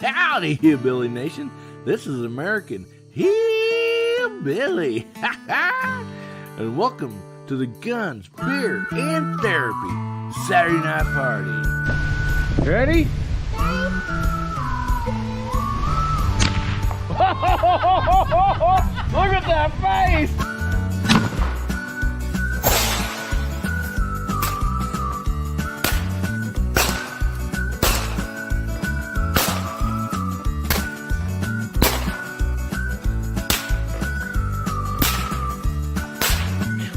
Howdy, Hillbilly Nation. This is American Hillbilly. And welcome to the Guns, Beer, and Therapy Saturday Night Party. Ready? Look at that face!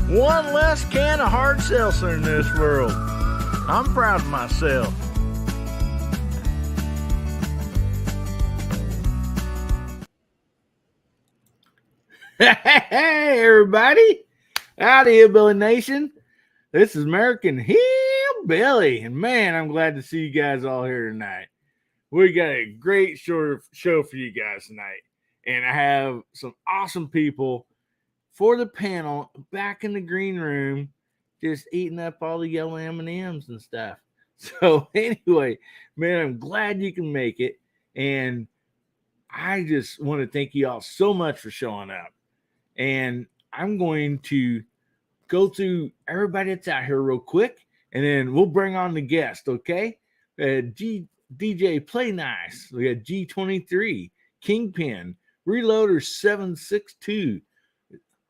One less can of hard seltzer in this world. I'm proud of myself. Hey, everybody. Howdy, Hillbilly Nation. This is American Hillbilly. And man, I'm glad to see you guys all here tonight. We got a great show for you guys tonight. And I have some awesome people for the panel back in the green room, just eating up all the yellow M&Ms and stuff. So anyway, man, I'm glad you can make it. And I just want to thank you all so much for showing up. And I'm going to go through everybody that's out here real quick, and then we'll bring on the guest, okay? DJ Play Nice. We got G23, Kingpin, Reloader 762.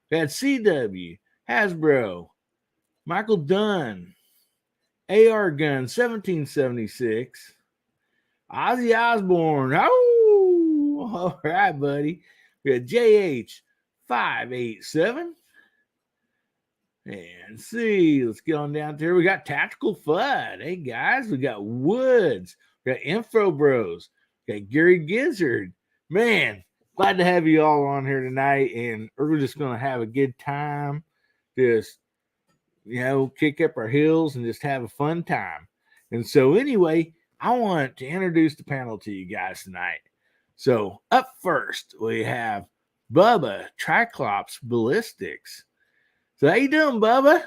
We had CW, Hasbro, Michael Dunn, AR Gun 1776, Ozzy Osbourne. Oh, all right, buddy. We got JH 587. And see, let's get on down there. We got Tactical FUD. Hey, guys, we got Woods. We got Info Bros. We got Gary Gizzard. Man, glad to have you all on here tonight, and we're just going to have a good time. Just, kick up our heels and just have a fun time. And so anyway, I want to introduce the panel to you guys tonight. So up first, we have Bubba Triclops Ballistics. So how you doing, Bubba?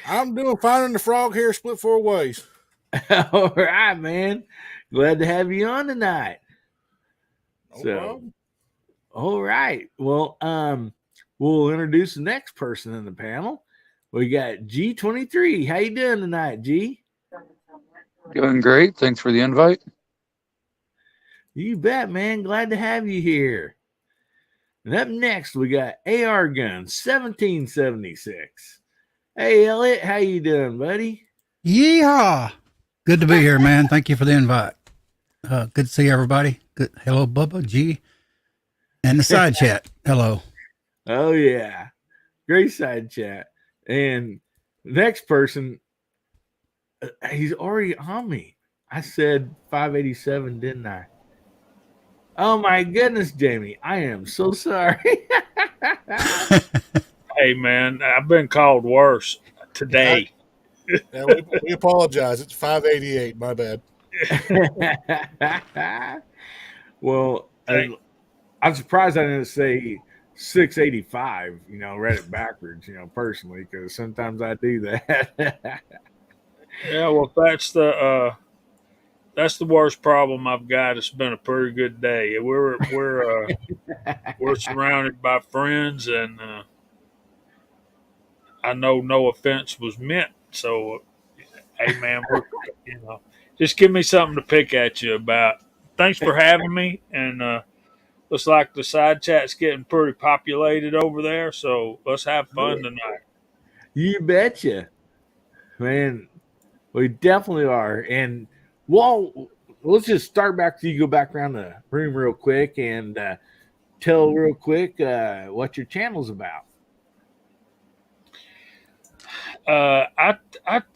I'm doing fine in the frog hair split 4 ways. All right, man. Glad to have you on tonight. No problem. All right. Well, we'll introduce the next person in the panel. We got G23. How you doing tonight, G? Doing great. Thanks for the invite. You bet, man. Glad to have you here. And up next, we got AR Gun 1776. Hey, Elliot, how you doing, buddy? Yeehaw! Good to be here, man. Thank you for the invite. Good to see everybody. Good. Hello, Bubba, G, and the side chat. Hello. Oh, yeah. Great side chat. And the next person, he's already on me. I said 587, didn't I? Oh, my goodness, Jamie. I am so sorry. Hey, man, I've been called worse today. Yeah, we apologize. It's 588. My bad. Well, I'm surprised I didn't say 685, read it backwards, personally, because sometimes I do that. Yeah, well, that's the worst problem I've got. It's been a pretty good day. We're surrounded by friends, and I know no offense was meant. So, hey, man, just give me something to pick at you about. Thanks for having me, and looks like the side chat's getting pretty populated over there. So let's have fun tonight. You betcha, man. We definitely are. And well, let's just start back to you. Go back around the room real quick and tell real quick what your channel's about. I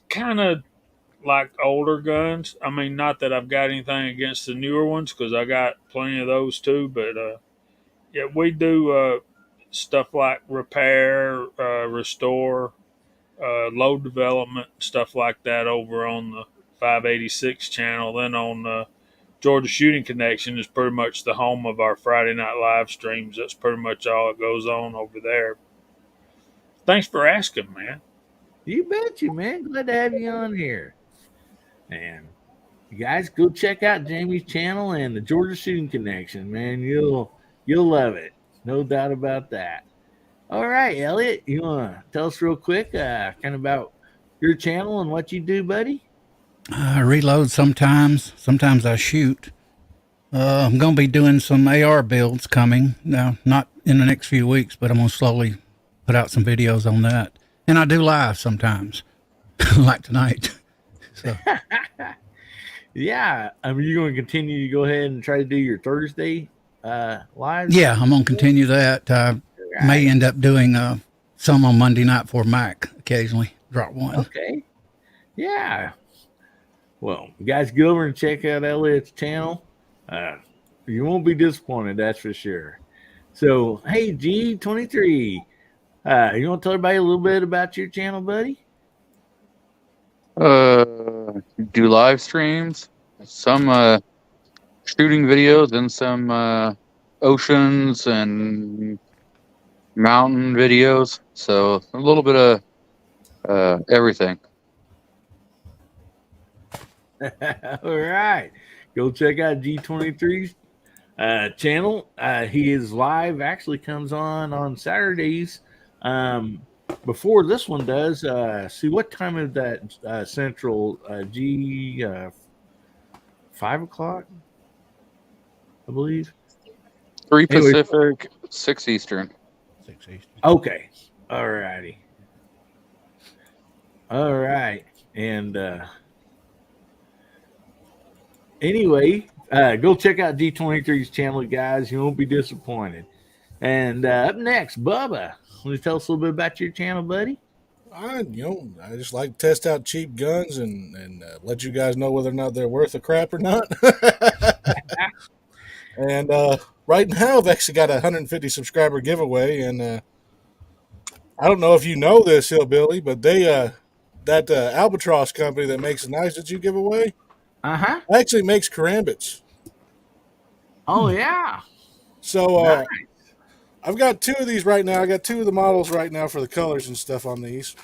kind of like older guns. I mean, not that I've got anything against the newer ones, because I got plenty of those too. But yeah, we do stuff like repair, restore, load development, stuff like that over on the 586 channel. Then on Georgia Shooting Connection is pretty much the home of our Friday night live streams. That's pretty much all that goes on over there. Thanks for asking, man. You bet you, man. Glad to have you on here. Man. guys, go check out Jamie's channel and the Georgia Shooting Connection, man. You'll love it. No doubt about that. All right, Elliot, you want to tell us real quick kind of about your channel and what you do, buddy? I reload sometimes. Sometimes I shoot. I'm going to be doing some AR builds coming. Now, not in the next few weeks, but I'm going to slowly put out some videos on that. And I do live sometimes, like tonight. So, Yeah, I mean, you're going to continue to go ahead and try to do your Thursday live? yeah, I'm going to continue that. I may end up doing some on Monday night for Mac occasionally. Drop one. Okay. Yeah. Well, you guys, go over and check out Elliot's channel. You won't be disappointed, that's for sure. So, hey, G23, you want to tell everybody a little bit about your channel, buddy? Do live streams, some shooting videos, and some oceans and mountain videos. So a little bit of everything. All right. Go check out G23's channel. He is live, actually comes on Saturdays. Before this one does, see what time is that central G 5 o'clock, I believe. 3 Anyway. Pacific, 6 Eastern. 6 Eastern. Okay. All righty. All right. And anyway, go check out G23's channel, guys. You won't be disappointed. And up next, Bubba. Want to tell us a little bit about your channel, buddy? I just like to test out cheap guns and let you guys know whether or not they're worth a crap or not. And right now, I've actually got a 150 subscriber giveaway, and I don't know if you know this, Hillbilly, but that Albatross company that makes the knives that you give away Uh-huh. actually makes karambits. Oh, yeah. So Nice. I've got 2 of these right now. I got 2 of the models right now for the colors and stuff on these.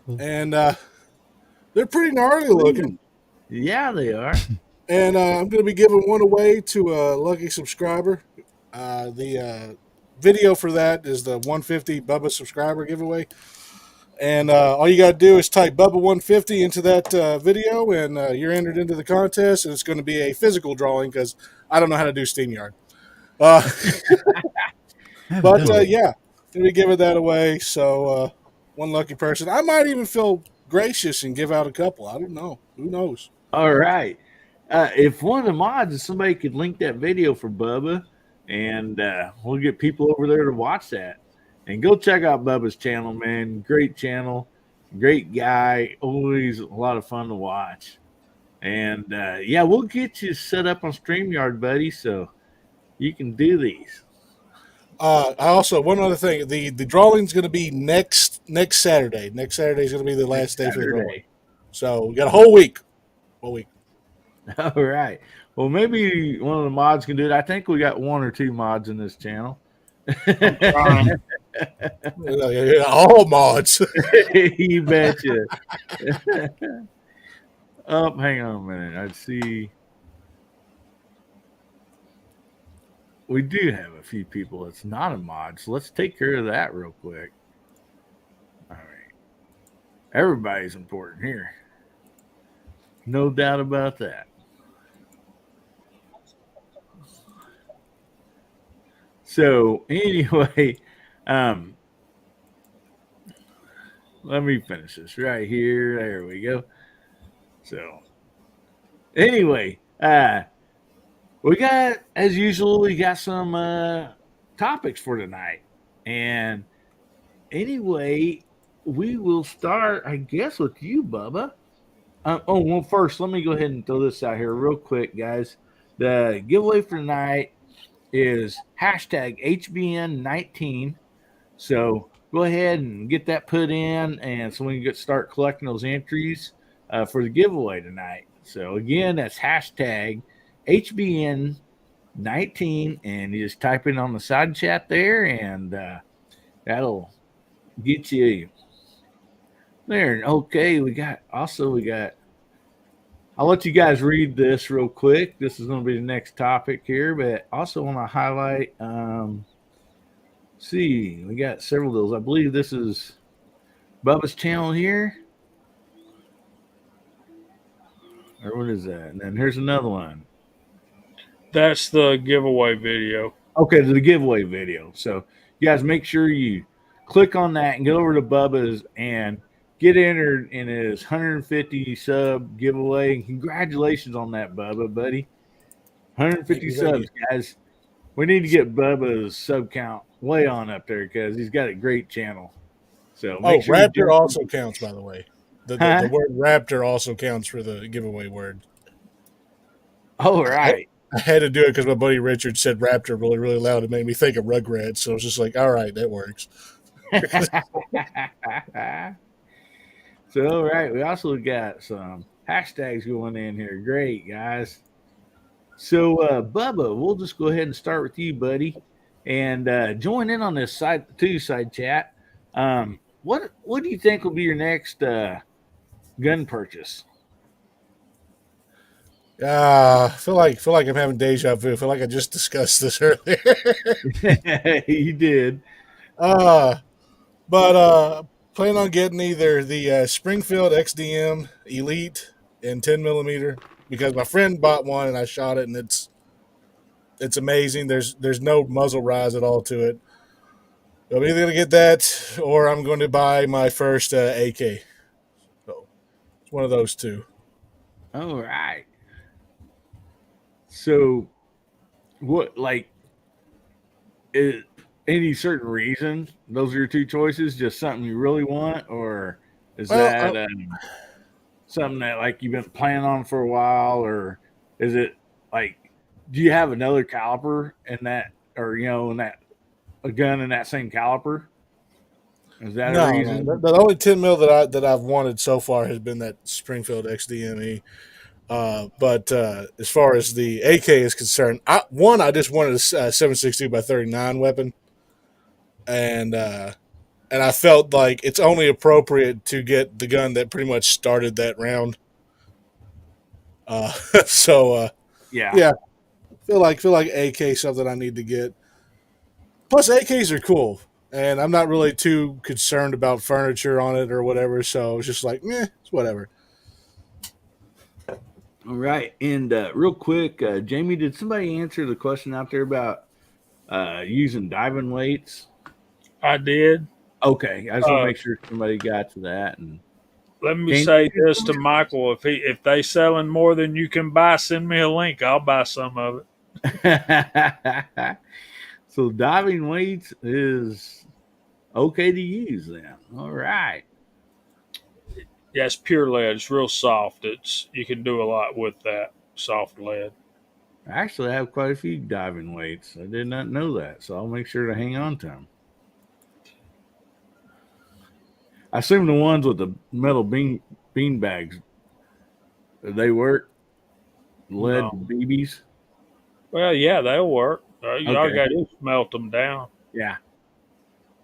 Cool. And they're pretty gnarly looking. Yeah, they are. And I'm going to be giving one away to a lucky subscriber. The video for that is the 150 Bubba subscriber giveaway. And all you got to do is type Bubba 150 into that video, and you're entered into the contest. And it's going to be a physical drawing because I don't know how to do SteamYard. But yeah, going to be giving that away. So one lucky person. I might even feel gracious and give out a couple. I don't know. Who knows? All right. If one of the mods, if somebody could link that video for Bubba, and we'll get people over there to watch that. And go check out Bubba's channel, man. Great channel. Great guy. Always a lot of fun to watch. And yeah, we'll get you set up on StreamYard, buddy, so you can do these. I also, one other thing, the drawing's going to be next Saturday. Next Saturday is going to be the last day for the drawing. Saturday. So we got a whole week. Whole week. All right. Well, maybe one of the mods can do it. I think we got 1 or 2 mods in this channel. All mods. You betcha. Oh, hang on a minute. I see. We do have a few people that's not a mod, so let's take care of that real quick. All right. Everybody's important here. No doubt about that. So anyway, let me finish this right here. There we go. So anyway, we got, as usual, we got some topics for tonight. And anyway, we will start, I guess, with you, Bubba. Well, first, let me go ahead and throw this out here real quick, guys. The giveaway for tonight is hashtag HBN19. So go ahead and get that put in, and so we can start collecting those entries for the giveaway tonight. So again, that's hashtag HBN19, and you just type it on the side chat there, and that'll get you There. Okay, we got. I'll let you guys read this real quick. This is going to be the next topic here, but also want to highlight. See, we got several of those. I believe this is Bubba's channel here. Or what is that? And then here's another one. That's the giveaway video. Okay, the giveaway video. So you guys make sure you click on that and go over to Bubba's and get entered in his 150 sub giveaway. And congratulations on that, Bubba, buddy. 150 subs, guys. We need to get Bubba's sub count way on up there because he's got a great channel. So make sure Raptor also counts, by the way. The word Raptor also counts for the giveaway word. Oh, right. I had to do it because my buddy Richard said Raptor really, really loud. It made me think of Rugrats. So I was just like, all right, that works. So, all right. We also got some hashtags going in here. Great, guys. So, Bubba, we'll just go ahead and start with you, buddy, and join in on this side chat. What do you think will be your next gun purchase? I feel like I'm having deja vu. I feel like I just discussed this earlier. You did. But plan on getting either the Springfield XDM Elite in 10 millimeter because my friend bought one and I shot it and it's amazing. There's no muzzle rise at all to it. I'm either gonna get that or I'm going to buy my first AK. So it's one of those two. All right. So, what is any certain reason those are your two choices? Just something you really want, or is that something that like you've been planning on for a while, or is it like do you have another caliber in that, or in that a gun in that same caliber? Is that a reason? No. The only 10 mil that I've wanted so far has been that Springfield XDME. But as far as the AK is concerned, I just wanted a 7.62 by 39 weapon, and I felt like it's only appropriate to get the gun that pretty much started that round. Yeah, feel like AK is something I need to get. Plus, AKs are cool, and I'm not really too concerned about furniture on it or whatever. So it's just like, it's whatever. All right. And real quick, Jamie, did somebody answer the question out there about using diving weights? I did. Okay. I just want to make sure somebody got to that. And let me say this to Michael: if they selling more than you can buy, send me a link. I'll buy some of it. So diving weights is okay to use then. All right. Yeah, it's pure lead. It's real soft. You can do a lot with that soft lead. Actually, I have quite a few diving weights. I did not know that, so I'll make sure to hang on to them. I assume the ones with the metal bean bags, they work? Lead BBs? Well, yeah, they'll work. All got to do is melt them down. Yeah.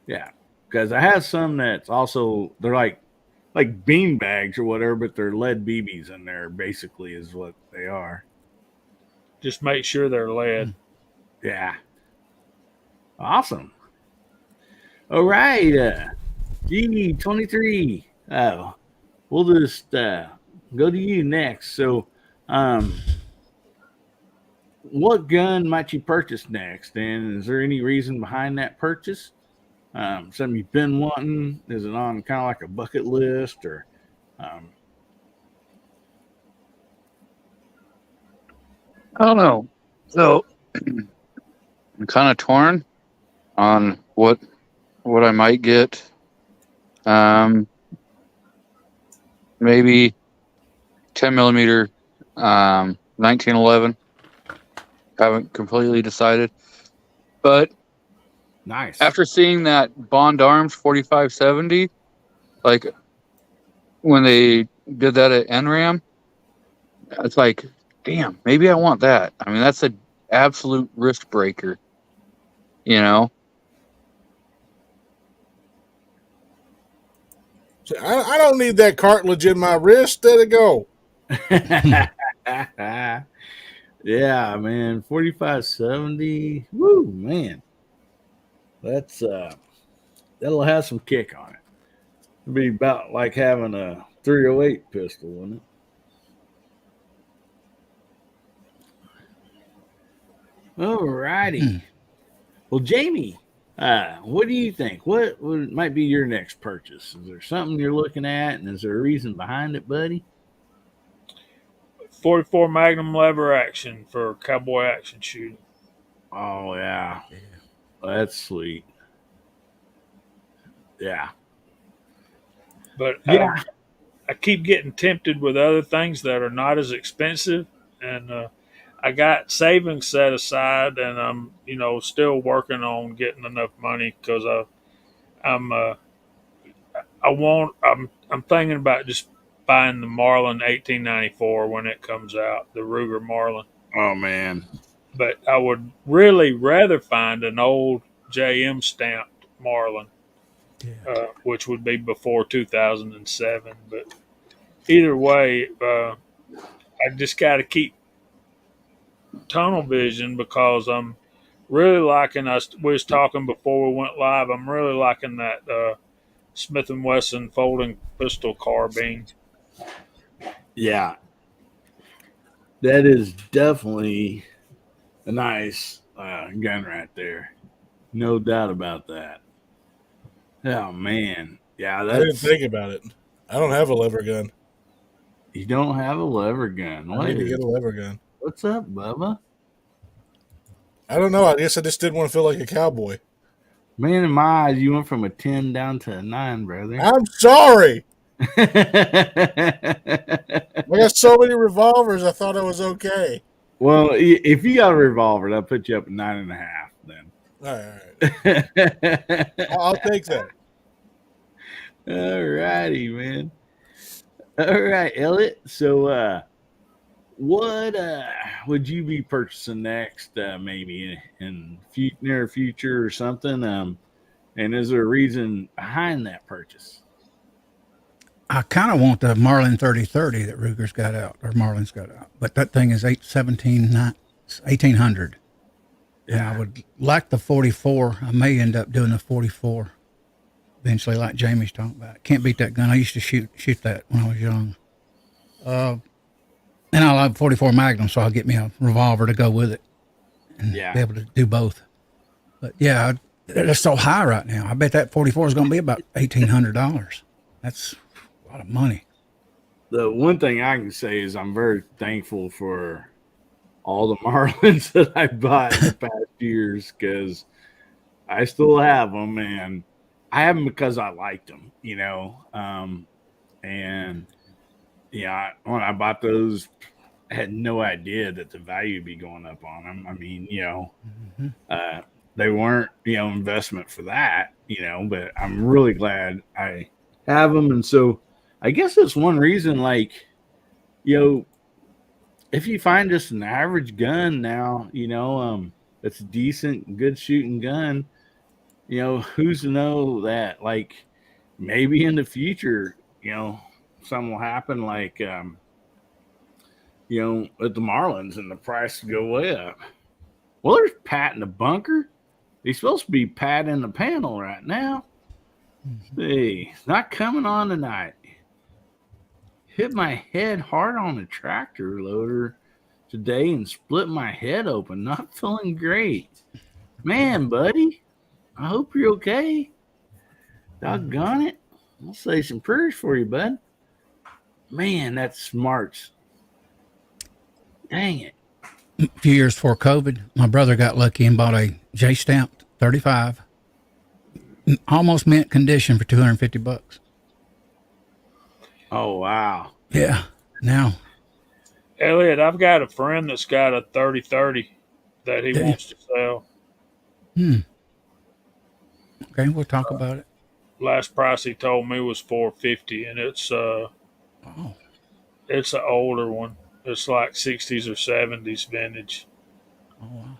Yeah. Because I have some that's also, they're like bean bags or whatever, but they're lead BBs in there, basically, is what they are. Just make sure they're lead. Yeah. Awesome. All right. G23. We'll just go to you next. So, what gun might you purchase next? And is there any reason behind that purchase? Something you've been wanting? Is it on kind of like a bucket list or? I don't know. So I'm kind of torn on what I might get. Maybe 10 millimeter, 1911. Haven't completely decided, but nice. After seeing that Bond Arms 4570, like when they did that at NRAM, it's like, damn, maybe I want that. I mean, that's an absolute wrist breaker, So I don't need that cartilage in my wrist. Let it go. Yeah, man. 4570. Woo, man. That's that'll have some kick on it. It'll be about like having a 308 pistol, wouldn't it? All righty. Well, Jamie, what do you think? What might be your next purchase? Is there something you're looking at, and is there a reason behind it, buddy? 44 Magnum lever action for cowboy action shooting. Oh yeah, that's sweet. Yeah, But yeah. I keep getting tempted with other things that are not as expensive, and I got savings set aside, and I'm still working on getting enough money because I'm I'm thinking about just buying the Marlin 1894 when it comes out, the Ruger Marlin. Oh man, But I would really rather find an old JM stamped Marlin, which would be before 2007. But either way, I just got to keep tunnel vision because I'm really liking us. We was talking before we went live. I'm really liking that Smith and Wesson folding pistol carbine. yeah. That is definitely a nice gun right there. No doubt about that. Oh man, yeah. I didn't That's think about it. I don't have a lever gun. you don't have a lever gun. I need to get a lever gun. What's up, Bubba? I don't know. I guess I just didn't want to feel like a cowboy. Man, in my eyes, you went from a 10 down to a 9, brother. I'm sorry. I got so many revolvers. I thought I was okay. Well, if you got a revolver, that'll put you up at 9.5. Then. All right. I'll take that. All righty, man. All right, Elliot. So, what would you be purchasing next? Maybe in near future or something. And is there a reason behind that purchase? I kind of want the Marlin 3030 that Ruger's got out, or Marlin's got out, but that thing is 1800. And I would like the 44. I may end up doing the 44 eventually, like Jamie's talking about. Can't beat that gun. I used to shoot that when I was young. And I love 44 Magnum, so I'll get me a revolver to go with it and be able to do both. But yeah, they're so high right now. I bet that 44 is going to be about $1,800. That's a lot of money. The one thing I can say is I'm very thankful for all the Marlins that I bought in the past years because I still have them, and I have them because I liked them, and yeah, when I bought those, I had no idea that the value would be going up on them. I mean, they weren't, investment for that, but I'm really glad I have them. And so I guess that's one reason, if you find just an average gun now, that's a decent, good shooting gun, who's to know that, maybe in the future, something will happen at the Marlins and the price will go way up. Well, there's Pat in the bunker. He's supposed to be Pat in the panel right now. Hey, it's not coming on tonight. Hit my head hard on the tractor loader today and split my head open. Not feeling great. Man, buddy, I hope you're okay. Doggone it. I'll say some prayers for you, bud. Man, that's smarts. Dang it. A few years before COVID, my brother got lucky and bought a J-stamped 35, almost mint condition for $250. Oh, wow. Yeah. Now, Elliot, I've got a friend that's got a 3030 that he wants to sell. Okay, we'll talk about it. Last price he told me was $450, and it's it's an older one. It's like 60s or 70s vintage. Oh, wow.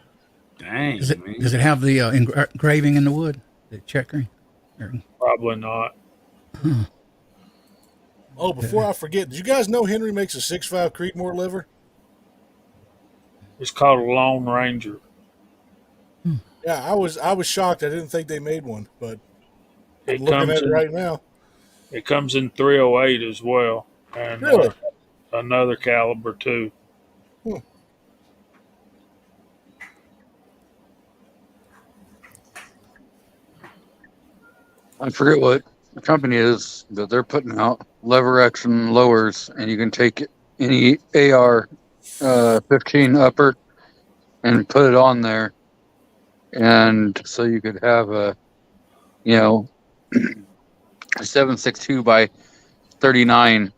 Dang, Does man. it have the engraving in the wood, the checkering? Probably not. Oh, before I forget, did you guys know Henry makes a 6.5 Creedmoor liver? It's called a Lone Ranger. Yeah, I was shocked. I didn't think they made one, but I'm It looking comes at it in right now. it comes in 308 as well, and Really? another caliber too. Hmm. I forget what the company is, but they're putting out lever action lowers, and you can take any AR 15 upper and put it on there, and so you could have a, you know, a 7.62 by 39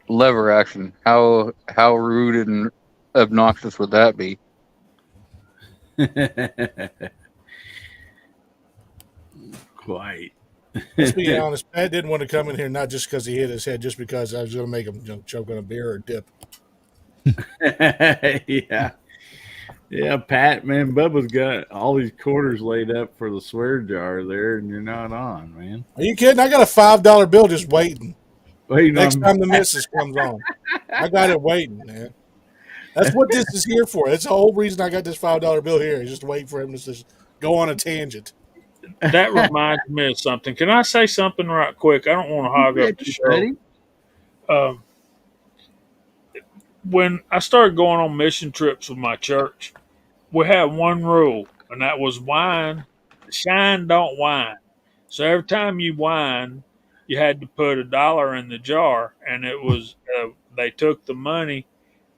lever action. How rude and obnoxious would that be? Quite. Let's be honest. Pat didn't want to come in here not just because he hit his head, just because I was going to make him choke on a beer or dip. Yeah. Yeah, Pat, man, Bubba's got all these quarters laid up for the swear jar there, and you're not on, man. Are you kidding? I got a $5 bill just waiting. Waiting Next on time the missus comes on, I got it waiting, man. That's what this is here for. That's the whole reason I got this $5 bill here. Is just wait for him to just go on a tangent. That reminds me of something. Can I say something right quick? I don't want to hog up the show. buddy. Um, when I started going on mission trips with my church, we had one rule, and that was wine. Shine, don't whine. So every time you whine, you had to put $1 in the jar, and it was they took the money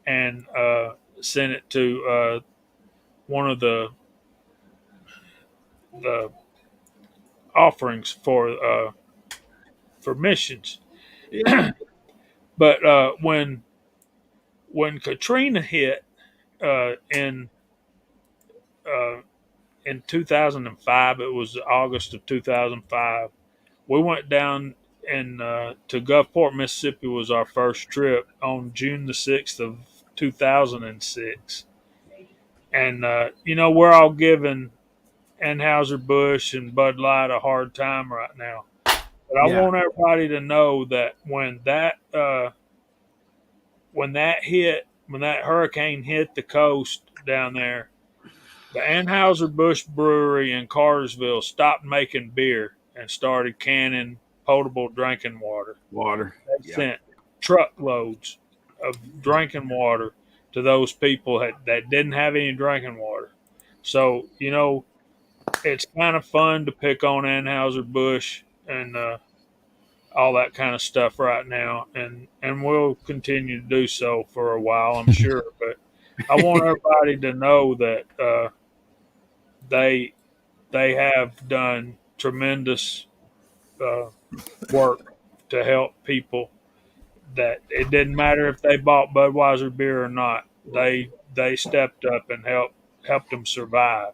and sent it to one of the offerings for missions. Yeah. But when Katrina hit uh, in uh, in 2005, it was August of 2005. We went down and to Gulfport, Mississippi was our first trip on June the 6th of 2006. And we're all giving Anheuser-Busch and Bud Light a hard time right now. But I Yeah. want everybody to know that when that hurricane hit the coast down there, the Anheuser-Busch Brewery in Cartersville stopped making beer and started canning potable drinking water. Water. They sent truckloads of drinking water to those people that didn't have any drinking water. So, it's kind of fun to pick on Anheuser-Busch and all that kind of stuff right now, and we'll continue to do so for a while, I'm sure. But I want everybody to know that they have done tremendous uh, work to help people. That it didn't matter if they bought Budweiser beer or not. They stepped up and helped them survive.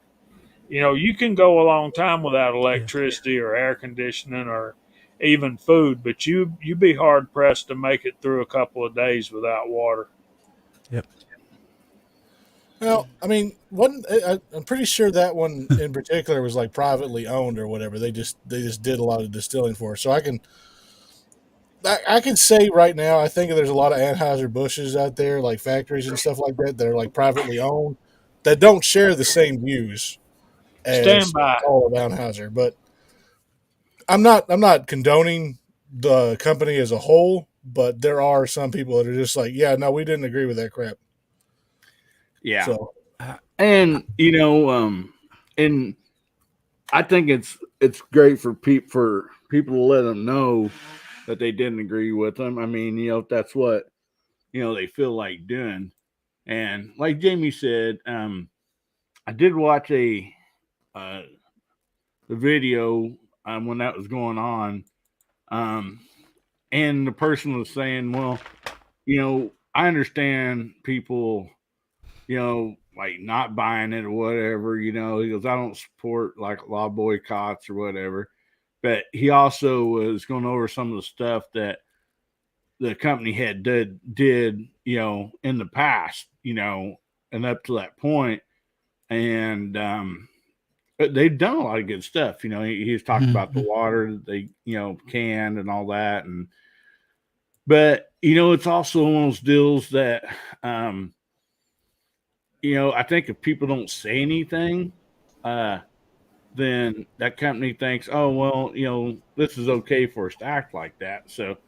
You can go a long time without electricity or air conditioning or even food, but you'd be hard pressed to make it through a couple of days without water. Yep. Well, I mean, I'm pretty sure that one in particular was like privately owned or whatever. They just did a lot of distilling for it. So I can say right now, I think there's a lot of Anheuser Busches out there, like factories and stuff like that are like privately owned that don't share the same views Stand as by. all of Anheuser. But I'm not condoning the company as a whole, but there are some people that are just like, yeah, no, we didn't agree with that crap. Yeah. So And and I think it's great for people to let them know that they didn't agree with them. I mean, if that's what they feel like doing. And like Jamie said, I did watch the video when that was going on, and the person was saying, well, I understand people, like not buying it or whatever, he goes, I don't support like a lot of boycotts or whatever. But he also was going over some of the stuff that the company had did, in the past, and up to that point. And they've done a lot of good stuff. He's talked about the water that they, canned and all that. But it's also one of those deals that um, I think if people don't say anything, then that company thinks, oh well, this is okay for us to act like that. So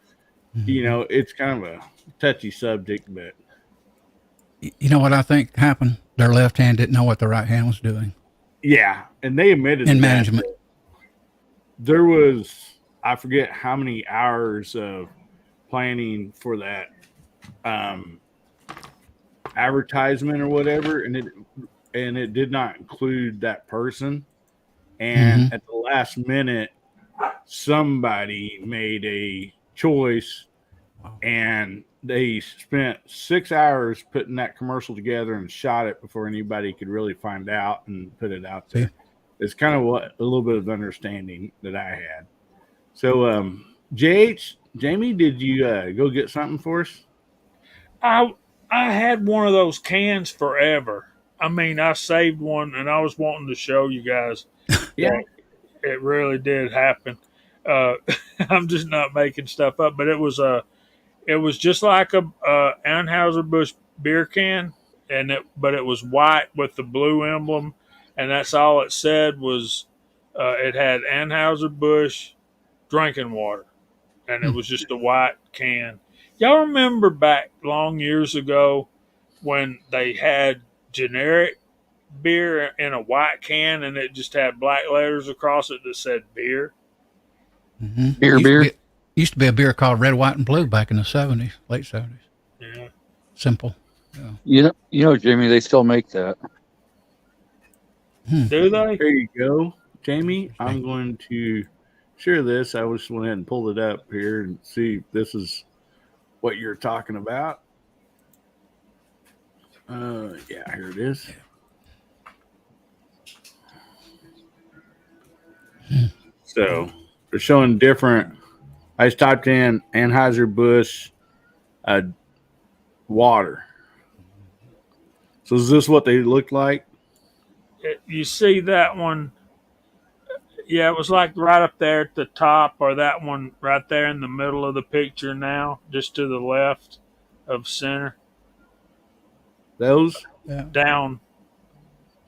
Mhm. it's kind of a touchy subject, but You know what I think happened? Their left hand didn't know what the right hand was doing yeah, and they admitted to in that. management. There was, I forget how many hours of planning for that um, advertisement or whatever, and it did not include that person. And Hmm. at the last minute, somebody made a choice, and they spent 6 hours putting that commercial together and shot it before anybody could really find out and put it out See, there. It's kind of what a little bit of understanding that I had. So, Jamie, did you go get something for us? I I had one of those cans forever. I mean, I saved one, and I was wanting to show you guys Yeah. that it really did happen. Uh, I'm just not making stuff up, but it was just like a Anheuser Busch beer can, but it was white with the blue emblem, and that's all it said was it had Anheuser Busch drinking water, and it hmm, was just a white can. Y'all remember back long years ago when they had generic beer in a white can and it just had black letters across it that said beer? hmm. Beer, beer. Used to be a beer called Red, White, and Blue back in the '70s, late '70s. Yeah. Simple. Yeah. Jimmy, they still make that. Hmm. Do they? There you go, Jamie. I'm Interesting. going to share this. I just went ahead and pulled it up here and see if this is what you're talking about. Yeah, here it is. So they're showing different. I just typed in Anheuser Busch uh, water. So is this what they look like? You see that one? Yeah, it was like right up there at the top, or that one right there in the middle of the picture now, just to the left of center. Those? Yeah. Down,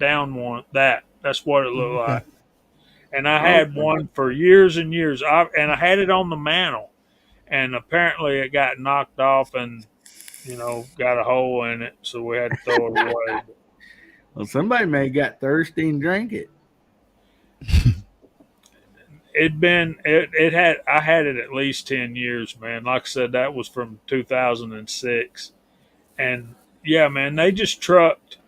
down one. That's what it looked Okay. like. And I had Okay. one for years and years. And I had it on the mantle, and apparently it got knocked off and got a hole in it, so we had to throw it away. Well, somebody may have got thirsty and drank it. It had I had it at least 10 years, man. Like I said, that was from 2006, and yeah, man, they just trucked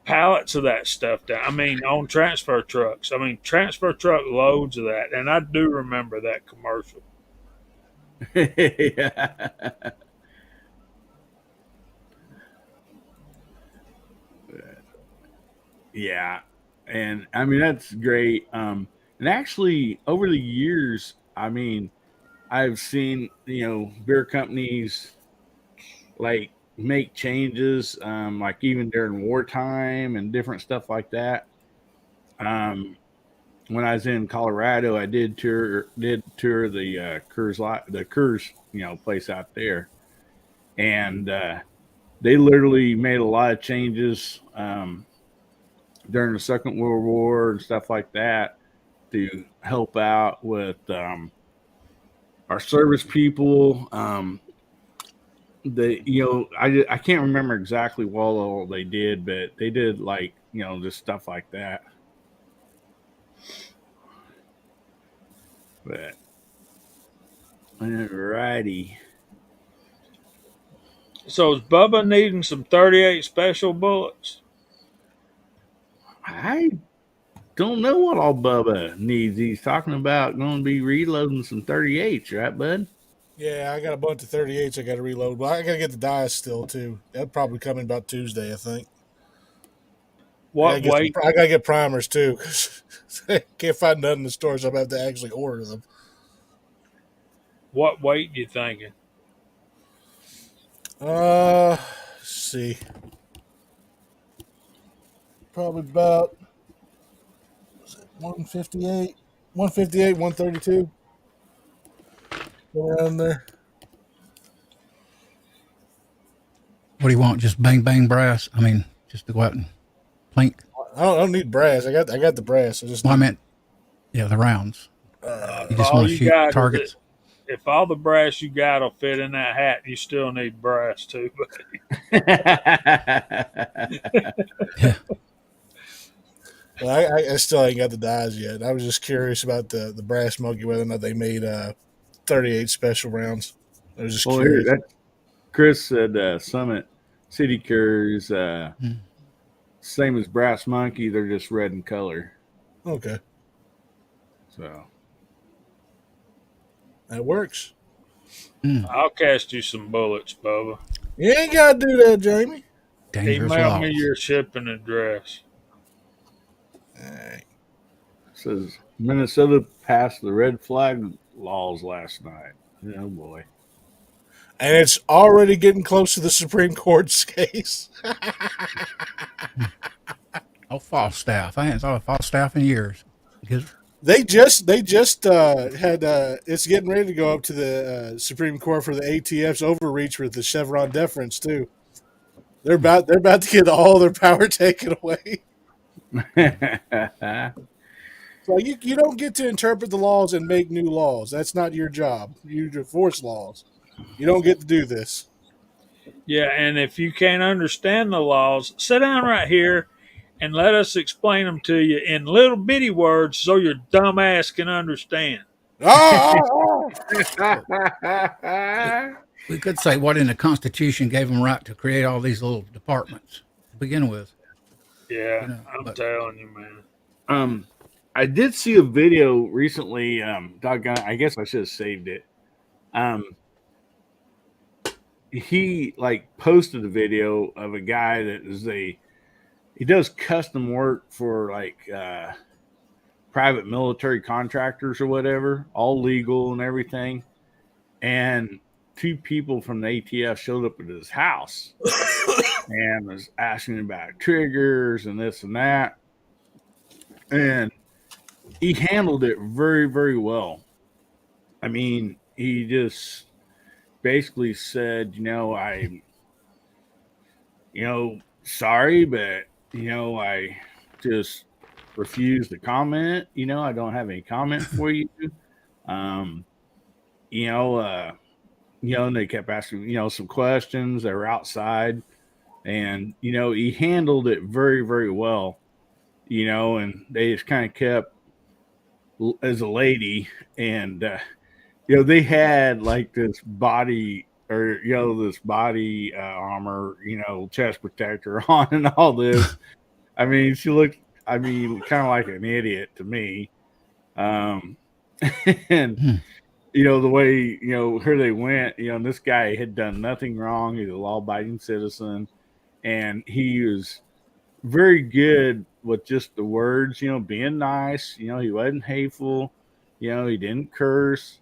pallets of that stuff down. I mean, on transfer trucks. I mean, transfer truck loads of that, and I do remember that commercial. Yeah. Yeah, and I mean that's great. And actually, over the years, I mean, I've seen beer companies like make changes, like even during wartime and different stuff like that. Um, when I was in Colorado, I did tour the Coors place out there, and they literally made a lot of changes during the Second World War and stuff like that to help out with our service people. I can't remember exactly what all they did, but they did like just stuff like that. But alrighty, So is Bubba needing some 38 special bullets? I don't know what all Bubba needs. He's talking about going to be reloading some 38s, right, bud? Yeah, I got a bunch of 38s I got to reload. But I got to get the dice still, too. That'll probably come in about Tuesday, I think. What weight? I got to get primers, too. Cause can't find none in the stores. I'm going to have to actually order them. What weight you thinking? Let's see. Probably about 158, 132, around there. What do you want? Just bang bang brass? I mean, just to go out and plink. I don't need brass. I got the brass. I just Well, I need, meant, yeah, the rounds. You just all want to you shoot got is targets. if all the brass you got will fit in that hat, you still need brass too. well, I still ain't got the dies yet. I was just curious about the brass monkey, whether or not they made 38 special rounds. I was just Well, curious. Chris said Summit City Carriers, Hmm. same as Brass Monkey, they're just red in color. Okay, So that works. I'll cast you some bullets, Bubba. You ain't got to do that, Jamie. Dangerous Email laws. me your shipping address. All right. says Minnesota passed the red flag laws last night. Oh boy. And it's already getting close to the Supreme Court's case. Oh, Falstaff. I haven't thought of Falstaff in years. Because They just had it's getting ready to go up to the Supreme Court for the ATF's overreach with the Chevron deference too. They're about to get all their power taken away. So you don't get to interpret the laws and make new laws. That's not your job. You enforce laws. You don't get to do this. Yeah, and if you can't understand the laws, sit down right here and let us explain them to you in little bitty words so your dumb ass can understand. Oh, we could say what in the Constitution gave them right to create all these little departments to begin with. Yeah, You know, I'm but- telling you, man. I did see a video recently. Doggone, I guess I should have saved it. He posted a video of a guy that is he does custom work for private military contractors or whatever, all legal and everything. And two people from the ATF showed up at his house and was asking about triggers and this and that. And he handled it very, very well. I mean, he just basically said, sorry, but, I just refuse to comment. I don't have any comment for you. And they kept asking, some questions. They were outside and, he handled it very, very well, and they just kind of kept as a lady and, they had this body or, this body armor, chest protector on and all this. I mean, she looked, kind of like an idiot to me. And, the way, here they went, this guy had done nothing wrong. He's a law abiding citizen. And he was very good with just the words, being nice. He wasn't hateful. He didn't curse.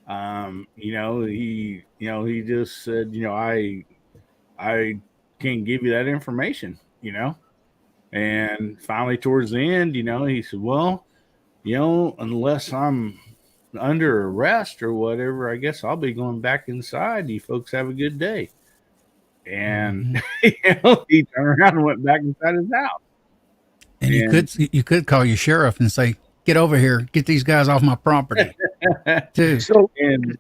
He just said, I can't give you that information, And finally, towards the end, he said, well, unless I'm under arrest or whatever, I guess I'll be going back inside. You folks have a good day. And he turned around and went back inside his house. And you could call your sheriff and say, get over here, get these guys off my property. Too. So, and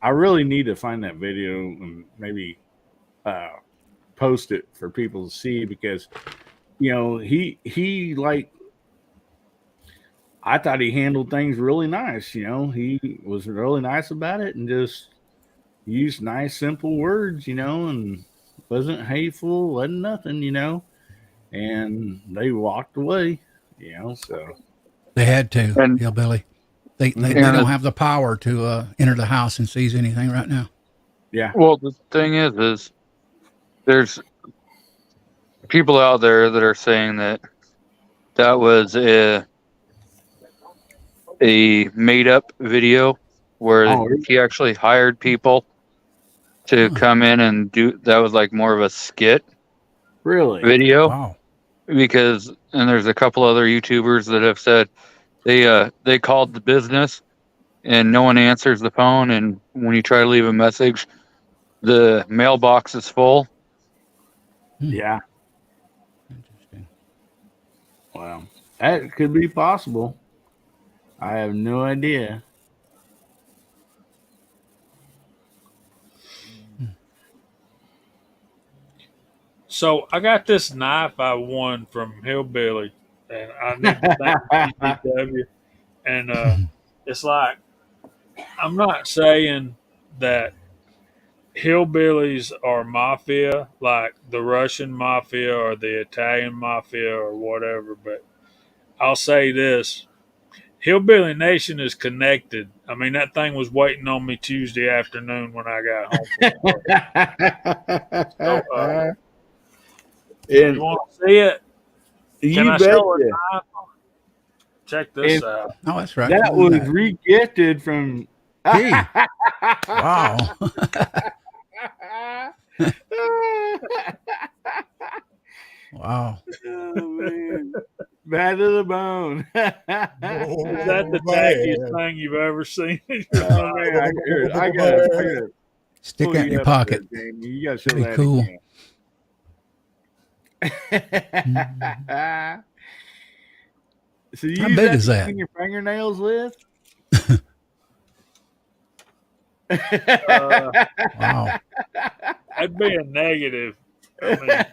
I really need to find that video and maybe post it for people to see because he I thought he handled things really nice. He was really nice about it and just used nice, simple words, and wasn't hateful, wasn't nothing, and they walked away, so. They had to, And- Hillbilly. They don't have the power to enter the house and seize anything right now. Yeah. Well, the thing is there's people out there that are saying that was a made up video where he actually hired people to come in and do that was more of a skit Really? video. Wow. Because and there's a couple other YouTubers that have said they called the business and no one answers the phone, and when you try to leave a message the mailbox is full. Yeah. Interesting. Well, that could be possible. I have no idea. So I got this knife I won from Hillbilly, and I need to thank DGW. And it's like I'm not saying that hillbillies are mafia, like the Russian mafia or the Italian mafia or whatever, but I'll say this. Hillbilly Nation is connected. I mean, that thing was waiting on me Tuesday afternoon when I got home from work. So, you And want to see it? Can you I show a betcha. knife? Check this And out. Oh, that's right. that Look was at that. re-gifted from. Gee. Wow. Wow. Oh, man. Bad to the bone. Is that the tackiest thing you've ever seen in your life? Oh, man, I got it. Stick that in your pocket. Jamie. You got to show Pretty that cool. again. So you How use big that is to that? clean your fingernails with? Wow. That'd be a negative. I mean,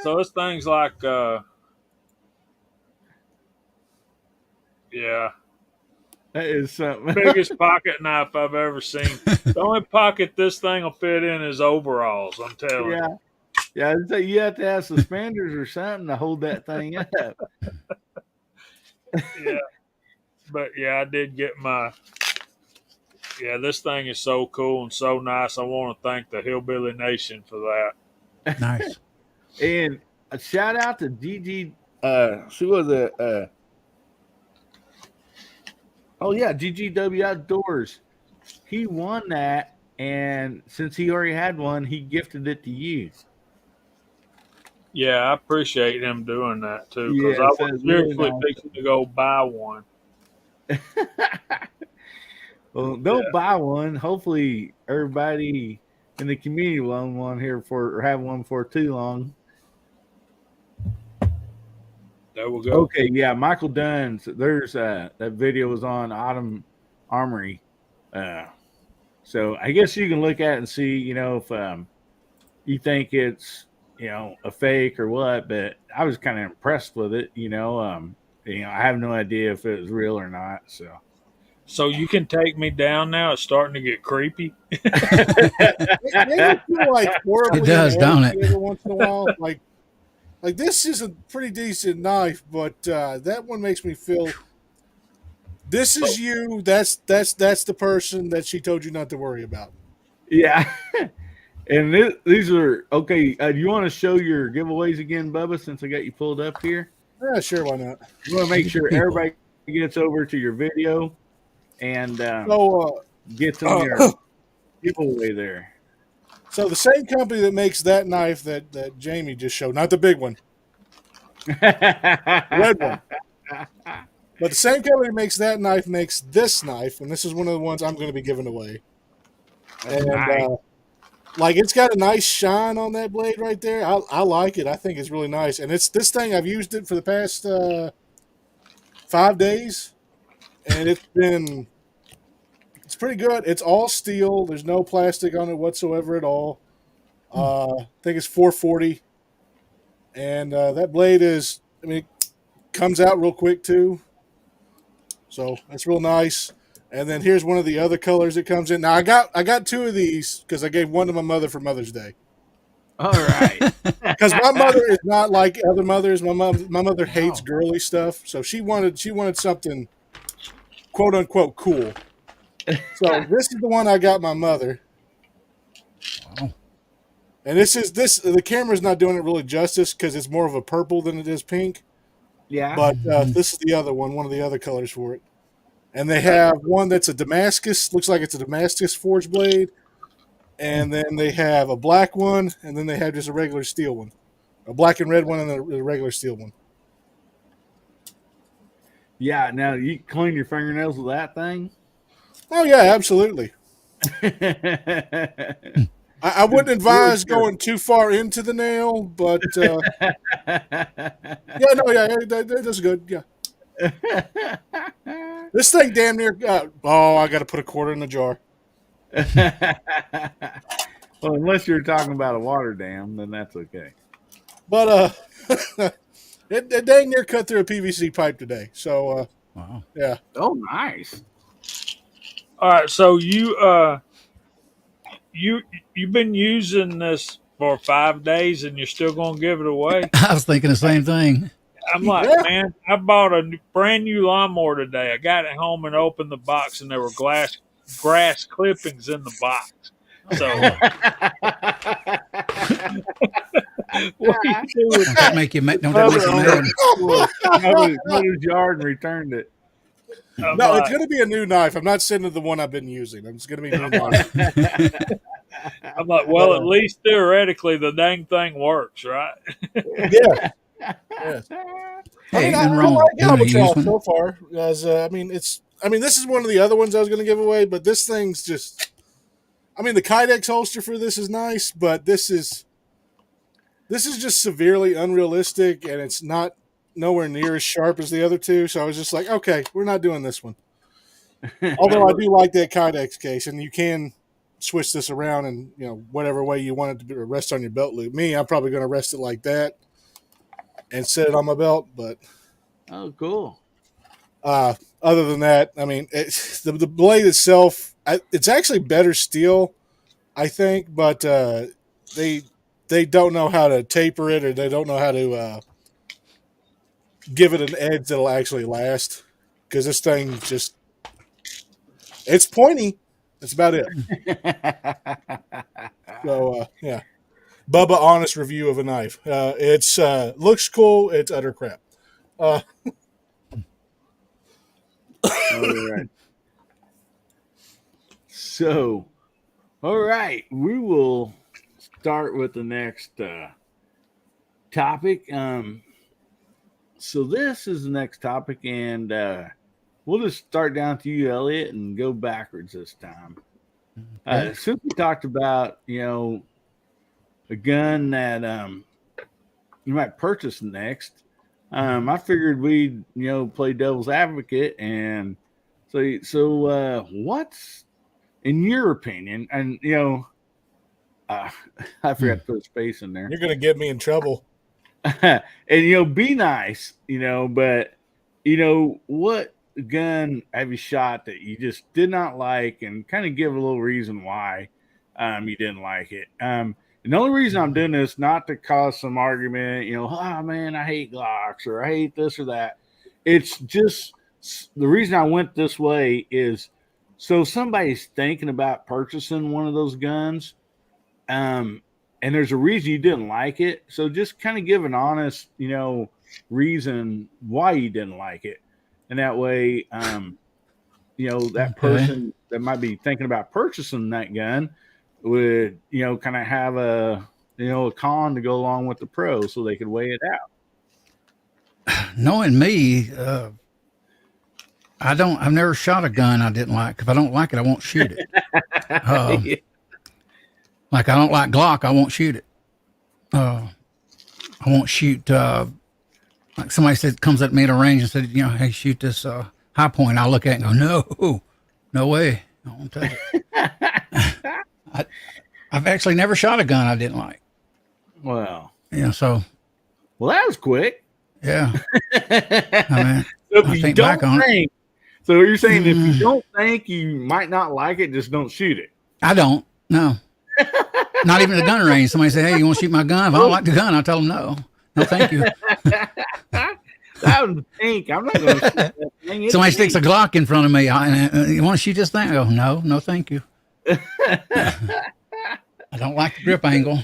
so it's things like, yeah, That is something. biggest pocket knife I've ever seen. The only pocket this thing will fit in is overalls. I'm telling Yeah. Yeah, so you have to have suspenders or something to hold that thing up. you. Yeah, but yeah, I did get my. Yeah, this thing is so cool and so nice. I want to thank the Hillbilly Nation for that. Nice. And a shout out to GG. She was a. Oh yeah, GGW Outdoors. He won that, and since he already had one, he gifted it to you. Yeah, I appreciate him doing that too because Yeah, I so was it's really seriously nice. fixing to go buy one. Well, don't buy one. Hopefully, everybody in the community will own one here for or have one for too long. There we go. Okay, yeah, Michael Dunn's. There's that video was on Autumn Armory. So I guess you can look at it and see, if you think it's a fake or what. But I was kind of impressed with it. I have no idea if it was real or not. So you can take me down now. It's starting to get creepy. They feel like horribly It does, don't it? every once in a while. Like this is a pretty decent knife, but that one makes me feel. This is you. That's the person that she told you not to worry about. Yeah. And these are okay. Do you want to show your giveaways again, Bubba? Since I got you pulled up here, Yeah, sure, why not? you want to make sure everybody gets over to your video and So, gets on your giveaway there. so the same company that makes that knife that Jamie just showed, not the big one, red one. But the same company that makes that knife makes this knife, and this is one of the ones I'm going to be giving away. And Nice. like it's got a nice shine on that blade right there. I like it. I think it's really nice. And it's this thing. I've used it for the past 5 days, and it's pretty good. It's all steel. There's no plastic on it whatsoever at all. I think it's 440, and that blade is. I mean, it comes out real quick too. So that's real nice. And then here's one of the other colors that comes in. Now I got 2 of these because I gave one to my mother for Mother's Day. All right. Because my mother is not like other mothers. My mother hates girly stuff, so she wanted something quote unquote cool. So this is the one I got my mother. Wow. And the camera's not doing it really justice because it's more of a purple than it is pink. Yeah. But this is the other one of the other colors for it. And they have one that's a Damascus, looks like it's a Damascus forged blade. And then they have a black one, and then they have just a regular steel one. A black and red one and a regular steel one. Yeah. Now you clean your fingernails with that thing. Oh, yeah, absolutely. I wouldn't advise going too far into the nail, but yeah, that's good. Yeah, this thing damn near. I got to put a quarter in the jar. Well, unless you're talking about a water dam, then that's okay. But it dang near cut through a PVC pipe today. So Wow. yeah. Oh, nice. All right, so you've been using this for 5 days and you're still gonna give it away? I was thinking the same thing. I'm like, Yeah. man, I bought a brand new lawnmower today. I got it home and opened the box, and there were grass clippings in the box. So, what do you do with Don't that make you mad? Don't that make you mad? Put his yard and returned it. I'm No, like, it's going to be a new knife. I'm not sending the one I've been using. It's going to be a new knife. I'm like, well, at least theoretically, the dang thing works, right? Yeah. Yes. Hey, I nothing wrong like with doing a Albatross used one. so far. As this is one of the other ones I was going to give away, but this thing's just. I mean, the Kydex holster for this is nice, but this is just severely unrealistic, and it's not nowhere near as sharp as the other two. So I was just like, okay, we're not doing this one. Although I do like that Kydex case, and you can switch this around and whatever way you want it to rest on your belt loop. Me, I'm probably going to rest it like that and set it on my belt, but Oh, cool. other than that, I mean, the blade itself, it's actually better steel, I think, but they don't know how to taper it, or they don't know how to give it an edge that'll actually last, because this thing just, it's pointy. That's about it. So, yeah. Bubba honest review of a knife. It's looks cool. It's utter crap. All right. So, all right, we will start with the next topic. So this is the next topic, and we'll just start down to you, Elliot, and go backwards this time. Since we talked about, a gun that you might purchase next, I figured we'd, play devil's advocate, and so what's, in your opinion, and I forgot to put a space in there. You're going to get me in trouble. And be nice, but what gun have you shot that you just did not like, and kind of give a little reason why you didn't like it. And the only reason I'm doing this, not to cause some argument, oh man, I hate Glocks, or I hate this or that. It's just the reason I went this way is so somebody's thinking about purchasing one of those guns, and there's a reason you didn't like it. So just kind of give an honest, reason why you didn't like it. And that way, that person that might be thinking about purchasing that gun would, kind of have a con to go along with the pro, so they could weigh it out. Knowing me, I've never shot a gun I didn't like. If I don't like it, I won't shoot it. Like I don't like Glock, I won't shoot it. I won't shoot. Like somebody comes at me at a range and said, hey, shoot this high point. I'll look at it and go, no way. I won't touch it. I've actually never shot a gun I didn't like. Well, So. Well, that was quick. Yeah. I mean, So if I you think don't back on it. think, so you're saying if you don't think you might not like it, just don't shoot it. I don't. No. Not even the gun range. Somebody say, hey, you want to shoot my gun? If I don't like the gun, I'll tell them no. No, thank you. That was pink. I'm not going to shoot that thing. It's Somebody sticks a pink. Glock in front of me. You want to shoot this thing? I go, no, thank you. I don't like the grip angle.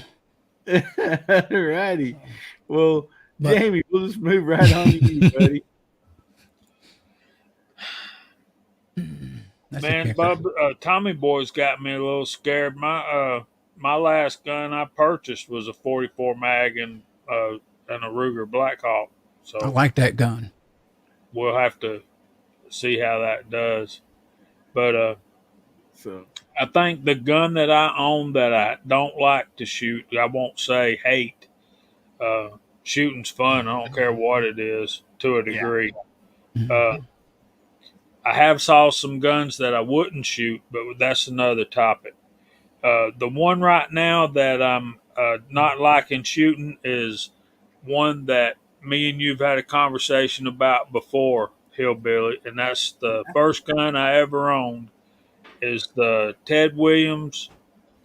Righty. Well, But- Jamie, we'll just move right on to you, buddy. That's a Man, kicker. Bob, Tommy Boy's got me a little scared. My last gun I purchased was a 44 mag and a Ruger Blackhawk. So I like that gun. we'll have to see how that does. But So I think the gun that I own that I don't like to shoot, I won't say hate. Uh, Shooting's fun. I don't care what it is to a Yeah. degree. Mhm. I have saw some guns that I wouldn't shoot, but that's another topic. The one right now that I'm not liking shooting is one that me and you've had a conversation about before, Hillbilly, and that's the first gun I ever owned. Is the Ted Williams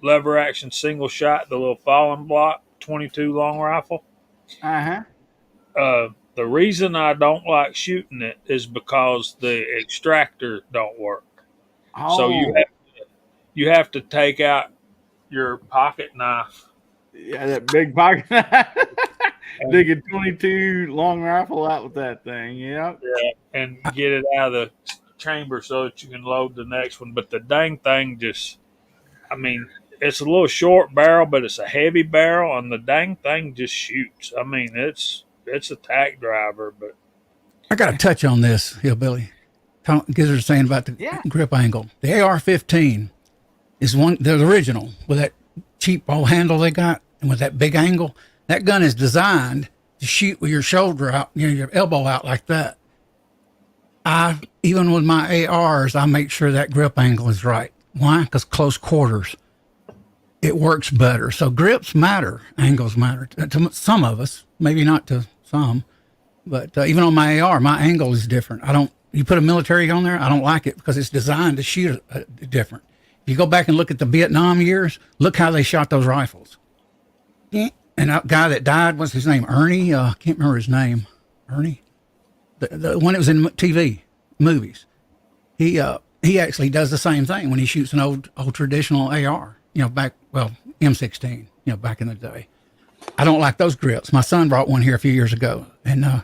lever action single shot, the little falling block 22 long rifle. Uh-huh. The reason I don't like shooting it is because the extractor don't work. So Oh, you have to take out your pocket knife yeah, that big pocket. Dig a 22 long rifle out with that thing. Yep. and get it out of the chamber so that you can load the next one. But the dang thing just, I mean, it's a little short barrel, but it's a heavy barrel, and the dang thing just shoots. I mean, it's a tack driver, but I got to touch on this, Hillbilly. Gizzard's saying about the Yeah. grip angle. The AR-15 is the original with that cheap old handle they got and with that big angle. That gun is designed to shoot with your shoulder out, your elbow out like that. Even with my ARs, I make sure that grip angle is right. Why? Because close quarters, it works better. So grips matter, angles matter to some of us, maybe not to some. But even on my AR, my angle is different. You put a military on there, I don't like it because it's designed to shoot different. If you go back and look at the Vietnam years, look how they shot those rifles. And that guy that died, what's his name? Ernie? I can't remember his name. Ernie? The one that was in TV, movies. He actually does the same thing when he shoots an old traditional AR, M16, back in the day. I don't like those grips. My son brought one here a few years ago, and I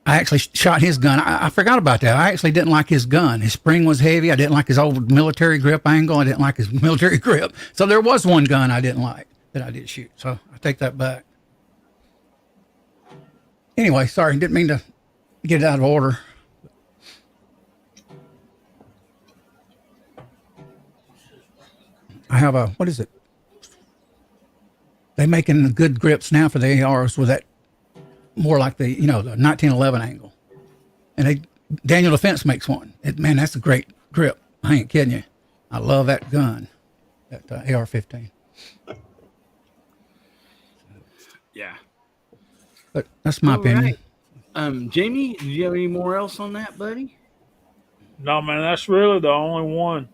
actually shot his gun. I forgot about that. I actually didn't like his gun. His spring was heavy. I didn't like his old military grip angle. I didn't like his military grip. So there was one gun I didn't like that I did shoot. So I take that back. Anyway, sorry, didn't mean to get it out of order. I have what is it? They making good grips now for the ARs with that more like the 1911 angle. And Daniel Defense makes one. Man, that's a great grip. I ain't kidding you. I love that gun, that AR-15. Yeah. But that's my All opinion. right. Jamie, do you have any more else on that, buddy? no, man, that's really the only one.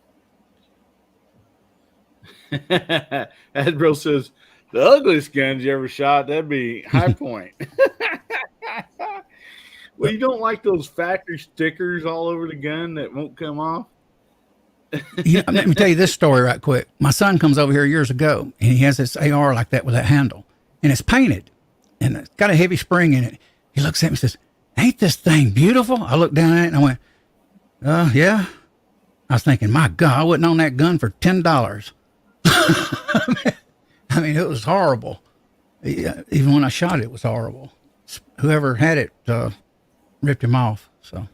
Admiral says the ugliest guns you ever shot, that'd be High Point. Well, you don't like those factory stickers all over the gun that won't come off? Let me tell you this story right quick. My son comes over here years ago, and he has this AR like that with that handle, and it's painted, and it's got a heavy spring in it. He looks at me and says, "Ain't this thing beautiful?" I looked down at it, and I went, yeah. I was thinking, my God, I wouldn't own that gun for $10. I mean, it was horrible. Yeah, even when I shot it, it was horrible. Whoever had it ripped him off. So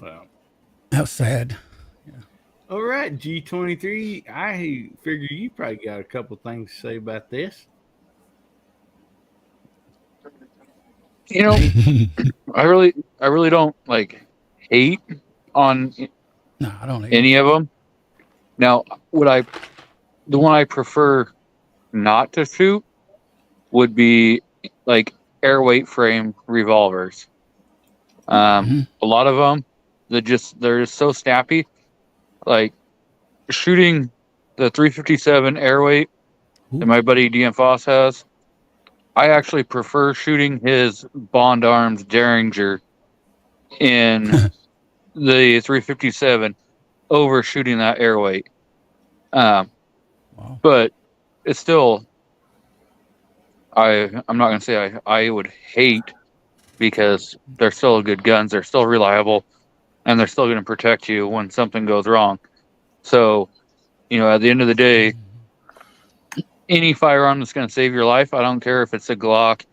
Well, that was sad. all right, G23. I figure you probably got a couple things to say about this. I really don't like hate on No, I don't. any of them. Now, the one I prefer not to shoot would be like airweight frame revolvers. A lot of them, they're just so snappy. Like shooting the 357 airweight that my buddy DM Foss has, I actually prefer shooting his Bond Arms Derringer in the 357 over shooting that airweight. But it's still, I'm not going to say I would hate, because they're still good guns. They're still reliable, and they're still going to protect you when something goes wrong. So, at the end of the day, any firearm that's going to save your life, I don't care if it's a Glock,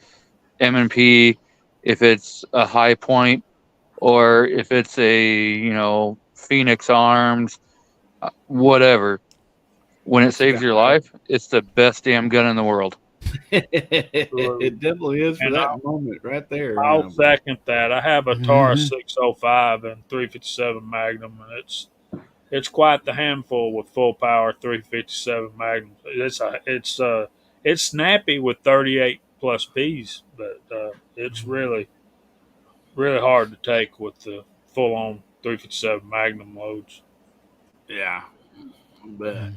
M&P, if it's a High Point, or if it's a, Phoenix Arms, whatever. When it saves your life, it's the best damn gun in the world. It definitely is for And that moment right there. I'll second that. I have a Tara Mhm. 605 and 357 Magnum, and it's quite the handful with full power 357 Magnum. It's snappy with 38 plus Bs, but it's really hard to take with the full on 357 Magnum loads. Yeah. But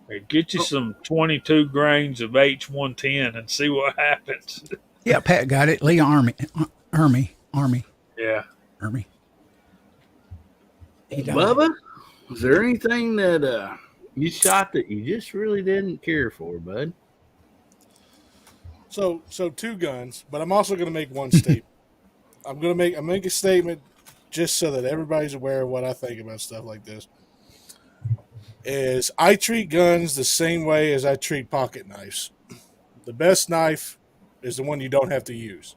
Hey, get you some 22 grains of H110 and see what happens. Yeah, Pat got it. Lee Army. Yeah. Army. He done it. Bubba, is there anything that you shot that you just really didn't care for, bud? So two guns, but I'm also going to make one statement. I'm going to make a statement just so that everybody's aware of what I think about stuff like this. Is I treat guns the same way as I treat pocket knives. The best knife is the one you don't have to use.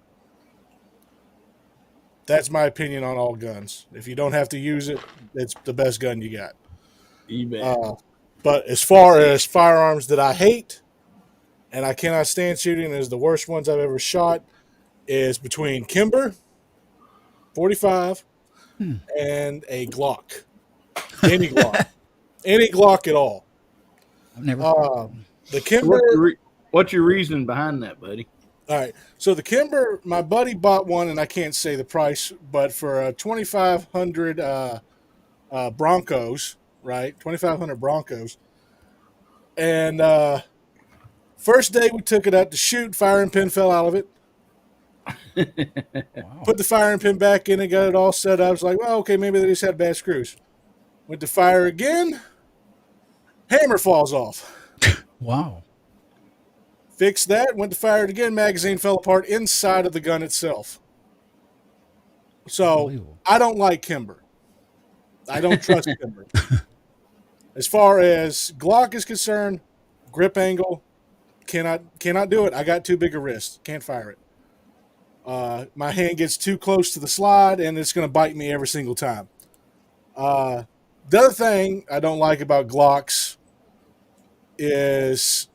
That's my opinion on all guns. If you don't have to use it, it's the best gun you got. You bet. But as far as firearms that I hate and I cannot stand shooting as the worst ones I've ever shot is between Kimber 45 and a Glock. Any Glock. Any Glock at all. I've never. The Kimber. What's your reason behind that, buddy? All right. So the Kimber, my buddy bought one, and I can't say the price, but for a 2,500 Broncos, right? 2,500 Broncos. And first day we took it out to shoot, firing pin fell out of it. Wow. Put the firing pin back in and got it all set up. I was like, well, okay, maybe they just had bad screws. Went to fire again. Hammer falls off. Wow. Fixed that. Went to fire it again. Magazine fell apart inside of the gun itself. So Unbelievable. I don't like Kimber. I don't trust Kimber. As far as Glock is concerned, grip angle, cannot do it. I got too big a wrist. Can't fire it. My hand gets too close to the slide, and it's going to bite me every single time. The other thing I don't like about Glocks is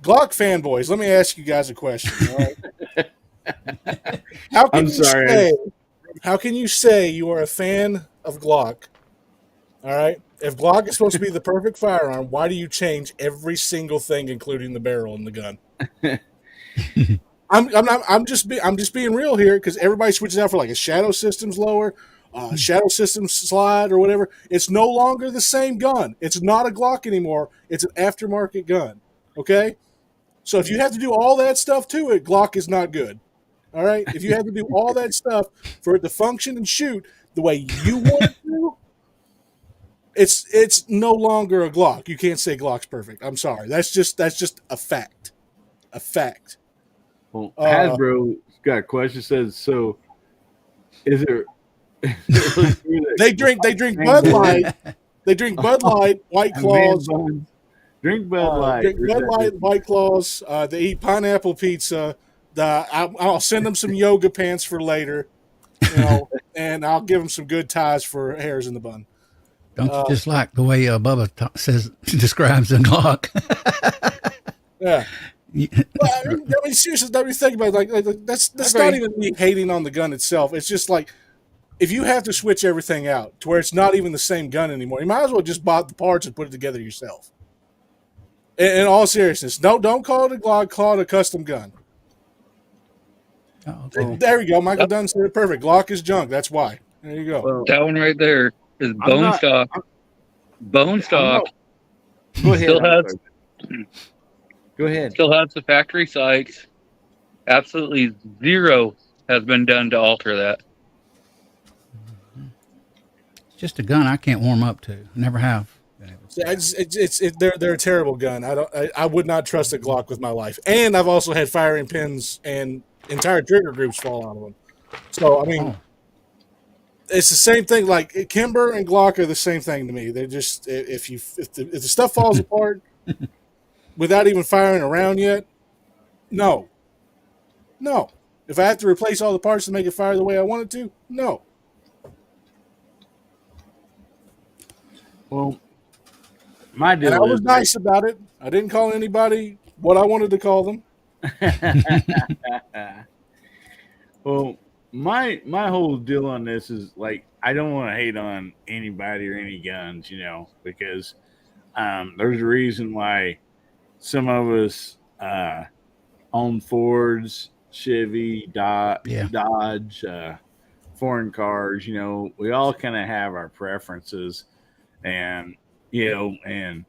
Glock fanboys. Let me ask you guys a question. All right? How can you say you are a fan of Glock? All right. If Glock is supposed to be the perfect firearm, why do you change every single thing, including the barrel and the gun? I'm just being real here because everybody switches out for like a shadow systems lower, shadow systems slide or whatever. It's no longer the same gun. It's not a Glock anymore. It's an aftermarket gun. Okay. So if you have to do all that stuff to it, Glock is not good. All right. If you have to do all that stuff for it to function and shoot the way you want it to, it's no longer a Glock. You can't say Glock's perfect. I'm sorry. That's just a fact. A fact. Well, Hasbro got a question. Says, so is it? They drink Bud Light. They drink Bud Light, White Claws. Drink Bud Light. Drink Bud Light, White Claws. They eat pineapple pizza. I'll send them some yoga pants for later, and I'll give them some good ties for hairs in the bun. Don't you just like the way Bubba describes a Glock? Yeah. Well, I mean, seriously, let me think about it. Like that's not even me hating on the gun itself. It's just like if you have to switch everything out to where it's not even the same gun anymore, you might as well just buy the parts and put it together yourself. In all seriousness, don't call it a Glock, call it a custom gun. Oh, okay. There you go. Michael Dunn said it perfect. Glock is junk. That's why. There you go. Well, That one right there is bone stock. Bone stock. go ahead. Still has Go ahead. still has the factory sights. Absolutely zero has been done to alter that. It's just a gun I can't warm up to. Never have. They're a terrible gun. I would not trust a Glock with my life. And I've also had firing pins and entire trigger groups fall out of them. So I mean, it's the same thing. Like Kimber and Glock are the same thing to me. They're just if the stuff falls apart without even firing around yet, no. If I have to replace all the parts to make it fire the way I want it to, no. Well, my And I deal was is nice about it. I didn't call anybody what I wanted to call them. well, my whole deal on this is like I don't want to hate on anybody or any guns, because there's a reason why some of us own Fords, Chevy, Yeah. Dodge, foreign cars. We all kind of have our preferences, and and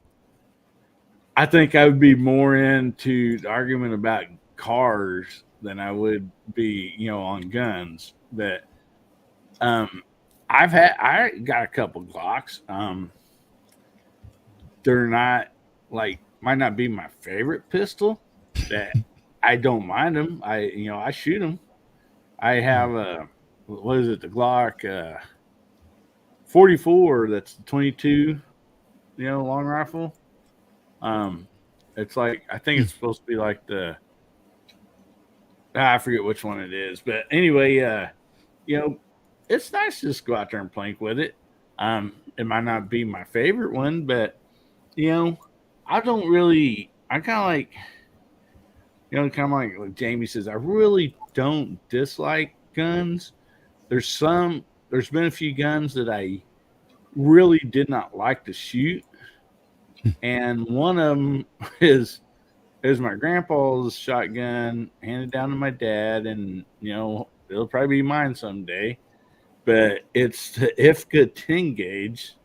I think I would be more into the argument about cars than I would be, on guns. But um, I got a couple Glocks. They're not like might not be my favorite pistol, but I don't mind them. I shoot them. I have a what is it? The Glock 44. That's the 22. Long rifle. Um, it's like I think it's supposed to be like the I forget which one it is, but anyway, you know, it's nice to just go out there and plank with it. It might not be my favorite one, but you know, I don't really. I kind of like, kind of like what Jamie says. I really don't dislike guns. There's been a few guns that I really did not like to shoot, and one of them is my grandpa's shotgun handed down to my dad, and it'll probably be mine someday. But it's the IFCA 10 gauge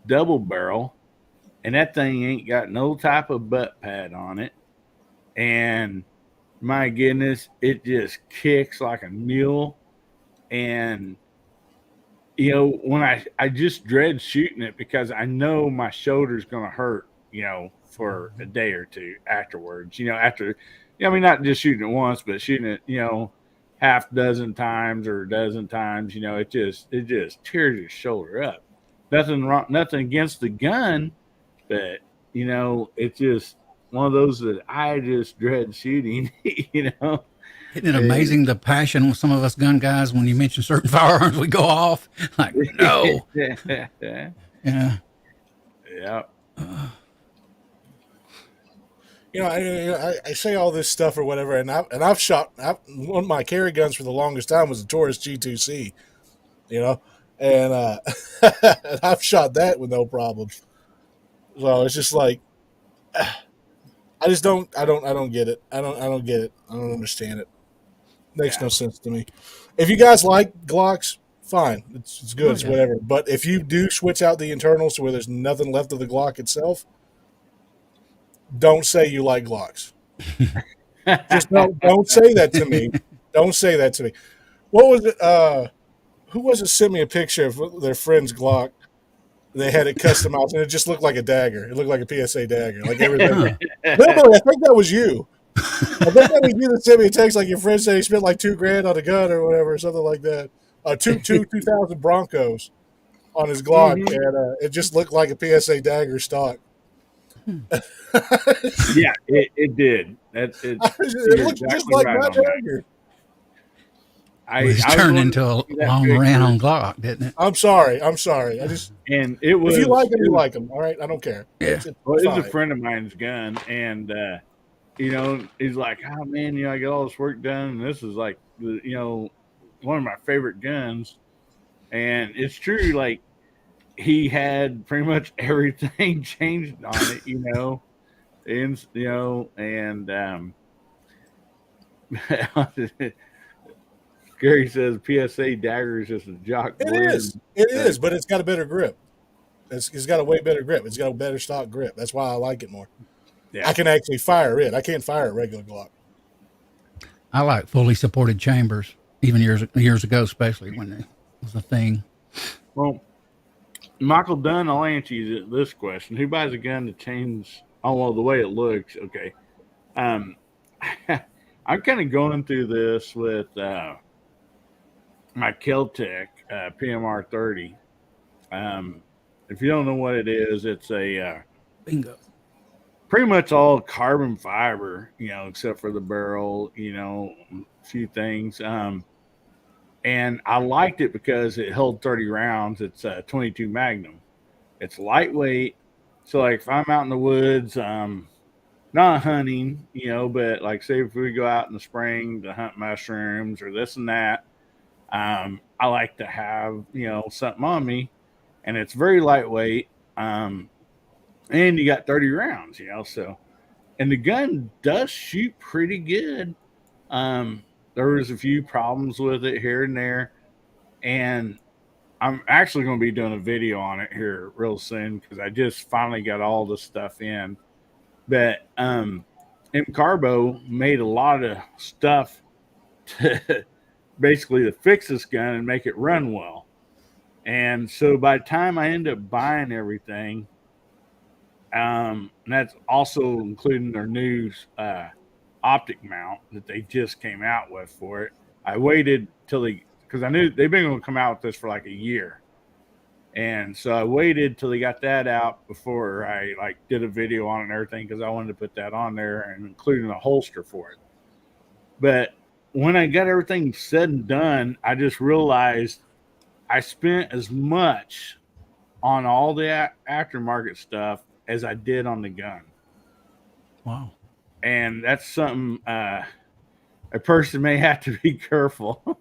double barrel, and that thing ain't got no type of butt pad on it. And my goodness, it just kicks like a mule. And when I just dread shooting it because I know my shoulder's gonna hurt, for a day or two afterwards. After not just shooting it once, but shooting it, half dozen times or a dozen times, it just tears your shoulder up. Nothing wrong, nothing against the gun, but it's just one of those that I just dread shooting, Isn't it amazing the passion with some of us gun guys when you mention certain firearms, we go off like, no. yeah. Yeah. Yeah. I say all this stuff or whatever, and I've shot. One of my carry guns for the longest time was a Taurus G2C, and and I've shot that with no problems. So it's just like, I just don't get it. I don't get it. I don't understand it. Makes no sense to me. If you guys like Glocks, fine. It's good. It's whatever. But if you do switch out the internals to where there's nothing left of the Glock itself, don't say you like Glocks. Just don't say that to me. Don't say that to me. What was it? Who was it sent me a picture of their friend's Glock? They had it customized, and it just looked like a dagger. It looked like a PSA dagger, like everything. Literally, I think that was you. I think that was you that sent me a text, like your friend said he spent like $2,000 on a gun or whatever, or something like that. 2000 Broncos on his Glock, and it just looked like a PSA dagger stock. Yeah, it did. It looked just like my dagger. It turned into a long rant on Glock, didn't it? I'm sorry. I just and it was. If you like them, you like them. All right, I don't care. Yeah. Well, it was a friend of mine's gun, and he's like, "Oh man, I got all this work done, and this is like, one of my favorite guns." And it's true, like he had pretty much everything changed on it, and Gary says PSA dagger is just a jock. It is, but it's got a better grip. It's got a way better grip. It's got a better stock grip. That's why I like it more. Yeah. I can actually fire it. I can't fire a regular Glock. I like fully supported chambers, even years ago, especially when it was a thing. Well, Michael Dunn, I'll answer you this question: who buys a gun to change? Oh, well, the way it looks. Okay, I'm kind of going through this with my Keltec PMR 30. If you don't know what it is, it's a bingo. Pretty much all carbon fiber, except for the barrel, a few things. And I liked it because it held 30 rounds. It's a 22 Magnum. It's lightweight. So like if I'm out in the woods, not hunting, but like say if we go out in the spring to hunt mushrooms or this and that, I like to have, something on me, and it's very lightweight. And you got 30 rounds, so, and the gun does shoot pretty good. There was a few problems with it here and there, and I'm actually going to be doing a video on it here real soon because I just finally got all the stuff in. But M Carbo made a lot of stuff to basically to fix this gun and make it run well. And so by the time I end up buying everything, and that's also including their new optic mount that they just came out with for it. I waited till because I knew they've been going to come out with this for like a year. And so I waited till they got that out before I like did a video on it and everything, because I wanted to put that on there and including a holster for it. But when I got everything said and done, I just realized I spent as much on all the aftermarket stuff as I did on the gun. Wow. And that's something a person may have to be careful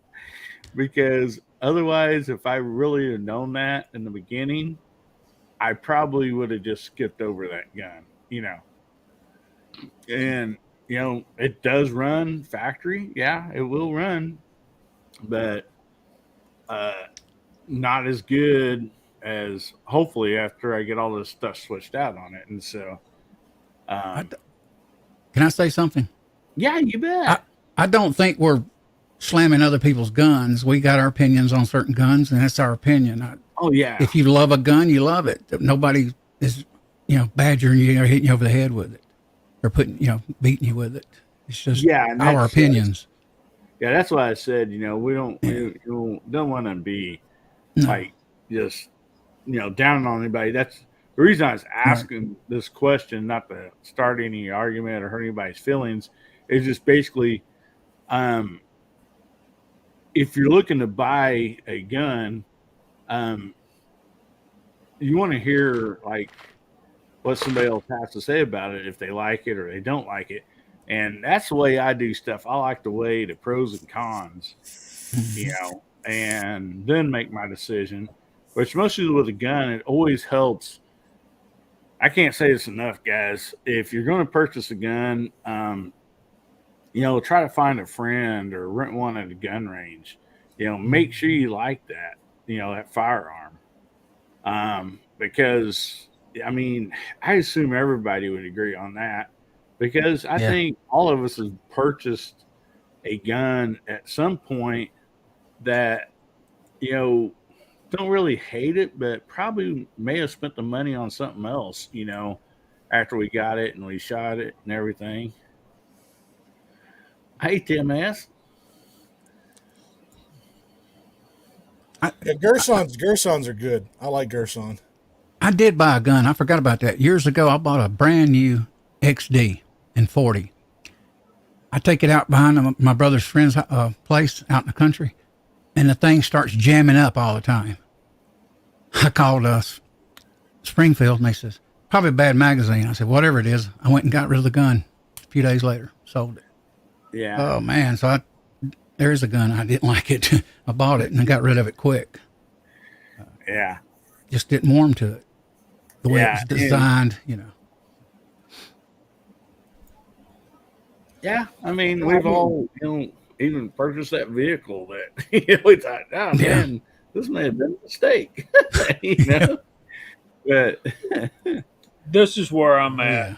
because otherwise, if I really had known that in the beginning, I probably would have just skipped over that gun, And, it does run factory. Yeah, it will run, but not as good as hopefully after I get all this stuff switched out on it. And so, can I say something? yeah, you bet. I don't think we're slamming other people's guns. We got our opinions on certain guns, and that's our opinion. Oh yeah. If you love a gun, you love it. Nobody is, badgering you or hitting you over the head with it, or beating you with it. It's just our opinions. Yeah, that's why I said, we don't want to be like just down on anybody. That's the reason I was asking this question, not to start any argument or hurt anybody's feelings. Is just basically, if you're looking to buy a gun, you want to hear like what somebody else has to say about it, if they like it or they don't like it. And that's the way I do stuff. I like to weigh the pros and cons, and then make my decision. Which mostly with a gun, it always helps. I can't say this enough, guys. If you're going to purchase a gun, try to find a friend or rent one at a gun range. Make sure you like that, that firearm. Because, I assume everybody would agree on that. Because I think all of us have purchased a gun at some point that, don't really hate it, but probably may have spent the money on something else, after we got it and we shot it and everything. Hey, Tim S. Gersons are good. I like Gerson. I did buy a gun. I forgot about that. Years ago, I bought a brand new XD in 40. I take it out behind my brother's friend's place out in the country, and the thing starts jamming up all the time. I called Springfield, and they says, probably a bad magazine. I said, whatever it is. I went and got rid of the gun. A few days later, sold it. Yeah. Oh, man. So there's a gun. I didn't like it. I bought it, and I got rid of it quick. Yeah. Just didn't warm to it. The way it was designed, Yeah, we've all, even purchased that vehicle that we thought, oh man, this may have been a mistake, But This is where I'm at.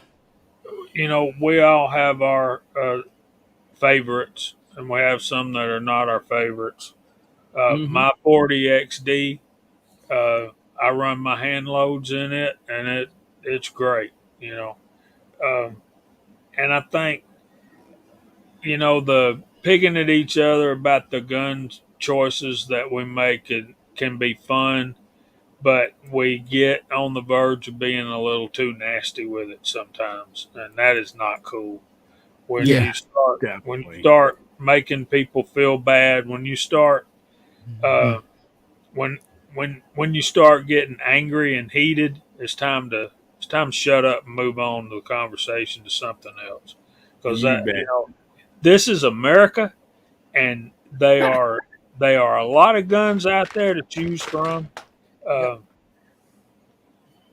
We all have our favorites, and we have some that are not our favorites. My 40 XD, I run my hand loads in it, and it's great, and I think, the picking at each other about the gun choices that we make can be fun, but we get on the verge of being a little too nasty with it sometimes, and that is not cool. When you start making people feel bad, when you start when when you start getting angry and heated, it's time to shut up and move on to the conversation to something else. Because You that bet. this is America, and they are a lot of guns out there to choose from. Uh,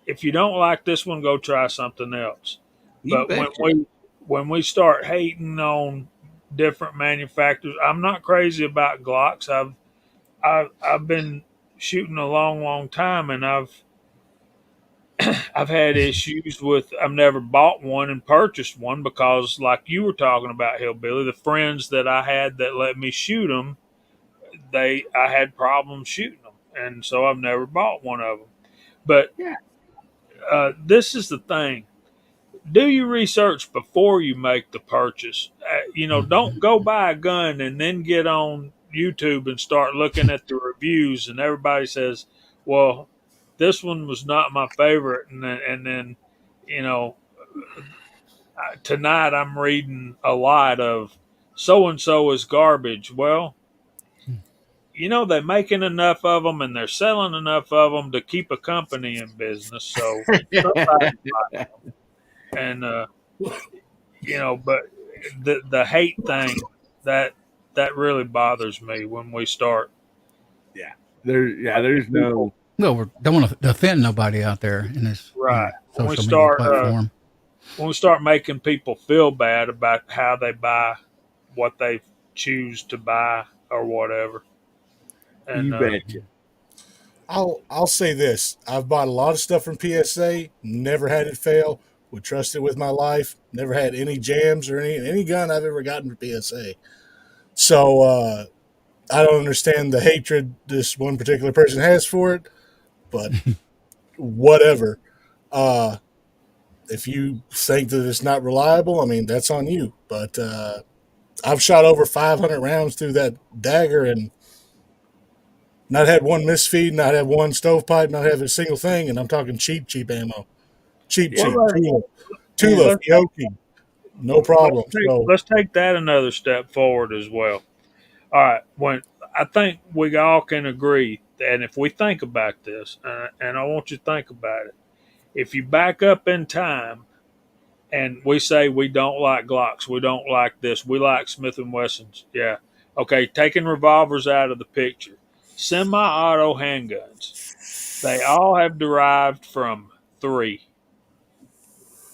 if you don't like this one, go try something else. You But betcha. when we start hating on different manufacturers, I'm not crazy about Glocks. I've been shooting a long time, and I've had issues with. I've never bought one and purchased one because, like you were talking about, Hillbilly, the friends that I had that let me shoot them, I had problems shooting them, and so I've never bought one of them. But Yeah. this is the thing: do your research before you make the purchase. Don't go buy a gun and then get on YouTube and start looking at the reviews, and everybody says, "Well, this one was not my favorite," and then you know, tonight I'm reading a lot of so and so is garbage. Well, they're making enough of them and they're selling enough of them to keep a company in business. So somebody, and but the hate thing that really bothers me when we start. There's no. Well, we don't want to offend nobody out there in this Right. When we social media start platform. making people feel bad about how they buy what they choose to buy or whatever. And You betcha. I'll say this: I've bought a lot of stuff from PSA, never had it fail. Would trust it with my life. Never had any jams or any gun I've ever gotten from PSA. So I don't understand the hatred this one particular person has for it, but whatever. If you think that it's not reliable, I mean that's on you. But I've shot over 500 rounds through that dagger and not had one misfeed, not had one stovepipe, not have a single thing, and I'm talking cheap ammo. Cheap. Tula, Fiocchi, no problem. let's take that another step forward as well. All right. When I think we all can agree that if we think about this, and I want you to think about it, if you back up in time and we say we don't like Glocks, we don't like this, we like Smith and Wessons, yeah, okay, taking revolvers out of the picture, semi-auto handguns, they all have derived from three: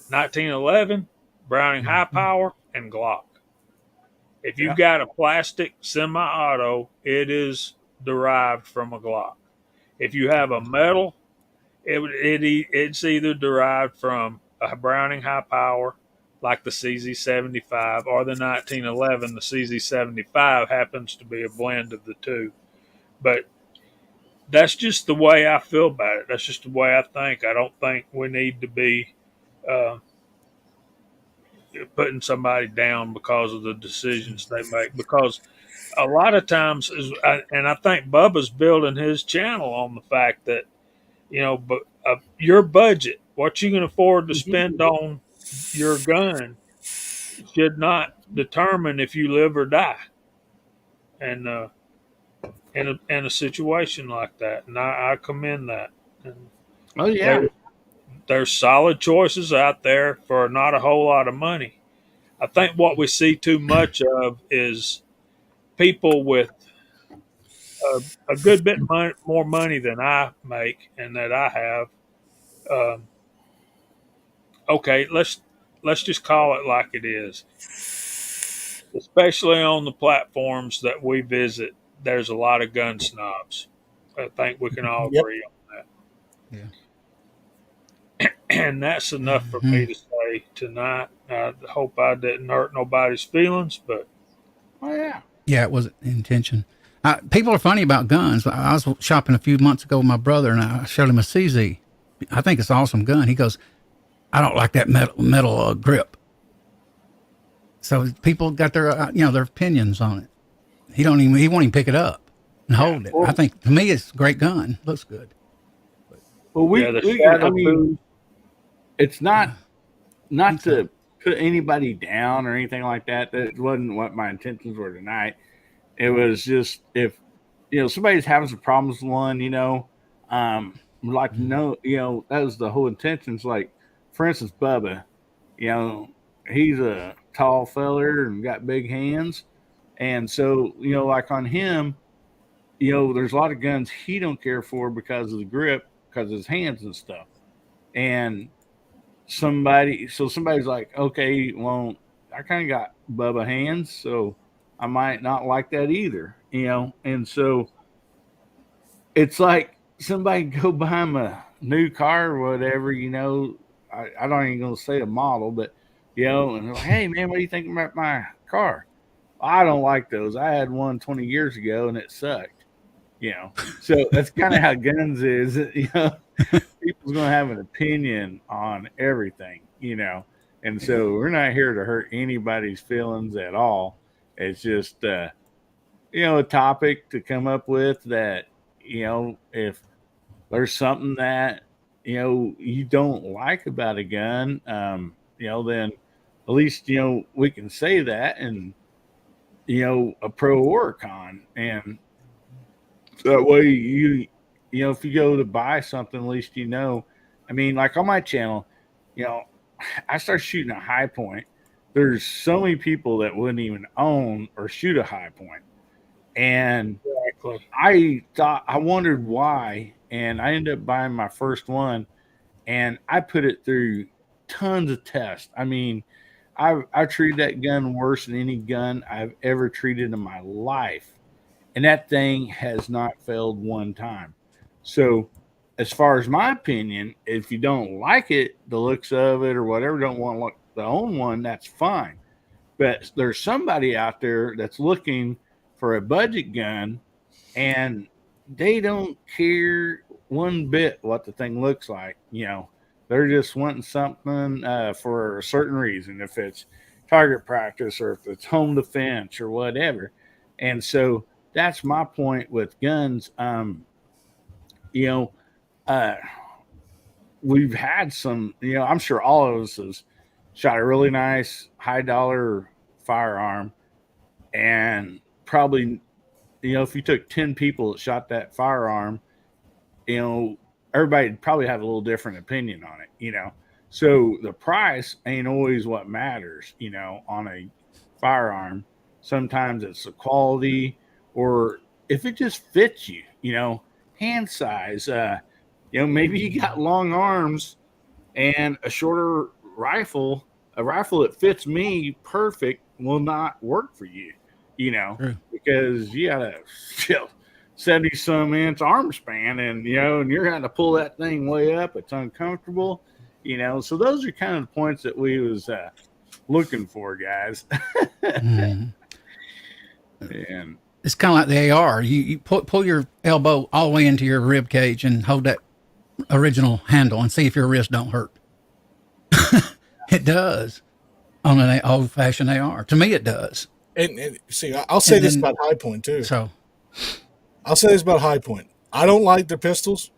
1911, Browning High Power, and Glock. If you've got a plastic semi-auto, it is derived from a Glock. If you have a metal, it's either derived from a Browning High Power, like the CZ75, or the 1911. The CZ75 happens to be a blend of the two. But that's just the way I feel about it. That's just the way I think. I don't think we need to be uh, putting somebody down because of the decisions they make. Because a lot of times, and I think Bubba's building his channel on the fact that but your budget, what you can afford to spend on your gun, should not determine if you live or die. And in a situation like that, and I commend that. And Oh yeah. there's solid choices out there for not a whole lot of money. I think what we see too much of is people with a good bit more money than I make and that I have. Um, okay, let's just call it like it is. Especially on the platforms that we visit, there's a lot of gun snobs. I think we can all agree on that. Yeah. And that's enough for me to say tonight. I hope I didn't hurt nobody's feelings, but Oh yeah. Yeah, it was intention. People are funny about guns. I was shopping a few months ago with my brother, and I showed him a CZ. I think it's an awesome gun. He goes, "I don't like that metal grip." So people got their their opinions on it. He won't even pick it up and hold it. Well, I think to me it's a great gun. Looks good. well, the I shadow mean, booth, it's not to put anybody down or anything like that. That wasn't what my intentions were tonight. It was just if somebody's having some problems with one, Would like to know, that was the whole intention. It's like, for instance, Bubba, you know, he's a tall feller and got big hands. And so, like on him, there's a lot of guns he don't care for because of the grip, because of his hands and stuff. And somebody's like, okay, well, I kind of got Bubba hands, so I might not like that either. And so it's like somebody go buy him a new car or whatever. I don't even gonna say a model, but and they're like, hey man, what do you think about my car? I don't like those. I had one 20 years ago and it sucked. So that's kind of how guns is. People's gonna have an opinion on everything. And so we're not here to hurt anybody's feelings at all. It's just a topic to come up with that, if there's something that you don't like about a gun, then at least we can say that, and a pro or a con, and that way if you go to buy something, at least I mean, like on my channel, I start shooting a high point. There's so many people that wouldn't even own or shoot a high point. And I wondered why, and I ended up buying my first one, and I put it through tons of tests. I mean, I treated that gun worse than any gun I've ever treated in my life, and that thing has not failed one time. So, as far as my opinion, if you don't like it, the looks of it or whatever, don't want to own one, that's fine. But there's somebody out there that's looking for a budget gun, and they don't care one bit what the thing looks like. They're just wanting something for a certain reason, if it's target practice or if it's home defense or whatever. And so that's my point with guns. We've had some, I'm sure all of us has shot a really nice high dollar firearm, and probably, if you took 10 people that shot that firearm, everybody probably have a little different opinion on it. So the price ain't always what matters, on a firearm. Sometimes it's the quality, or if it just fits you, hand size. Maybe you got long arms and a shorter rifle. A rifle that fits me perfect will not work for you, because you got a 70 some inch arm span, and and you're having to pull that thing way up. It's uncomfortable, So those are kind of the points that we was looking for, guys. Mhm. And It's kind of like the AR. You pull your elbow all the way into your rib cage and hold that original handle and see if your wrist don't hurt. It does on an old fashioned AR. To me, it does. And see, I'll say this about High Point too. So I'll say this about High Point. I don't like their pistols.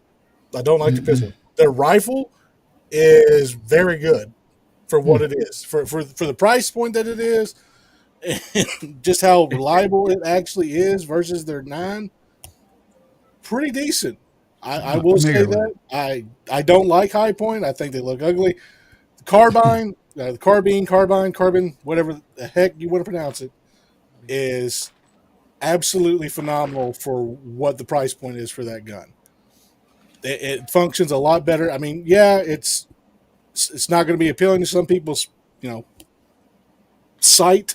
I don't like the pistol. Their rifle is very good for what it is, for the price point that it is, and just how reliable it actually is versus their 9. Pretty decent. I will say that. I don't like High Point. I think they look ugly. Carbine, carbine, whatever the heck you want to pronounce it, is absolutely phenomenal for what the price point is for that gun. It functions a lot better. I mean, yeah, it's not going to be appealing to some people's, sight,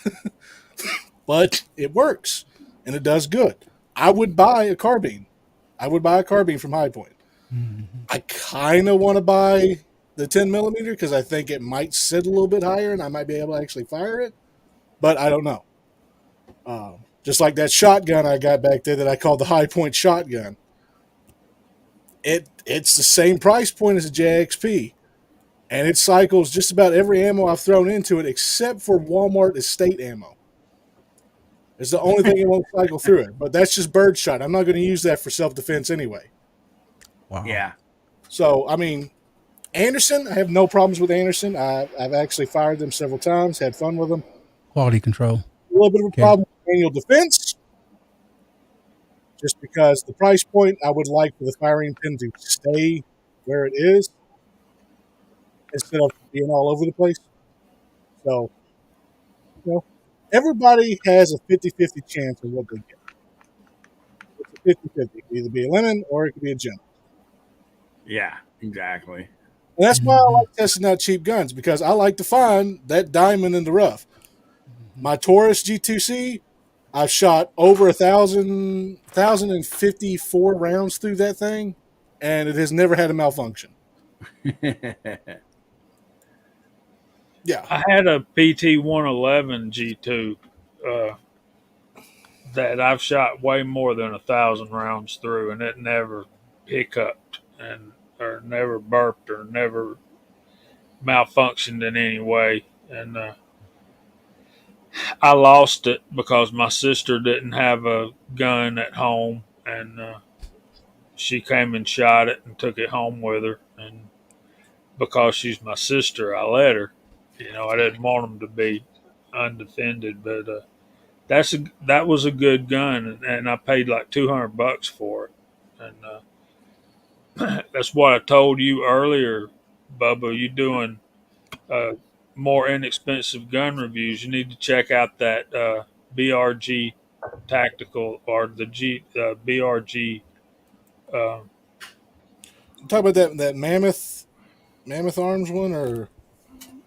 but it works and it does good. I would buy a carbine. From High Point. I kind of want to buy the 10 millimeter because I think it might sit a little bit higher and I might be able to actually fire it, but I don't know. Just like that shotgun I got back there that I called the High Point shotgun. It's the same price point as a JXP, and it cycles just about every ammo I've thrown into it except for Walmart estate ammo. It's the only thing it won't cycle through it, but that's just birdshot. I'm not going to use that for self-defense anyway. wow. yeah, So, I mean, Anderson, I have no problems with Anderson. I've actually fired them several times, had fun with them. Quality control. A little bit of a problem with manual defense. just because the price point, I would like for the firing pin to stay where it is instead of being all over the place. So, you know, everybody has a 50-50 chance of what they get. It's a 50-50. It could either be a lemon or it could be a gem. Yeah, exactly. And that's why I like testing out cheap guns, because I like to find that diamond in the rough. My Taurus G2C, I've shot over 1,054 rounds through that thing, and it has never had a malfunction. Yeah. I had a PT 111 G2 that I've shot way more than 1,000 rounds through, and it never hiccuped and or never burped or never malfunctioned in any way. And I lost it because my sister didn't have a gun at home, and she came and shot it and took it home with her. And because she's my sister, I let her. I didn't want them to be undefended, but that was a good gun, and I paid like $200 for it. And that's what I told you earlier, Bubba. You doing more inexpensive gun reviews? You need to check out that BRG tactical or the BRG. Talk about that mammoth arms one, or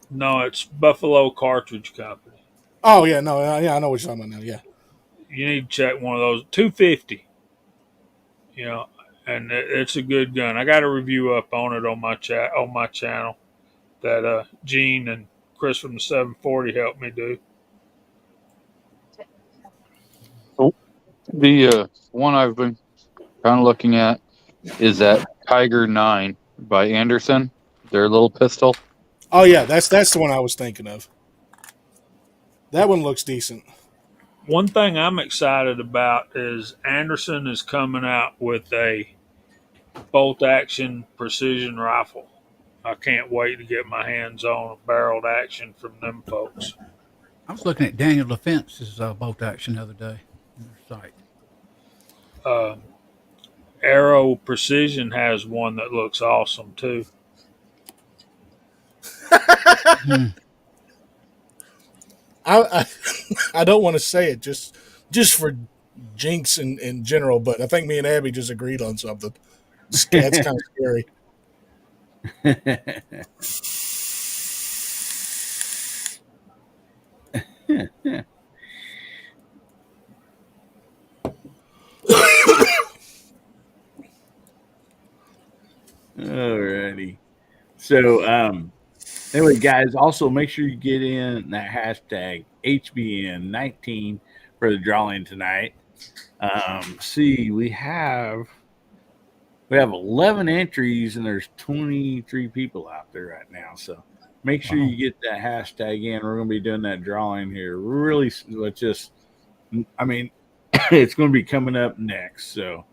No, it's Buffalo Cartridge Company. oh yeah, no, yeah, I know what you're talking about now. Yeah, You need to check one of those. 250. And it's a good gun. I got a review up on it on my channel that Gene and Chris from the 740 helped me do. The one I've been kind of looking at is that Tiger 9 by Anderson. Their little pistol. oh yeah, that's the one I was thinking of. That one looks decent. One thing I'm excited about is Anderson is coming out with a bolt action precision rifle. I can't wait to get my hands on a barreled action from them folks. I was looking at Daniel Defense's bolt action the other day on their site. Arrow Precision has one that looks awesome too. I I don't want to say it just for jinx in general, but I think me and Abby just agreed on something. That's kind of scary. Alrighty. So, anyway, guys, also make sure you get in that hashtag HBN19 for the drawing tonight. See, we have 11 entries and there's 23 people out there right now. So make sure you get that hashtag in. We're going to be doing that drawing here. Really, it's going to be coming up next. So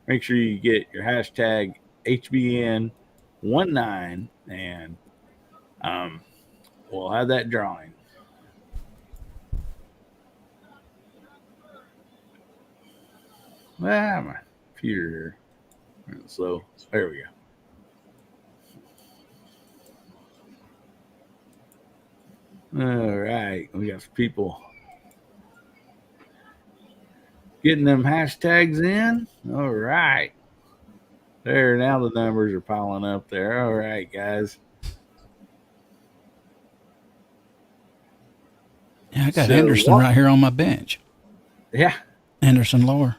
make sure you get your hashtag HBN19 and we'll have that drawing. My computer here. So there we go. All right, we got some people getting them hashtags in. All right, there now the numbers are piling up there. All right, guys. Yeah, I got Anderson right here on my bench. Yeah, Anderson Lower.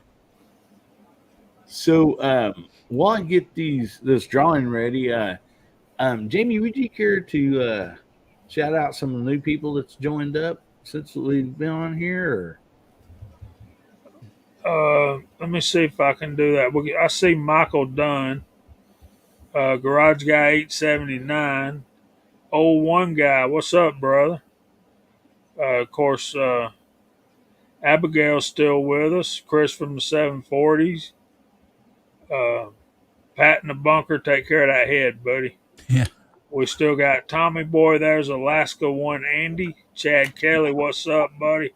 So while I get this drawing ready, Jamie, would you care to shout out some of the new people that's joined up since we've been on here? Let me see if I can do that. I see Michael Dunn, Garage Guy 879, Old One Guy. What's up, brother? Of course, Abigail's still with us. Chris from the 740s. Pat in the bunker, take care of that head, buddy. Yeah. We still got Tommy Boy. There's Alaska One Andy. Chad Kelly, what's up, buddy?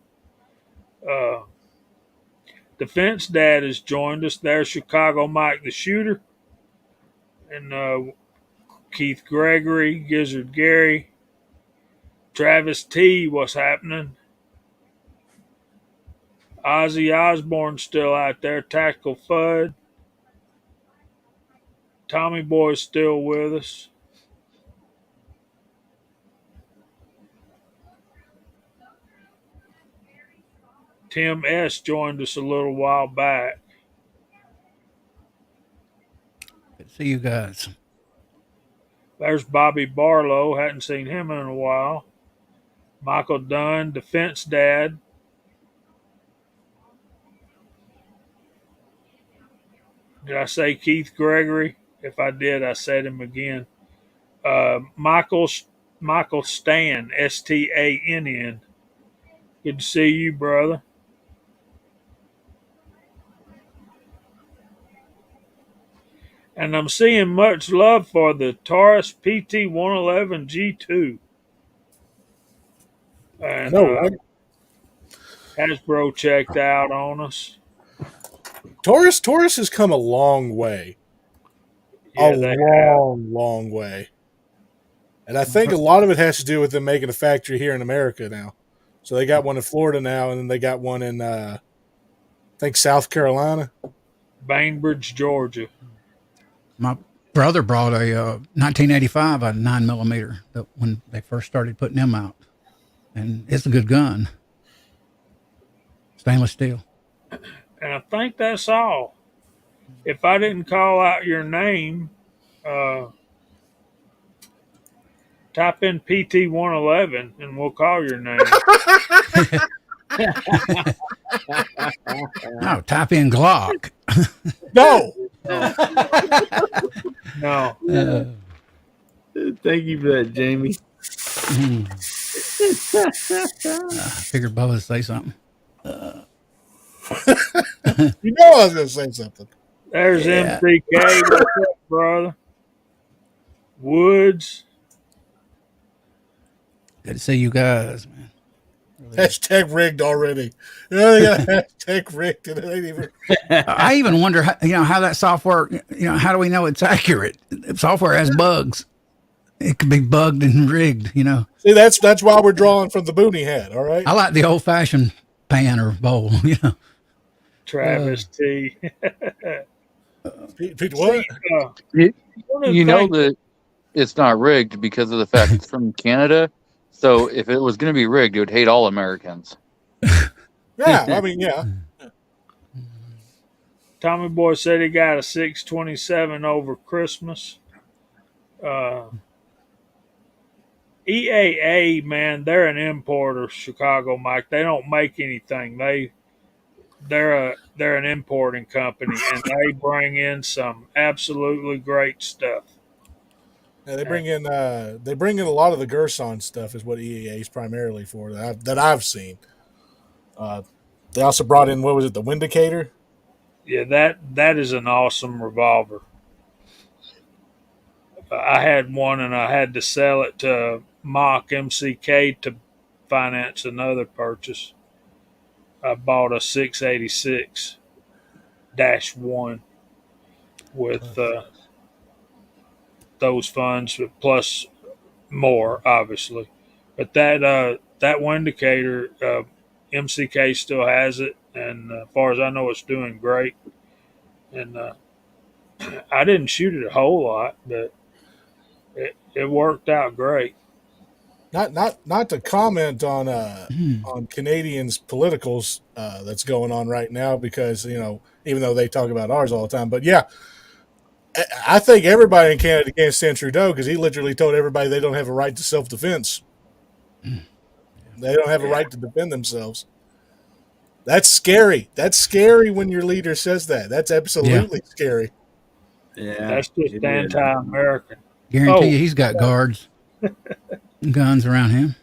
Defense Dad has joined us. There's Chicago Mike the Shooter. And Keith Gregory, Gizzard Gary, Travis T. What's happening? Ozzy Osbourne's still out there. Tactical Fudd. Tommy Boy's still with us. Tim S. joined us a little while back. Good to see you guys. There's Bobby Barlow. Hadn't seen him in a while. Michael Dunn, Defense Dad. Did I say Keith Gregory? If I did, I said him again. Michael Stan, Stann. Good to see you, brother. And I'm seeing much love for the Taurus PT 111 G2. And No, right? Hasbro checked out on us. Taurus has come a long way. Yeah, a they long way. And I think a lot of it has to do with them making a factory here in America now. So they got one in Florida now, and then they got one in, I think, South Carolina. Bainbridge, Georgia. My brother brought a 1985 a 9mm when they first started putting them out, and it's a good gun. Stainless steel. And I think that's all. If I didn't call out your name, type in PT 111 and we'll call your name. No, type in Glock. No. No. Thank you for that, Jamie. I figured Bubba would say something. You know I was going to say something. There's Yeah. MCK. What's up, brother? Woods. Good to see you guys, man. Hashtag rigged already. You know, they got hashtag rigged, and it ain't even. I even wonder, how that software. How do we know it's accurate? If software has bugs, it could be bugged and rigged. See, that's why we're drawing from the Boonie hat. All right. I like the old-fashioned pan or bowl. Travis T. Pete, what? You know that it's not rigged because of the fact it's from Canada. So if it was going to be rigged, it would hate all Americans. Yeah, I mean, yeah. Tommy Boy said he got a 627 over Christmas. EAA, man, they're an importer, Chicago Mike. They don't make anything. They're an importing company, and they bring in some absolutely great stuff. Yeah, they bring in a lot of the Gerson stuff is what EAA is primarily for that I've seen. They also brought in, what was it, the Windicator? Yeah, that is an awesome revolver. I had one and I had to sell it to Mock MCK to finance another purchase. I bought a 686-1 with those funds plus more, obviously. But that Windicator, MCK still has it, and as far as I know, it's doing great. And I didn't shoot it a whole lot, but it worked out great. Not to comment on Canadians' politicals that's going on right now, because even though they talk about ours all the time, but yeah, I think everybody in Canada can't stand Trudeau because he literally told everybody they don't have a right to self-defense. They don't have a right to defend themselves. That's scary. That's scary when your leader says that. That's absolutely scary. Yeah, That's just anti-American. Guarantee you he's got guards, guns around him.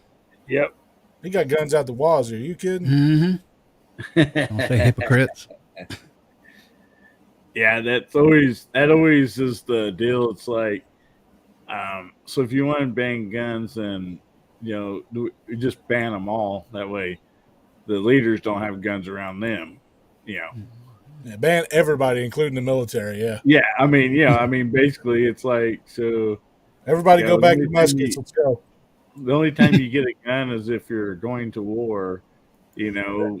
Yep. He got guns out the walls. Are you kidding? Mm-hmm. Don't say hypocrites. Yeah, that always is the deal. It's like, so if you want to ban guns, then you just ban them all. That way, the leaders don't have guns around them. you know. Yeah, ban everybody, including the military. Yeah, Yeah, I mean, basically, it's like so. everybody You go know, back to muskets. Let's go. the only time you get a gun is if you're going to war. You know,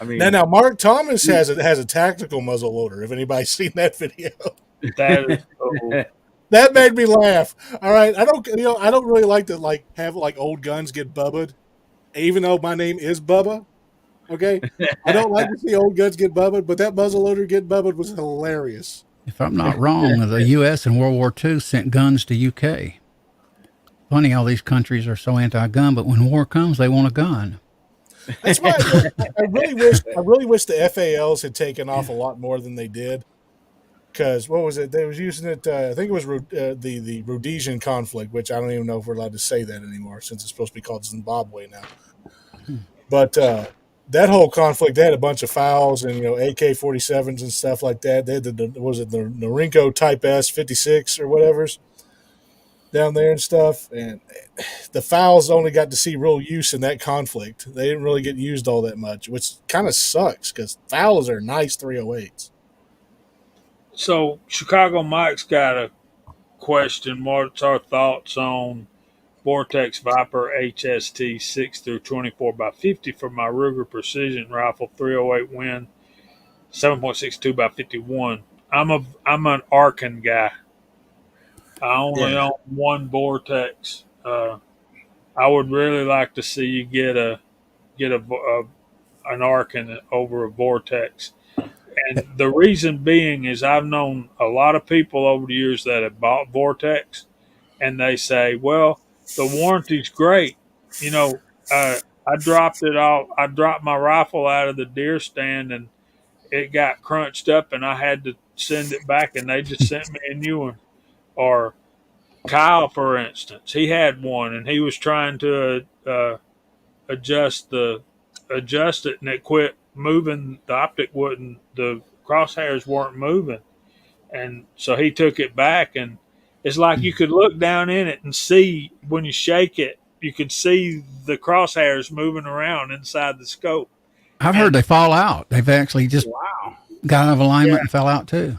I mean, Now, Mark Thomas has a tactical muzzle loader. If anybody's seen that video, That is so. that made me laugh. All right, I don't really like to have old guns get bubbaed, even though my name is Bubba. Okay, I don't like to see old guns get bubbaed, but that muzzle loader get bubbaed was hilarious. If I'm not wrong, the U.S. in World War II sent guns to U.K. Funny how these countries are so anti-gun, but when war comes, they want a gun. That's why I really wish the FALs had taken off a lot more than they did. Because what was it? They was using it. I think it was the Rhodesian conflict, which I don't even know if we're allowed to say that anymore, since it's supposed to be called Zimbabwe now. But that whole conflict, they had a bunch of FALs and AK-47s and stuff like that. They had the Norinco Type S 56 or whatever's down there and stuff, and the FALs only got to see real use in that conflict. They didn't really get used all that much, which kind of sucks because FALs are nice 308s. So Chicago Mike's got a question. What's our thoughts on Vortex Viper HST 6 through 24 by 50 for my Ruger Precision Rifle 308 Win 7.62 by 51? I'm an Arkin guy. I only own one Vortex. I would really like to see you get an Arkin over a Vortex. And the reason being is I've known a lot of people over the years that have bought Vortex, and they say, well, the warranty's great. You know, I dropped it off. I dropped my rifle out of the deer stand, and it got crunched up, and I had to send it back, and they just sent me a new one. Or Kyle, for instance, he had one, and he was trying to adjust it, and it quit moving. The optic wouldn't. The crosshairs weren't moving, and so he took it back, and it's like you could look down in it and see when you shake it, you could see the crosshairs moving around inside the scope. I've heard they fall out. They've actually just wow. got out of alignment and fell out too.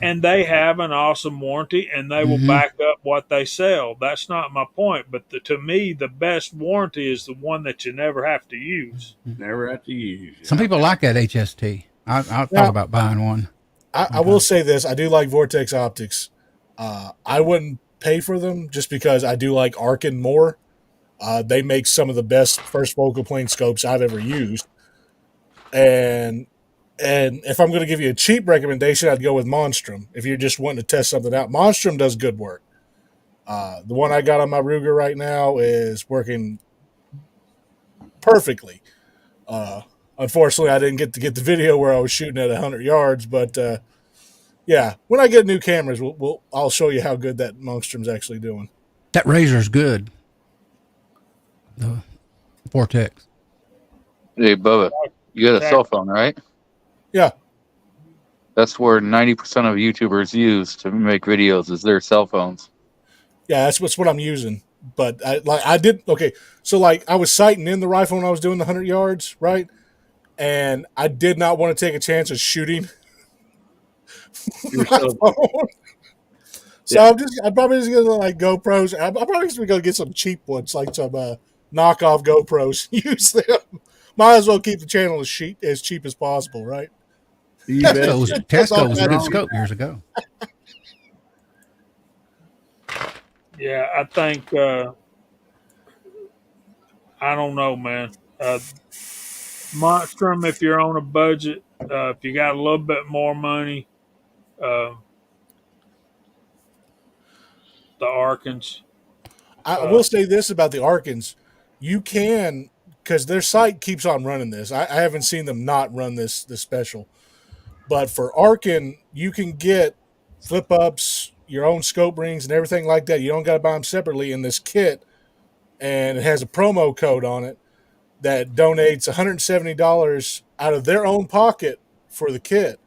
And they have an awesome warranty, and they will back up what they sell. That's not my point, but to me, the best warranty is the one that you never have to use. Never have to use. Some people like that HST. I thought about buying one. I will say this: I do like Vortex optics. I wouldn't pay for them just because I do like Arkin more. They make some of the best first focal plane scopes I've ever used, and if I'm going to give you a cheap recommendation, I'd go with Monstrum. If you're just wanting to test something out, Monstrum does good work. The one I got on my Ruger right now is working perfectly. Unfortunately, I didn't get to get the video where I was shooting at 100 yards, but yeah, when I get new cameras, I'll show you how good that Monstrum's actually doing. That Razor's good. The Vortex. Hey, Bubba, you got a cell phone, right? Yeah. That's where 90% of YouTubers use to make videos is their cell phones. Yeah, that's what I'm using. But I was sighting in the rifle when I was doing the 100 yards, right? And I did not want to take a chance of shooting my phone. So I'm probably just gonna like GoPros. I'm probably just gonna get some cheap ones, like some knockoff GoPros. Use them. Might as well keep the channel as cheap as possible, right? Tesco was a good scope years ago. Yeah, I think I don't know, man. Monstrum, if you're on a budget, if you got a little bit more money, the Arkans. I will say this about the Arkans. You can, because their site keeps on running this. I haven't seen them not run this special. But for Arkin, you can get flip ups, your own scope rings, and everything like that. You don't got to buy them separately in this kit. And it has a promo code on it that donates $170 out of their own pocket for the kit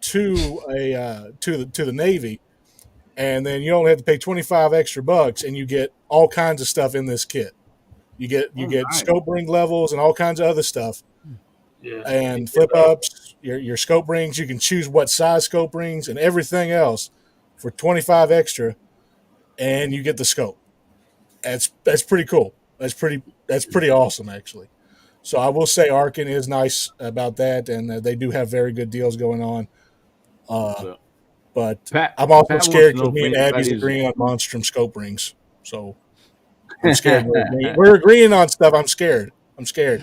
to the Navy. And then you only have to pay $25 extra, and you get all kinds of stuff in this kit. You get nice. scope ring levels and all kinds of other stuff. Yeah. and flip ups, your scope rings. You can choose what size scope rings and everything else for 25 extra, and you get the scope. That's pretty cool. That's pretty awesome actually. So I will say Arkin is nice about that, and they do have very good deals going on. Uh, So but Pat I'm also Pat wants scared to know because if me and Abby's anybody's agreeing on Monstrum scope rings. So I'm scared. We're agreeing on stuff. I'm scared. I'm scared.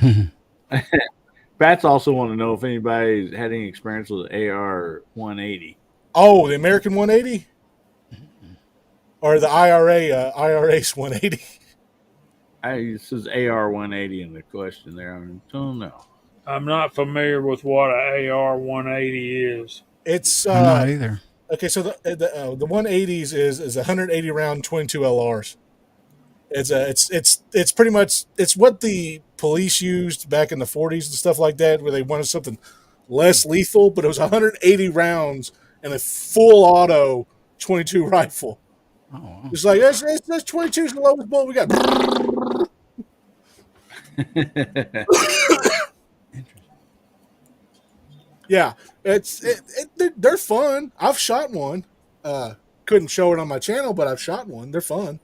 Pat's also want to know if anybody's had any experience with AR 180. Oh, the American 180 or the IRA's 180. It says AR 180 in the question there. I don't know. I'm not familiar with what a AR 180 is. It's I'm not either. okay. So the 180s is 180 round 22 LRs. It's pretty much it's what the police used back in the 40s and stuff like that, where they wanted something less lethal, but it was 180 rounds and a full auto 22 rifle. Oh, wow. It's like that's 22 is the lowest bullet we got. Yeah, they're fun. I've shot one. Couldn't show it on my channel, but I've shot one. They're fun.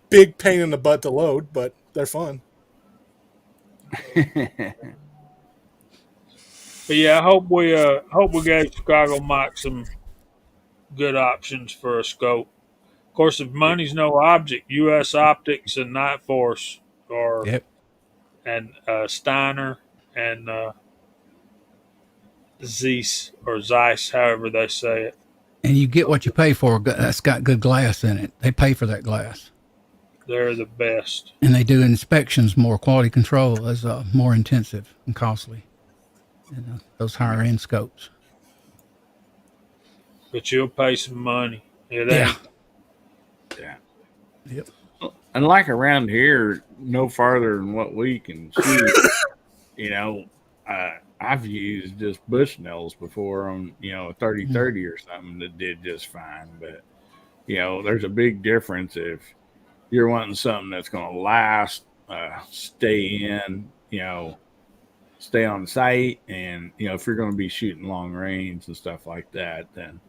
Big pain in the butt to load, but they're fun. But yeah, I hope we gave Chicago Mike some good options for a scope. Of course, if money's no object, U.S. Optics and Night Force are Yep. and Steiner and Zeiss or Zeiss, however they say it. And you get what you pay for. That's got good glass in it. They pay for that glass. They're the best. And they do inspections more. Quality control is more intensive and costly than those higher end scopes. But you'll pay some money. It Yeah. ain't. Yeah. Yep. And like around here, no farther than what we can shoot, I've used just Bushnells before on, a 30-30 or something that did just fine. But, there's a big difference if you're wanting something that's going to last, stay in, stay on site. And, if you're going to be shooting long range and stuff like that, then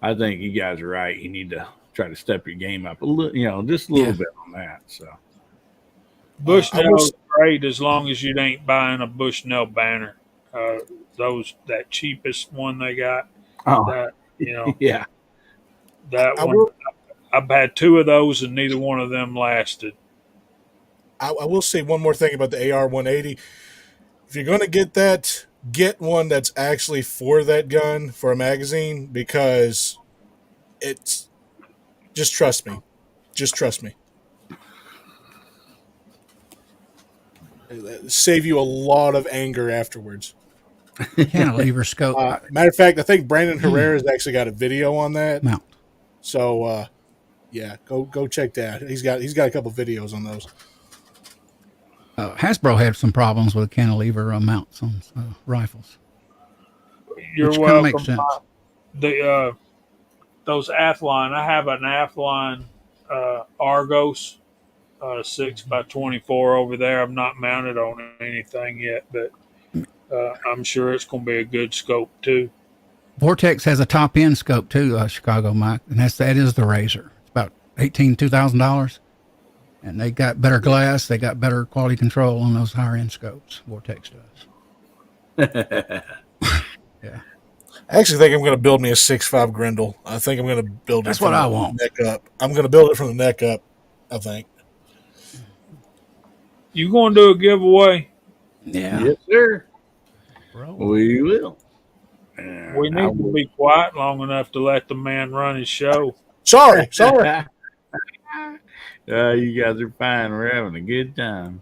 I think you guys are right. You need to try to step your game up a little, just a little bit on that. So Bushnell's great as long as you ain't buying a Bushnell banner. That cheapest one they got. That yeah. that I one. will, I've had two of those and neither one of them lasted. I will say one more thing about the AR 180. If you're going to get that, get one that's actually for that gun, for a magazine, because it's just trust me. Just trust me. It'll save you a lot of anger afterwards. Cantilever scope Matter of fact, I think Brandon Herrera's actually got a video on that. mount. So yeah, go check that. He's got a couple videos on those. Hasbro had some problems with cantilever mounts on rifles. You're which kind of welcome. makes sense. Those Athlon. I have an Athlon Argos 6x24 over there. I'm not mounted on anything yet, but I'm sure it's going to be a good scope too. Vortex has a top end scope too, Chicago Mike, and that is the Razor. It's about $2,000, and they got better glass. They got better quality control on those higher end scopes. Vortex does. Yeah, I actually think I'm going to build me a 6.5 Grendel. I think I'm going to build it. That's from what I the want. Neck up. I'm going to build it from the neck up. I think. You going to do a giveaway? yeah. Yes, sir. Bro. We will. We need to be quiet long enough to let the man run his show. Sorry. You guys are fine. We're having a good time.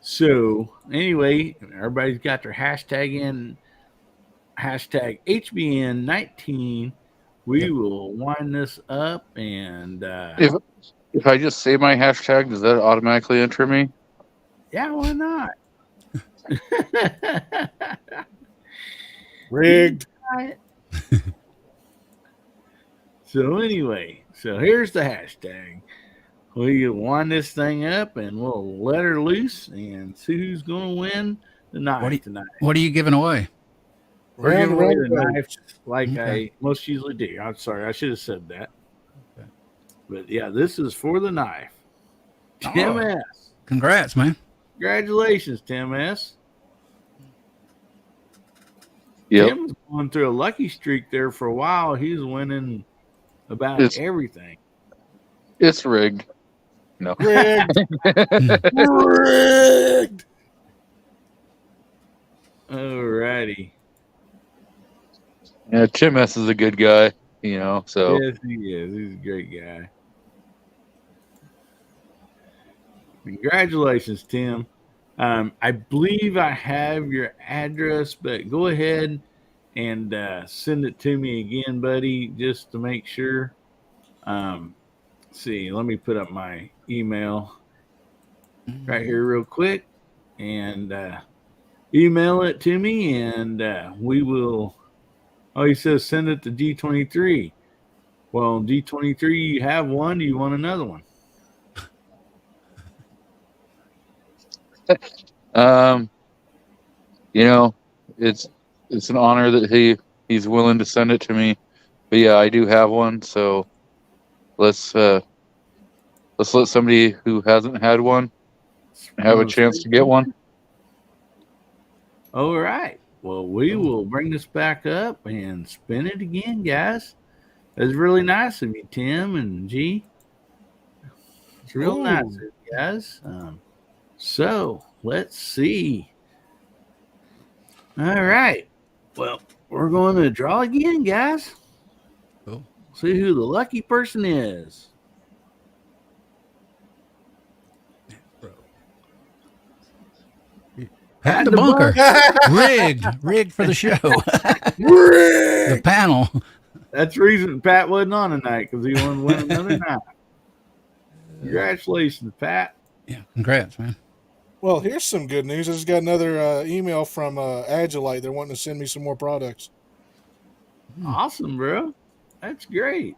So anyway, everybody's got their hashtag in. Hashtag HBN19. We will wind this up and If I just say my hashtag, does that automatically enter me? yeah, why not? Rigged. So anyway, here's the hashtag. we wind this thing up and we'll let her loose and see who's going to win the knife tonight. What are you giving away? We're Round giving and away round the goes. knife like Okay. I most usually do. I'm sorry, I should have said that. Okay. But yeah, this is for the knife. Tim Oh. S. Congrats, man. Congratulations, Tim S. Yep. Tim's going through a lucky streak there for a while. He's winning about It's- everything. It's rigged. No. Rigged. Rigged. Alrighty. Yeah, Tim S is a good guy, you know. So Yes, he is. He's a great guy. Congratulations, Tim. I believe I have your address, but go ahead and send it to me again, buddy, just to make sure. See, let me put up my email right here real quick and email it to me, and we will. Oh, he says send it to D23. Well, D23, you have one. Do you want another one? you know, it's an honor that he's willing to send it to me. But yeah, I do have one, so let's let somebody who hasn't had one have a chance to get one. All right. Well, we will bring this back up and spin it again, guys. That's really nice of you, Tim and G. It's real Ooh. nice of you guys. So let's see. All right. Well, we're going to draw again, guys. Cool. See who the lucky person is. Pat the the bunker. Rigged for the show. The Rigged. panel. That's the reason Pat wasn't on tonight, because he wanted to win another night. Congratulations, Pat. Yeah, congrats, man. Well, here's some good news. I just got another email from Agilite. They're wanting to send me some more products. Awesome, bro. That's great.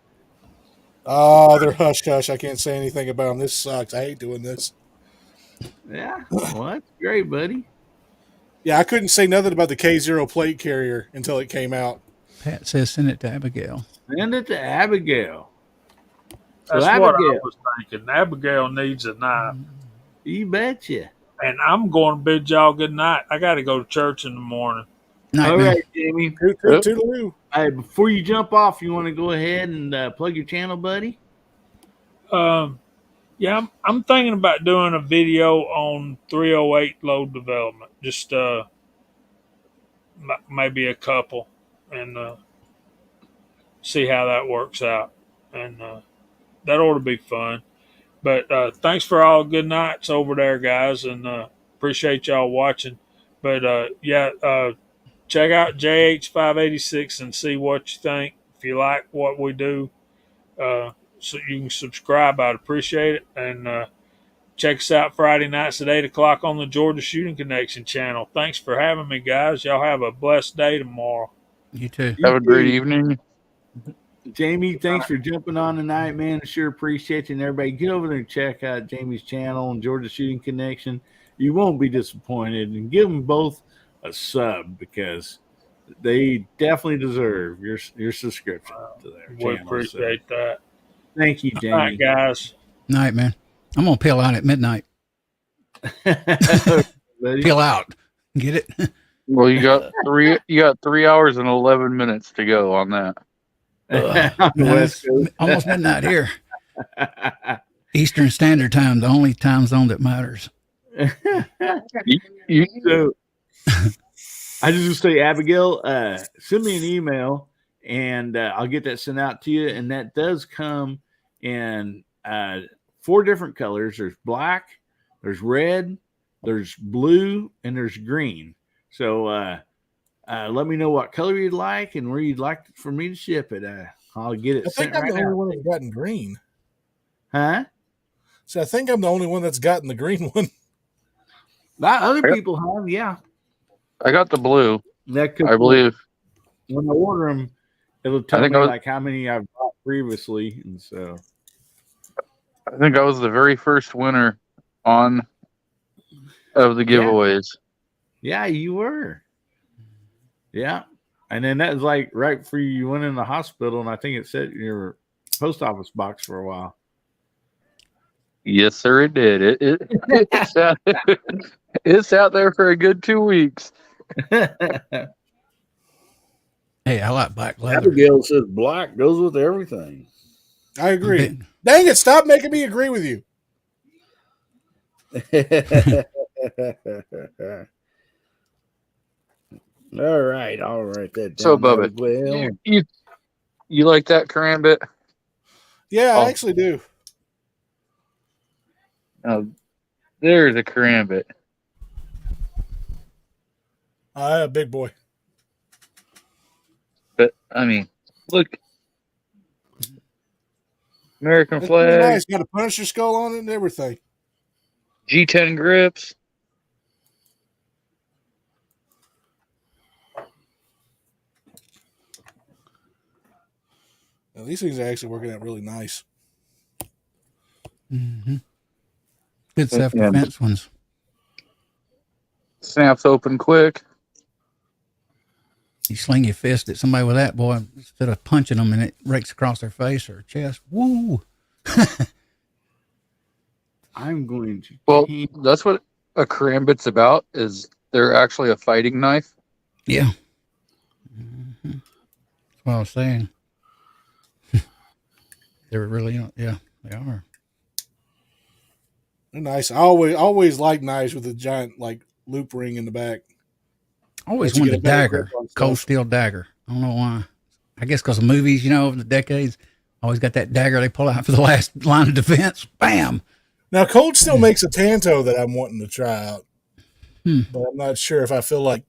Oh, they're hush hush. I can't say anything about them. This sucks. I hate doing this. Yeah. Well, that's great, buddy. Yeah, I couldn't say nothing about the K0 plate carrier until it came out. Pat says send it to Abigail. Send it to Abigail. So That's what I Abigail, was thinking. Abigail needs a knife. you betcha. And I'm going to bid y'all good night. I got to go to church in the morning. Night, All man. right, Jamie. Toot, toot, toodaloo. Hey, before you jump off, you want to go ahead and plug your channel, buddy? Yeah, I'm thinking about doing a video on 308 load development. Just maybe a couple, and see how that works out. And that ought to be fun. But thanks for all good nights over there, guys, and appreciate y'all watching. But check out JH586 and see what you think. If you like what we do, so you can subscribe. I'd appreciate it. And check us out Friday nights at 8 o'clock on the Georgia Shooting Connection channel. Thanks for having me, guys. Y'all have a blessed day tomorrow. You too. Have a great evening. Jamie, thanks for jumping on tonight, man. Sure appreciate you. And everybody, get over there and check out Jamie's channel and Georgia Shooting Connection. You won't be disappointed. And give them both a sub, because they definitely deserve your subscription to their We channel. appreciate that. So, thank you, All right, Jamie. guys. Night, man. I'm gonna peel out at midnight. Buddy. Peel out. Get it? Well, you got 3 hours and 11 minutes to go on that. On the Man, West it's Coast. almost midnight here. Eastern Standard Time, the only time zone that matters. You, So I just want to say, Abigail, send me an email and I'll get that sent out to you. And that does come in 4 different colors. There's black, there's red, there's blue, and there's green. So let me know what color you'd like and where you'd like for me to ship it. I'll get it I sent think I'm right the only now. one that's gotten green. Huh? So I think I'm the only one that's gotten the green one. Other people have, yeah. I got the blue, That could I believe. when I order them, it'll tell think me I was- like how many I've bought previously, and so I think I was the very first winner on of the giveaways. Yeah, you were. Yeah. And then that was like right before you went in the hospital, and I think it sat in your post office box for a while. Yes, sir, it did. It's out, it's out there for a good 2 weeks. Hey, I like black leather. Abigail says black goes with everything. I agree. Big- Dang it! Stop making me agree with you. All right, I'll write that down. So, Bubba, Well, you like that karambit? Yeah, Oh. I actually do. There's a karambit. A big boy. But I mean, look, American It's pretty flag, nice. Got a Punisher skull on it and everything. G10 grips. Now, these things are actually working out really nice. Mm-hmm. Good self-defense ones. Snaps open quick. You sling your fist at somebody with that, boy, instead of punching them and it rakes across their face or chest. Woo! I'm going to. Well, that's what a karambit's about. Is they're actually a fighting knife. Yeah. Mm-hmm. That's what I was saying. They're really, yeah, they are. They're nice. I always like knives with a giant like loop ring in the back. Always Once you wanted a get a better dagger, grip on stuff. cold steel dagger. I don't know why. I guess because of movies, over the decades, always got that dagger they pull out for the last line of defense. Bam! Now, Cold Steel makes a Tanto that I'm wanting to try out, Hmm. but I'm not sure if I feel like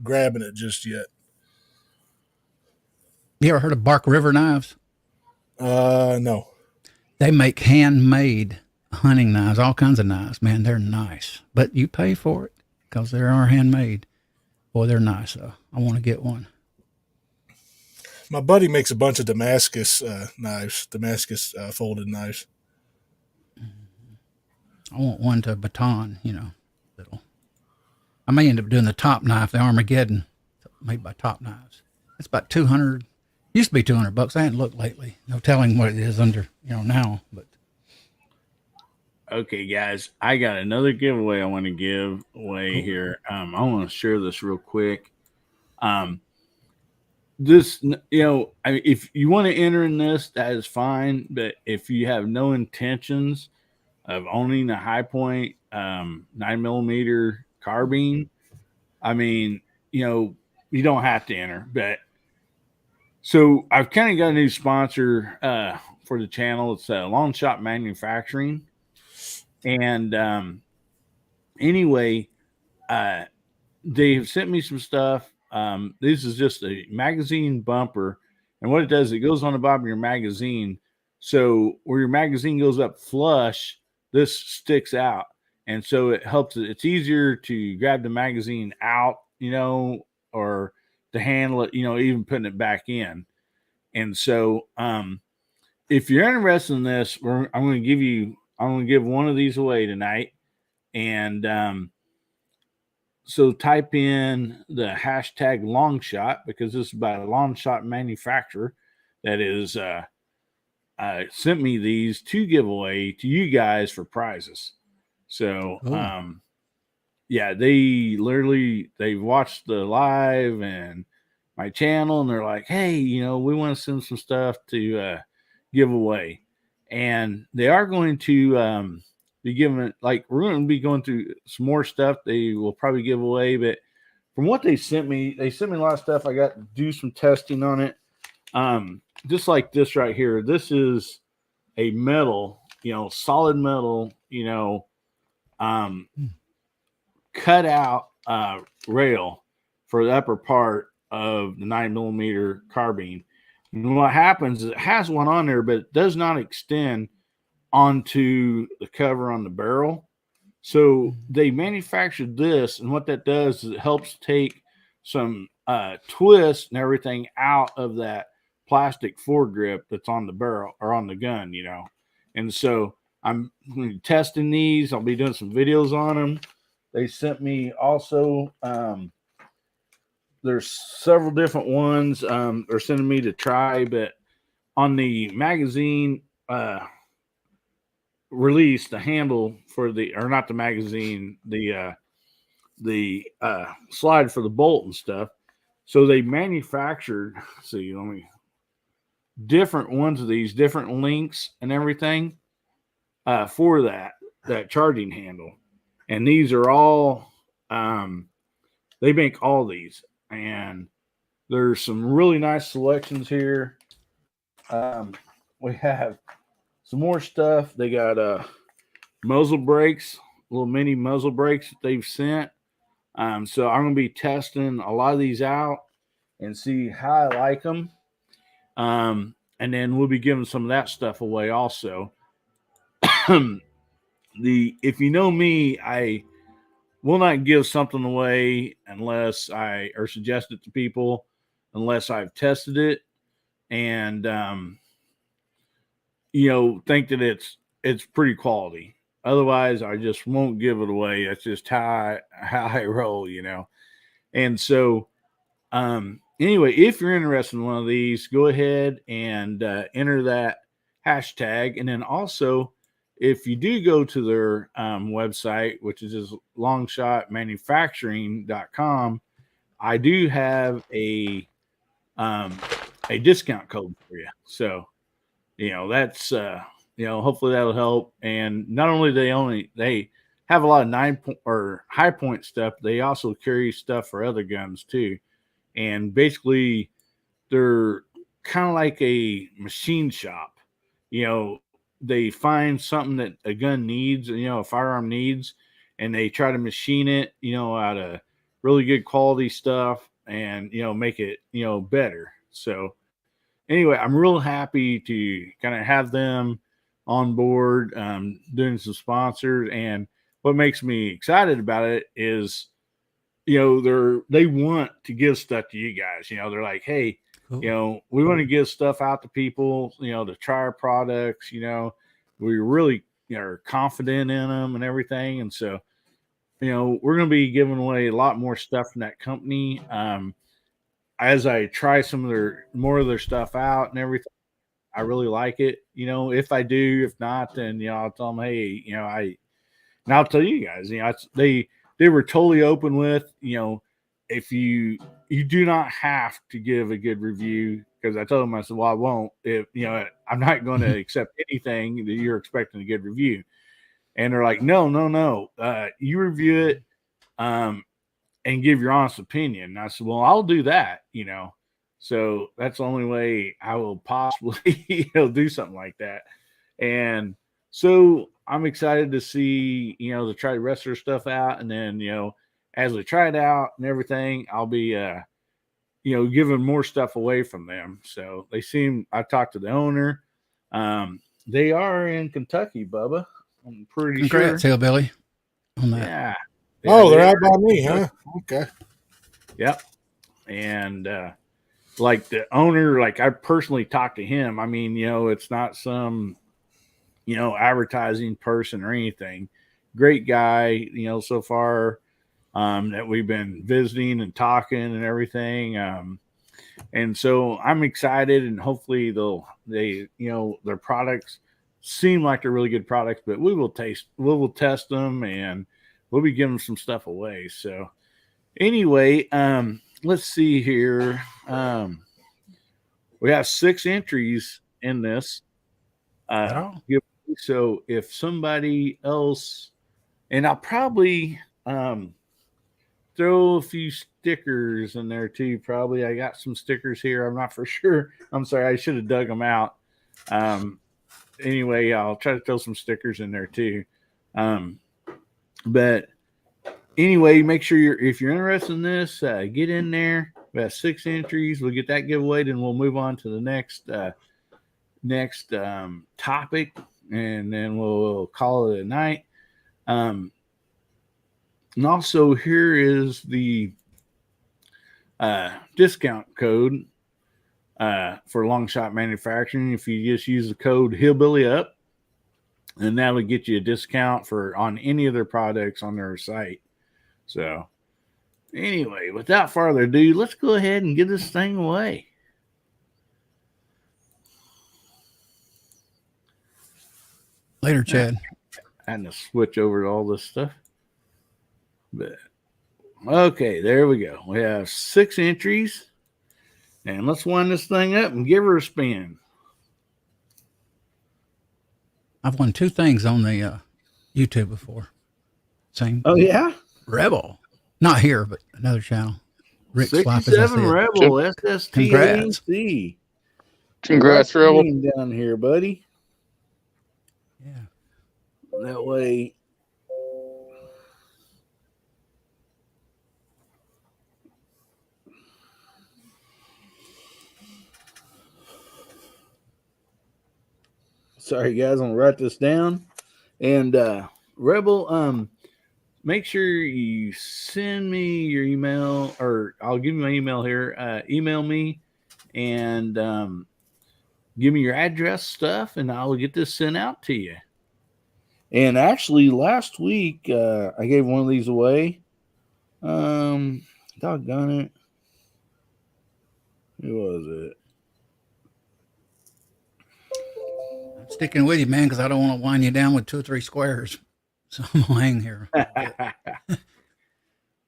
grabbing it just yet. You ever heard of Bark River knives? No. They make handmade hunting knives, all kinds of knives. Man, they're nice, but you pay for it because they are handmade. Boy, they're nice. I want to get one. My buddy makes a bunch of Damascus knives, Damascus folded knives. I want one to baton, little. I may end up doing the top knife, the Armageddon, made by Top Knives. It's about 200. Used to be $200. I hadn't looked lately. No telling what it is under, now. But Okay, guys, I got another giveaway I want to give away here. I want to share this real quick. This, if you want to enter in this, that is fine. But if you have no intentions of owning a High Point 9mm carbine, you don't have to enter. But so I've kind of got a new sponsor for the channel. It's Long Shot Manufacturing. And anyway, they've sent me some stuff. This is just a magazine bumper. And what it does, it goes on the bottom of your magazine. So where your magazine goes up flush, this sticks out. And so it helps. It's easier to grab the magazine out, or to handle it, even putting it back in. And so if you're interested in this, I'm going to give one of these away tonight. And so type in the hashtag Longshot, because this is by a Long Shot manufacturer that is sent me these to give away to you guys for prizes. So yeah, they've watched the live and my channel, and they're like, hey, we want to send some stuff to give away. And they are going to be giving it, like, we're going to be going through some more stuff they will probably give away. But from what they sent me a lot of stuff. I got to do some testing on it. Just like this right here. This is a metal, solid metal, cut out rail for the upper part of the 9mm carbine. And what happens is it has one on there, but it does not extend onto the cover on the barrel. So they manufactured this, and what that does is it helps take some twist and everything out of that plastic foregrip that's on the barrel or on the gun, And so I'm testing these. I'll be doing some videos on them. They sent me also, there's several different ones they're sending me to try, but on the magazine release, the handle for the, or not the magazine, the slide for the bolt and stuff. So they manufactured, see, let me, different ones of these, different links and everything for that charging handle. And these are all, they make all these. And there's some really nice selections here. We have some more stuff. They got muzzle brakes, little mini muzzle brakes that they've sent. So I'm going to be testing a lot of these out and see how I like them. And then we'll be giving some of that stuff away also. If you know me, I will not give something away unless or suggest it to people unless I've tested it and think that it's pretty quality. Otherwise, I just won't give it away. That's just how I roll, And so, anyway, if you're interested in one of these, go ahead and enter that hashtag. And then also, if you do go to their website, which is just longshotmanufacturing.com, I do have a discount code for you. So, that's hopefully that'll help. And not only they have a lot of 9-point or high point stuff, they also carry stuff for other guns too. And basically, they're kind of like a machine shop. They find something that a gun needs, a firearm needs, and they try to machine it, out of really good quality stuff and, make it, better. So anyway, I'm real happy to kind of have them on board, doing some sponsors. And what makes me excited about it is, they want to give stuff to you guys. They're like, hey, cool. We want to give stuff out to people, to try our products. We really are confident in them and everything. And so, we're going to be giving away a lot more stuff from that company. As I try more of their stuff out and everything, I really like it. If I do, if not, then, I'll tell them, hey, and I'll tell you guys, they were totally open with, if you do not have to give a good review, because I told them, I said, well, I won't. If I'm not going to accept anything that you're expecting a good review. And they're like, no, you review it and give your honest opinion. And I said, well, I'll do that, So that's the only way I will possibly do something like that. And so I'm excited to see, to try the rest of their stuff out. And then, as we try it out and everything, I'll be, giving more stuff away from them. So I talked to the owner. They are in Kentucky, Bubba. I'm pretty Congrats, sure. Hillbilly, on that. Yeah. Oh, they're out by me, huh? Okay. Yep. And, like the owner, like I personally talked to him. I mean, it's not some, advertising person or anything. Great guy, so far, that we've been visiting and talking and everything. And so I'm excited, and hopefully their products seem like they're really good products, but we will test them, and we'll be giving some stuff away. So anyway, let's see here. We have 6 entries in this. So if somebody else, and I'll probably throw a few stickers in there too. Probably I got some stickers here. I'm not for sure. I'm sorry. I should have dug them out. Anyway, I'll try to throw some stickers in there too. But anyway, make sure if you're interested in this, get in there. We have 6 entries. We'll get that giveaway, and we'll move on to the next topic, and then we'll call it a night. And also, here is the discount code for Longshot Manufacturing. If you just use the code Hillbilly Up, and that would get you a discount for on any of their products on their site. So, anyway, without further ado, let's go ahead and give this thing away. Later, Chad. I had to switch over to all this stuff. But okay, there we go. We have 6 entries. And let's wind this thing up and give her a spin. I've won 2 things on the YouTube before. Same. Oh yeah. Rebel. Not here, but another channel. Rick Swap, as I 67 said. Rebel SST. Congrats. See. Congrats, Rebel. Down here, buddy. Yeah. That way. Sorry, guys. I'm gonna write this down. And Rebel, make sure you send me your email, or I'll give you my email here. Email me and give me your address stuff, and I will get this sent out to you. And actually, last week I gave one of these away. Doggone it. Who was it? I'm sticking with you, man, because I don't want to wind you down with 2 or 3 squares. So I'm going to hang here.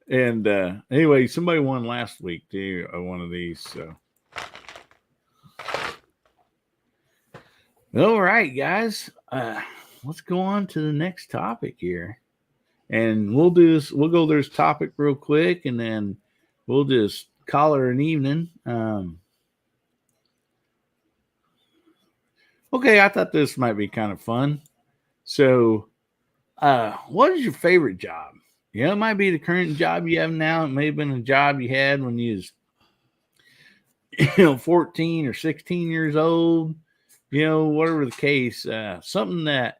And anyway, somebody won last week too, one of these. So, all right, guys, let's go on to the next topic here, and we'll do this. We'll go this topic real quick, and then we'll just call her an evening. Okay, I thought this might be kind of fun. So, what is your favorite job? Yeah, it might be the current job you have now. It may have been a job you had when you was, 14 or 16 years old. Whatever the case, something that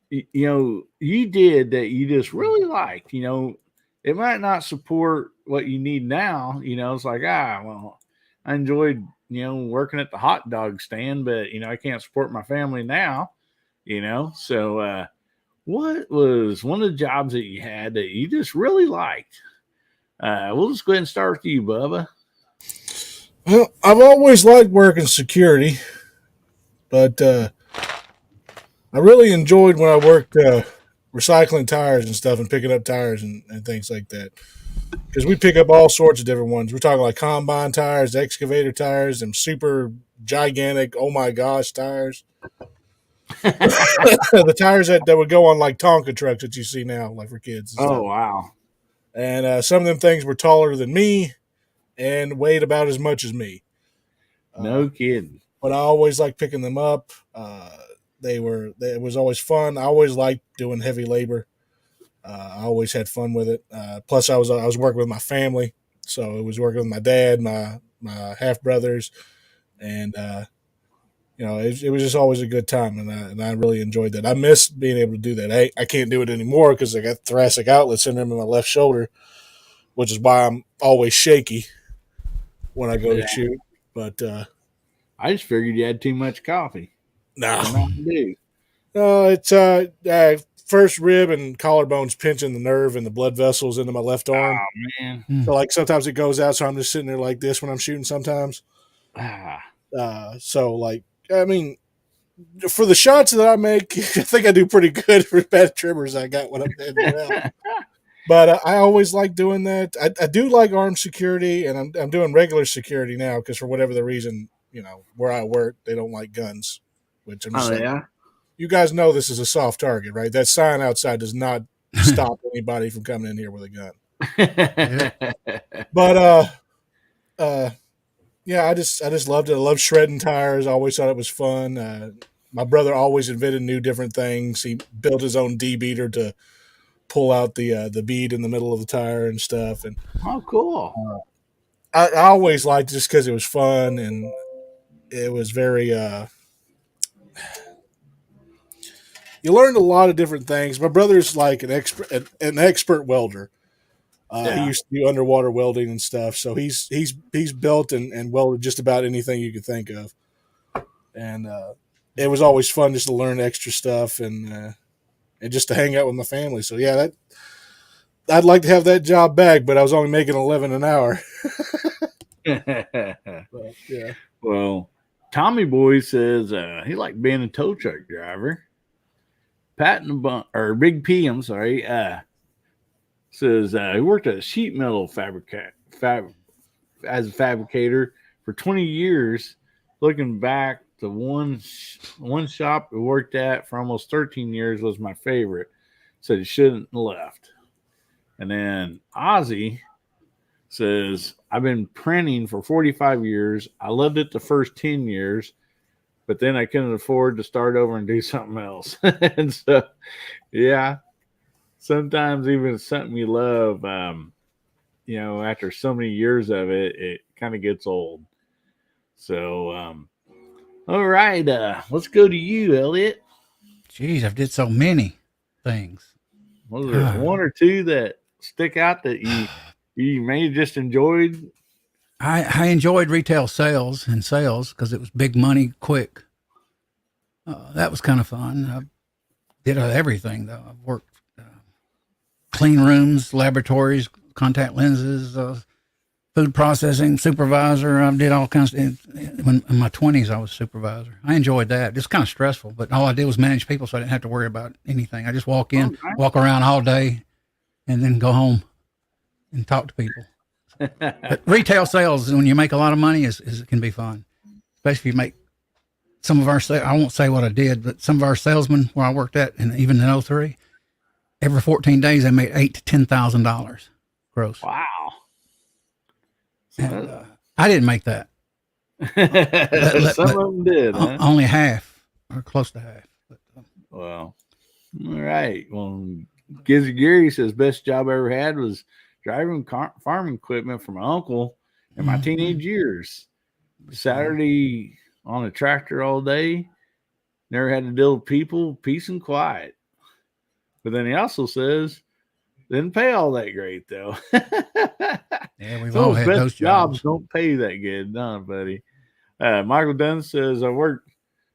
you did that you just really liked. It might not support what you need now. It's like, well, I enjoyed working at the hot dog stand, but I can't support my family now. So what was one of the jobs that you had that you just really liked? We'll just go ahead and start with you, Bubba. Well, I've always liked working security, but I really enjoyed when I worked recycling tires and stuff and picking up tires and things like that. Because we pick up all sorts of different ones. We're talking like combine tires, excavator tires, and super gigantic, oh my gosh, tires. The tires that would go on like Tonka trucks that you see now, like for kids. And stuff. Wow. And some of them things were taller than me and weighed about as much as me. No kidding. But I always liked picking them up. It was always fun. I always liked doing heavy labor. I always had fun with it. Plus, I was working with my family, so it was working with my dad, my half brothers, and it was just always a good time, and I really enjoyed that. I miss being able to do that. I can't do it anymore because I got thoracic outlet syndrome in my left shoulder, which is why I'm always shaky when I go to shoot. But I just figured you had too much coffee. no, Do. it's first rib and collarbones pinching the nerve and the blood vessels into my left arm. Oh man. So like sometimes it goes out, so I'm just sitting there like this when I'm shooting sometimes. So like, I mean, for the shots that I make, I think I do pretty good for bad tremors I got when I'm heading around. But I always like doing that. I do like armed security, and I'm doing regular security now because for whatever the reason, where I work, they don't like guns. Which I'm just like, you guys know this is a soft target, right? That sign outside does not stop anybody from coming in here with a gun. But yeah, I just loved it. I love shredding tires. I always thought it was fun. My brother always invented new different things. He built his own D-beater to pull out the bead in the middle of the tire and stuff. And oh, cool. I always liked it just because it was fun and it was very. You learned a lot of different things. My brother's like an expert welder. He used to do underwater welding and stuff, so he's built and welded just about anything you could think of. And it was always fun just to learn extra stuff and just to hang out with my family. So yeah, I'd like to have that job back, but I was only making 11 an hour. But, yeah. Well, Tommy Boy says he liked being a tow truck driver. Big P, I'm sorry, says he worked at a sheet metal as a fabricator for 20 years. Looking back, the one shop he worked at for almost 13 years was my favorite. Said he shouldn't have left. And then Ozzy says, I've been printing for 45 years. I loved it the first 10 years, but then I couldn't afford to start over and do something else. And so, yeah, sometimes even something you love, after so many years of it, it kind of gets old. So, all right, let's go to you, Elliot. Jeez, I've did so many things. Was there one or two that stick out that you may have just enjoyed? I enjoyed retail sales because it was big money, quick. That was kind of fun. I did everything, though. I've worked clean rooms, laboratories, contact lenses, food processing, supervisor. I did all kinds of, in my 20s, I was supervisor. I enjoyed that. It's kind of stressful, but all I did was manage people, so I didn't have to worry about anything. I just walk in, walk around all day, and then go home and talk to people. But retail sales, when you make a lot of money, it can be fun, especially if you make some of our, I won't say what I did, but some of our salesmen where I worked at, and even in 03, every 14 days, they made $8,000 to $10,000 gross. Wow. And, I didn't make that. Some of them did. Huh? Only half or close to half. But, well, all right. Well, Gizzy Gary says best job I ever had was driving farm equipment for my uncle in my teenage years. Saturday on a tractor all day. Never had to deal with people, peace and quiet. But then he also says didn't pay all that great though. Yeah, we've all had those jobs. Don't pay that good, no, buddy. Michael Dunn says I worked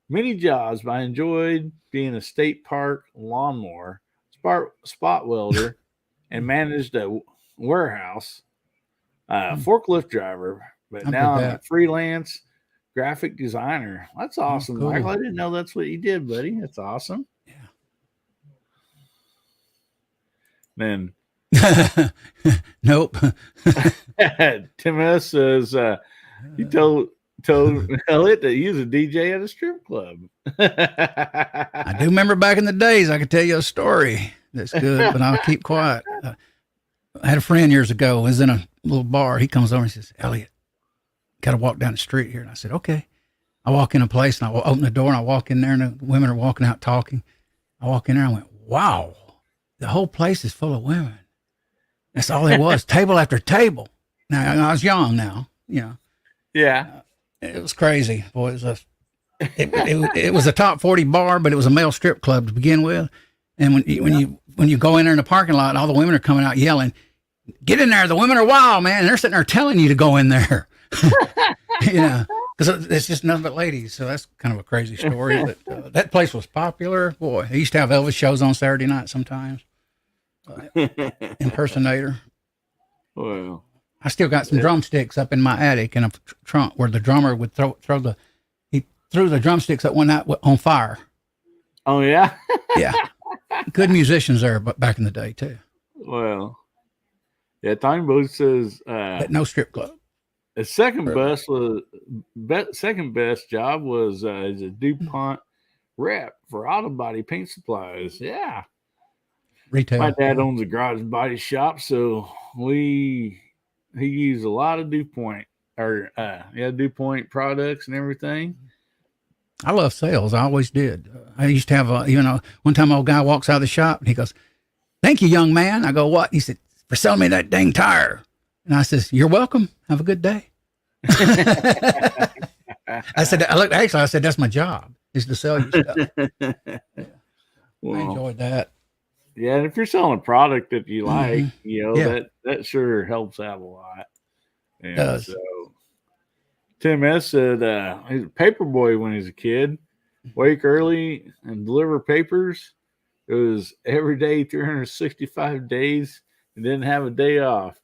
many jobs, but I enjoyed being a state park lawnmower, spot welder, and managed a warehouse, forklift driver. But now I'm a freelance graphic designer. That's awesome, cool. Michael. I didn't know that's what you did, buddy. That's awesome. Then nope. Tim S says he told Elliot that he was a DJ at a strip club. I do remember back in the days. I could tell you a story that's good, but I'll keep quiet. I had a friend years ago, was in a little bar. He comes over and says, Elliot, got to walk down the street here. And I said, okay. I walk in a place and I open the door and I walk in there and the women are walking out talking. I walk in there and I went, wow. The whole place is full of women. That's all it was, table after table. Now, I was young now, Yeah. It was crazy. Boy, it was a top 40 bar, but it was a male strip club to begin with. And when you go in there in the parking lot, all the women are coming out yelling, get in there. The women are wild, man. And they're sitting there telling you to go in there. Because it's just nothing but ladies. So that's kind of a crazy story. But that place was popular. Boy, they used to have Elvis shows on Saturday night sometimes. Impersonator. Well, I still got some drumsticks up in my attic in a trunk where the drummer would he threw the drumsticks up one night on fire. Oh, yeah? Yeah. Good musicians there, but back in the day, too. Well, yeah, Time Boat says but no strip club. The second best job was as a DuPont rep for auto body paint supplies. Yeah. Retail. My dad owns a garage body shop, so he used a lot of DuPont DuPont products and everything. I love sales. I always did. I used to have one time old guy walks out of the shop and he goes, thank you, young man. I go, what? He said, for selling me that dang tire. And I says, you're welcome. Have a good day. I said, that's my job is to sell you stuff. Yeah. Well, I enjoyed that. Yeah. And if you're selling a product that you like, that sure helps out a lot. And does. so Tim S said, he's a paper boy when he was a kid. wake early and deliver papers. It was every day, 365 days, and didn't have a day off.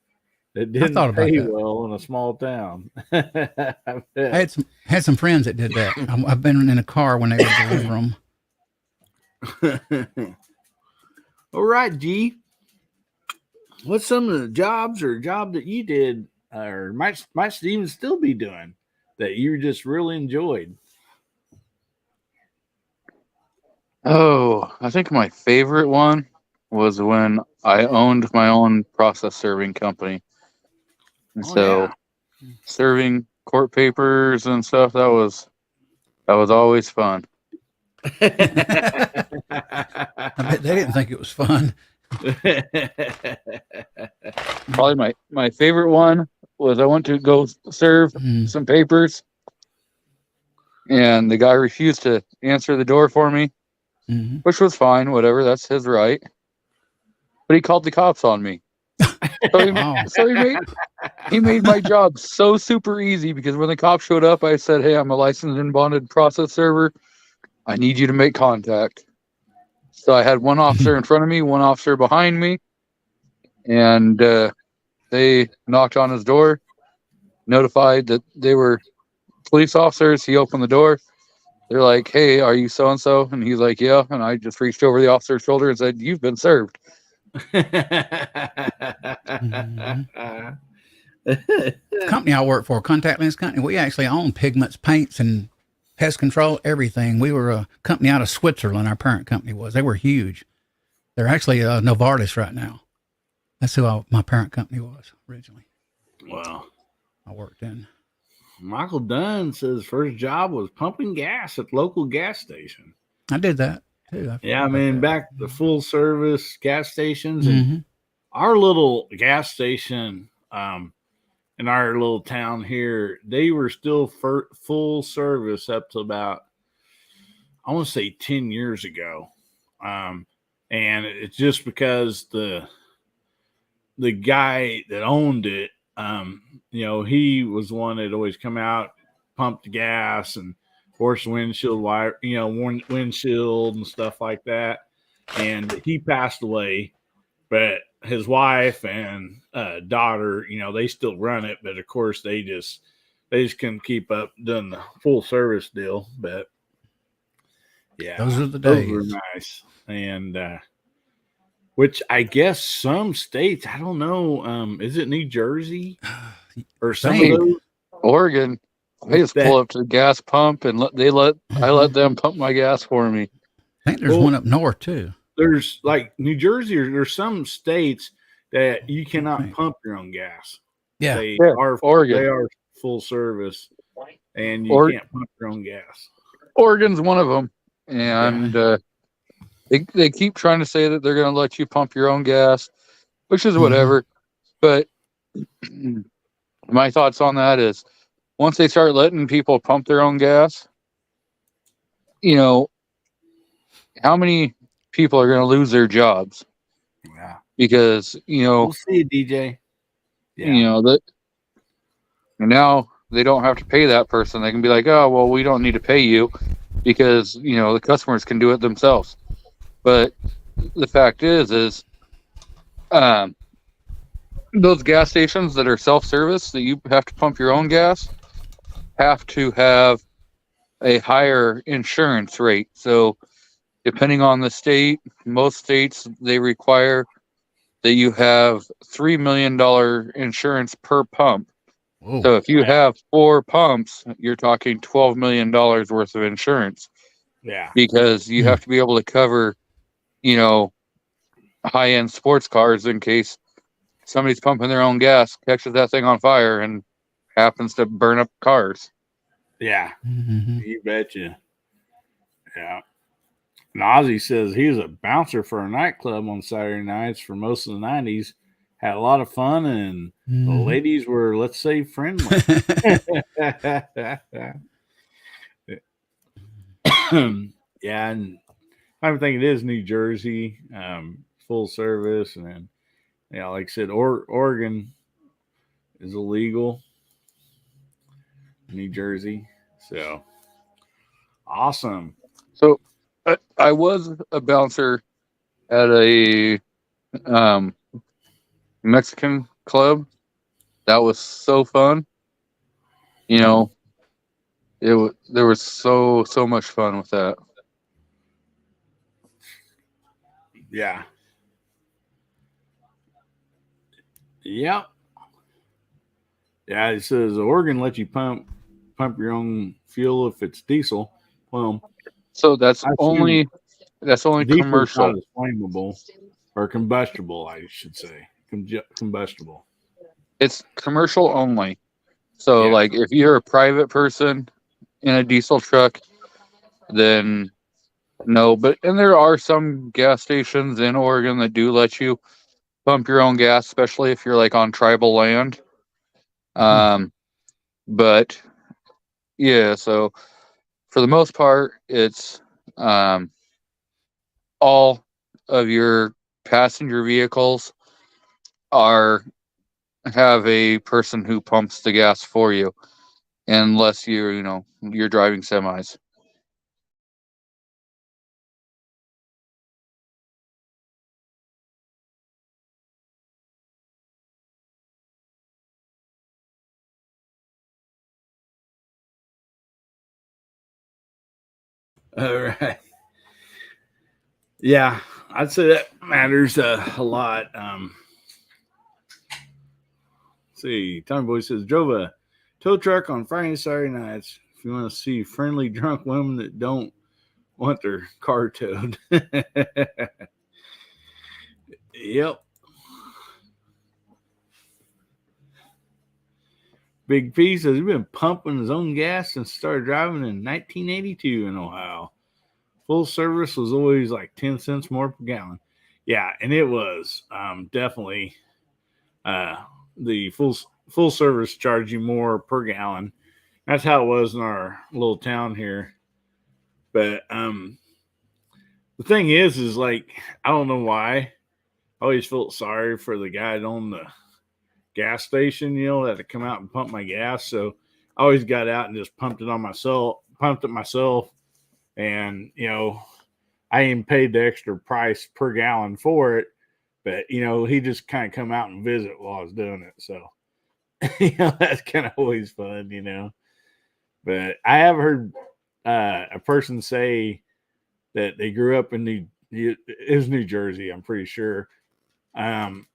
It I didn't thought about pay that. well in a small town. I I bet. had some friends that did that. I've been in a car when they would deliver them. All right, G. What's some of the jobs or job that you did or might even still be doing that you just really enjoyed? Oh, I think my favorite one was when I owned my own process serving company. And Oh so yeah. serving court papers and stuff, that was always fun. I bet they didn't think it was fun. Probably my favorite one was I went to go serve Mm. some papers and the guy refused to answer the door for me, Mhm. which was fine, whatever, that's his right. But he called the cops on me. Wow. So he made my job so super easy because when the cops showed up, I said, "Hey, I'm a licensed and bonded process server. I need you to make contact." So I had one officer in front of me, one officer behind me, and they knocked on his door, notified that they were police officers. He opened the door. They're like, "Hey, are you so and so?" And he's like, "Yeah." And I just reached over the officer's shoulder and said, "You've been served." Mhm. Company I work for, Contact Lens Company, we actually own pigments, paints, and pest control, everything. We were a company out of Switzerland, our parent company was. They were huge. They're actually Novartis right now. That's who my parent company was originally. Well, I worked in. Michael Dunn says first job was pumping gas at local gas station. I did that too. Yeah, I mean back the full service gas stations and Mm-hmm. our little gas station in our little town here, they were still full service up to about I want to say 10 years ago. And it's just because the guy that owned it, he was the one that always come out, pump the gas and wash windshield wire, windshield and stuff like that. And he passed away, but his wife and daughter, they still run it, but of course they just couldn't keep up doing the full service deal. But yeah, Those are the those were days. nice. And which I guess some states, I don't know, is it New Jersey or some Dang. of those Oregon, I just that pull up to the gas pump and I let them pump my gas for me. I think there's Well, one up north too. there's like New Jersey or there's some states that you cannot Right. pump your own gas. Yeah. They Yeah, are Oregon. full service and you Or- can't pump your own gas. Oregon's one of them, and they keep trying to say that they're going to let you pump your own gas, which is whatever. But my thoughts on that is, once they start letting people pump their own gas, how many people are going to lose their jobs Yeah. because We'll see, DJ. that now they don't have to pay that person. They can be like, "Oh, well, we don't need to pay you because the customers can do it themselves." But the fact is those gas stations that are self-service that you have to pump your own gas have to have a higher insurance rate. So depending on the state, most states, they require that you have $3 million insurance per pump. Whoa. So if you have 4 pumps, you're talking $12 million worth of insurance Yeah. because you have to be able to cover, high-end sports cars in case somebody's pumping their own gas, catches that thing on fire, and happens to burn up cars. Yeah. Mm-hmm. You betcha. Yeah. And Ozzy says he was a bouncer for a nightclub on Saturday nights for most of the 90s. Had a lot of fun, and the ladies were, let's say, friendly. Yeah, and I'm thinking it is New Jersey, full service, and then, like I said, Oregon is illegal. New Jersey, so awesome. So I was a bouncer at a um, Mexican club. That was so fun. You know, there was so much fun with that. Yeah. Yep. Yeah, it says Oregon lets you pump your own fuel if it's diesel. Well, So that's I assume only diesel's not commercial. as flammable or combustible, I should say. Combustible. It's commercial only. So Yeah. like if you're a private person in a diesel truck, then no. But and there are some gas stations in Oregon that do let you pump your own gas, especially if you're like on tribal land. But yeah, so for the most part, it's um, all of your passenger vehicles are have a person who pumps the gas for you, unless you're driving semis. All right. Yeah, I'd say that matters a lot. See, Tommy Boy says drove a tow truck on Friday and Saturday nights. If you want to see friendly drunk women that don't want their car towed. Yep. Big P says he's been pumping his own gas since started driving in 1982 in Ohio. Full service was always like 10 cents more per gallon. Yeah, and it was definitely the full service charge you more per gallon. That's how it was in our little town here. But the thing is like I don't know why. I always felt sorry for the guy that owned the gas station, that had to come out and pump my gas. So I always got out and just pumped it myself. And, I even paid the extra price per gallon for it. But, he just kind of come out and visit while I was doing it. So, that's kind of always fun. But I have heard a person say that they grew up in New Jersey, I'm pretty sure,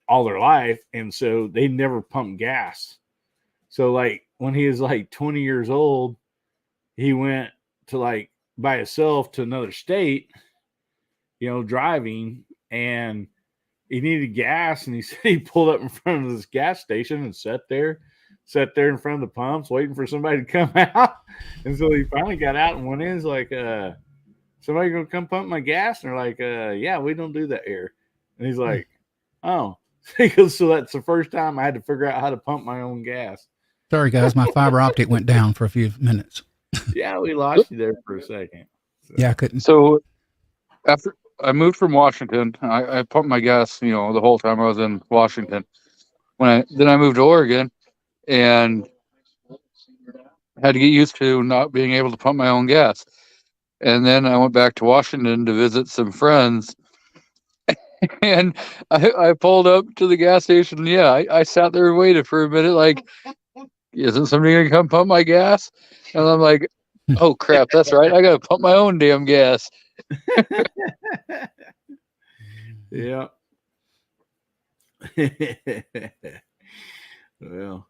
all their life. And so they never pumped gas. So, like, when he was like 20 years old, he went to like by himself to another state, driving, and he needed gas, and he said he pulled up in front of this gas station and sat there in front of the pumps waiting for somebody to come out. And so he finally got out and went in. He's like, somebody gonna come pump my gas? And they're like, yeah, we don't do that here. And he's like, oh. He goes, so that's the first time I had to figure out how to pump my own gas. Sorry, guys, my fiber optic went down for a few minutes. Yeah, we lost you there for a second. So. Yeah, I couldn't. So after I moved from Washington, I pumped my gas, the whole time I was in Washington. Then I moved to Oregon and had to get used to not being able to pump my own gas. And then I went back to Washington to visit some friends. And I pulled up to the gas station. Yeah, I sat there and waited for a minute, like, isn't somebody going to come pump my gas? And I'm like, oh, crap, that's right. I got to pump my own damn gas. Yeah. Well,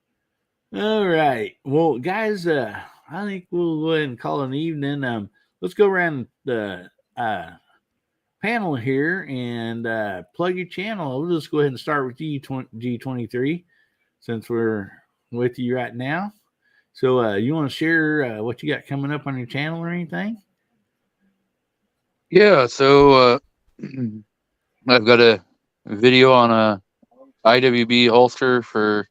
all right. Well, guys, I think we'll go ahead and call it an evening. Let's go around the panel here and plug your channel. We'll just go ahead and start with G23 since we're with you right now. So you want to share what you got coming up on your channel or anything? Yeah, so I've got a video on a IWB holster for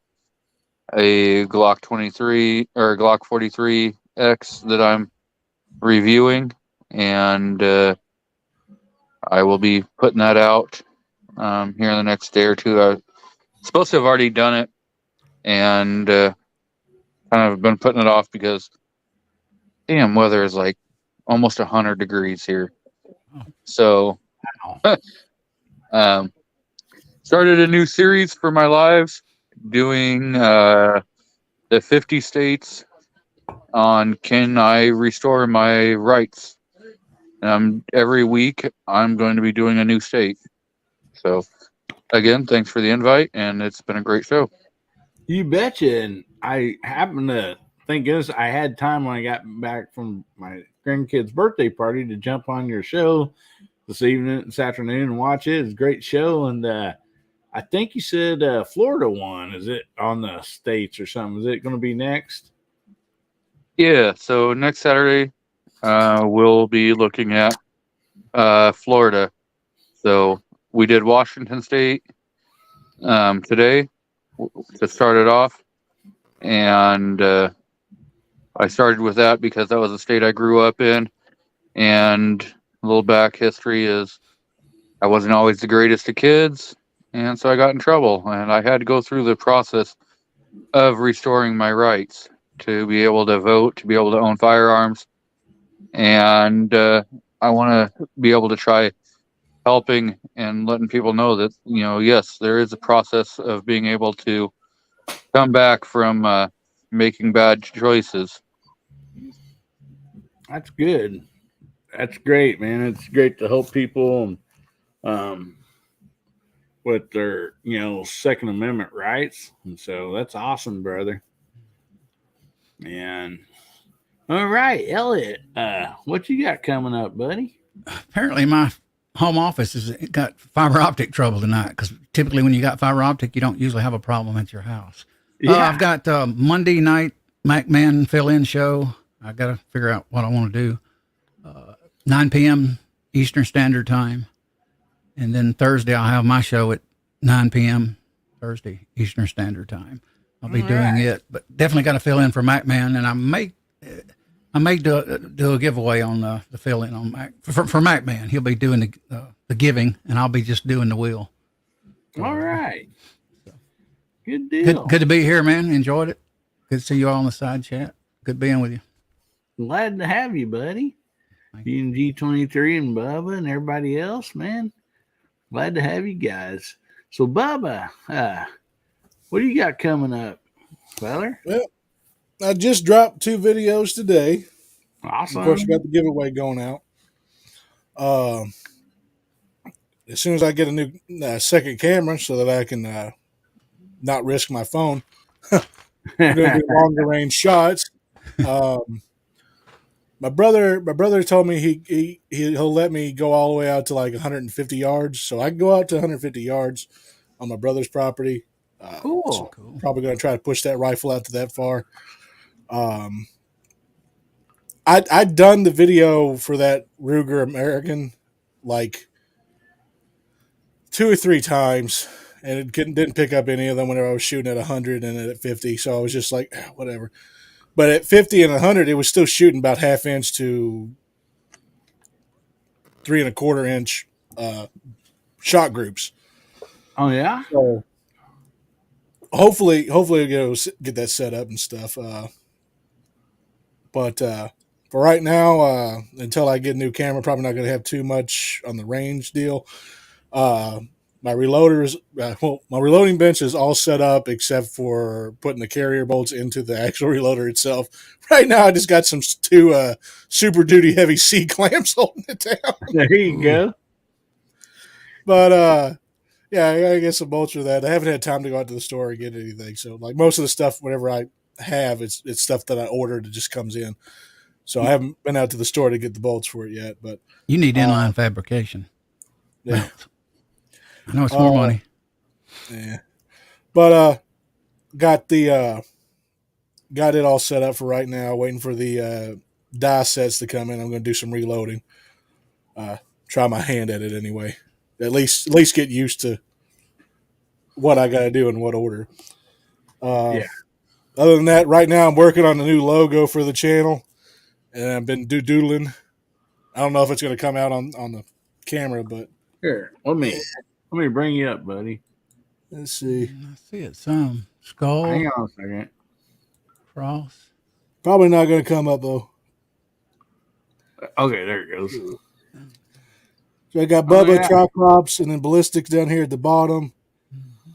a Glock 23 or Glock 43X that I'm reviewing, and I will be putting that out here in the next day or two. I'm supposed to have already done it, and kind of been putting it off because damn weather is like almost 100 degrees here. Oh. So, started a new series for my lives, doing the 50 states on can I restore my rights. Every week I'm going to be doing a new state. So, again, thanks for the invite, and it's been a great show. You betcha. And I happen to thank goodness I had time when I got back from my grandkid's birthday party to jump on your show this afternoon and watch it. It's a great show. And I think you said Florida won. Is it on the states or something? Is it going to be next? Yeah, so next Saturday we'll be looking at Florida. So we did Washington State today to start it off, and I started with that because that was the state I grew up in, and a little back history is I wasn't always the greatest of kids, and so I got in trouble, and I had to go through the process of restoring my rights to be able to vote, to be able to own firearms, and I want to be able to try helping and letting people know that, yes, there is a process of being able to come back from making bad choices. That's good. That's great, man. It's great to help people with their, Second Amendment rights. And so that's awesome, brother. And all right, Elliot, what you got coming up, buddy? Apparently, my home office has got fiber optic trouble tonight because typically when you got fiber optic, you don't usually have a problem at your house. Yeah. I've got Monday night MacMan fill-in show. I got to figure out what I want to do. 9 p.m. Eastern Standard Time. And then Thursday, I'll have my show at 9 p.m. Thursday Eastern Standard Time. I'll be doing it, but definitely got to fill in for MacMan, and I may do a giveaway on the fill-in on Mac for MacMan. He'll be doing the giving, and I'll be just doing the wheel. All right. Good deal. Good to be here, man. Enjoyed it. Good to see you all on the side chat. Good being with you. Glad to have you, buddy. You and G23 and Bubba and everybody else, man. Glad to have you guys. So, Bubba, what do you got coming up, feller? Well, I just dropped 2 videos today. Awesome. Of course, we got the giveaway going out. As soon as I get a new second camera so that I can not risk my phone, I'm going to do longer range shots. My brother told me he'll let me go all the way out to like 150 yards, so I can go out to 150 yards on my brother's property. Cool. So probably going to try to push that rifle out to that far. I'd done the video for that Ruger American like 2 or 3 times, and it didn't pick up any of them whenever I was shooting at 100 and at 50. So I was just like, whatever. But at 50 and 100, it was still shooting about 1/2 inch to 3 1/4 inch shot groups. Oh, yeah? So hopefully we'll get that set up and stuff. But for right now, until I get a new camera, probably not going to have too much on the range deal. My reloaders, my reloading bench is all set up except for putting the carrier bolts into the actual reloader itself. Right now, I just got 2 Super Duty heavy C clamps holding it down. There you go. But yeah, I gotta get some bolts for that. I haven't had time to go out to the store and get anything. So like most of the stuff, whatever I have, it's stuff that I ordered. It just comes in. So I haven't been out to the store to get the bolts for it yet. But You need inline fabrication. yeah. I know it's more money. Yeah, but got it all set up for right now. Waiting for the die sets to come in. I'm going to do some reloading. Try my hand at it anyway. At least get used to what I got to do in what order. Yeah. Other than that, right now I'm working on the new logo for the channel, and I've been doodling. I don't know if it's going to come out on the camera, but Here, let me bring you up, buddy. let's see. I see it. Some skull, Hang on a second. cross. Probably not going to come up though. Okay, there it goes. So I got Oh, Bubba, yeah. Triclops, and then Ballistics down here at the bottom.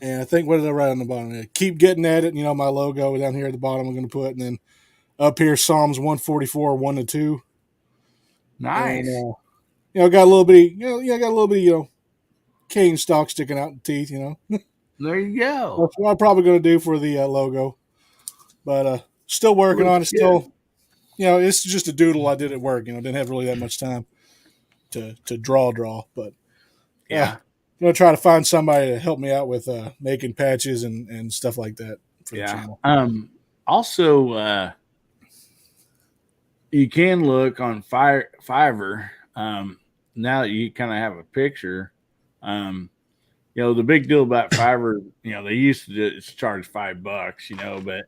And I think, what did I write on the bottom? Keep getting at it. My logo down here at the bottom I'm going to put. And then up here, Psalms 144, 1-2. Nice. And, got a little bit, got a little bit, cane stalk sticking out in the teeth, There you go. That's what I'm probably going to do for the logo. But still working on it. Still, it's just a doodle I did at work. Didn't have really that much time to draw. But Yeah. I'm going to try to find somebody to help me out with making patches and stuff like that for the channel. Also, you can look on Fiverr. Now that you kind of have a picture, the big deal about Fiverr, they used to just charge $5, but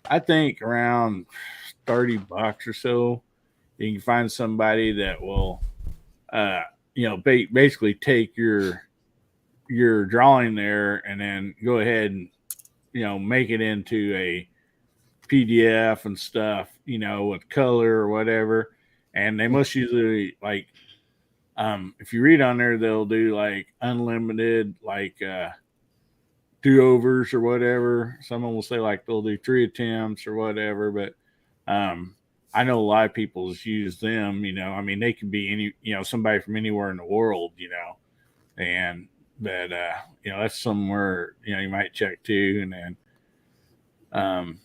I think around $30 or so, you can find somebody that will, basically take your drawing there and then go ahead and, make it into a PDF and stuff, with color or whatever. And they most usually if you read on there, they'll do like unlimited, do-overs or whatever. Someone will say they'll do 3 attempts or whatever, but I know a lot of people just use them. They could be somebody from anywhere in the world, and that's somewhere you might check too. And then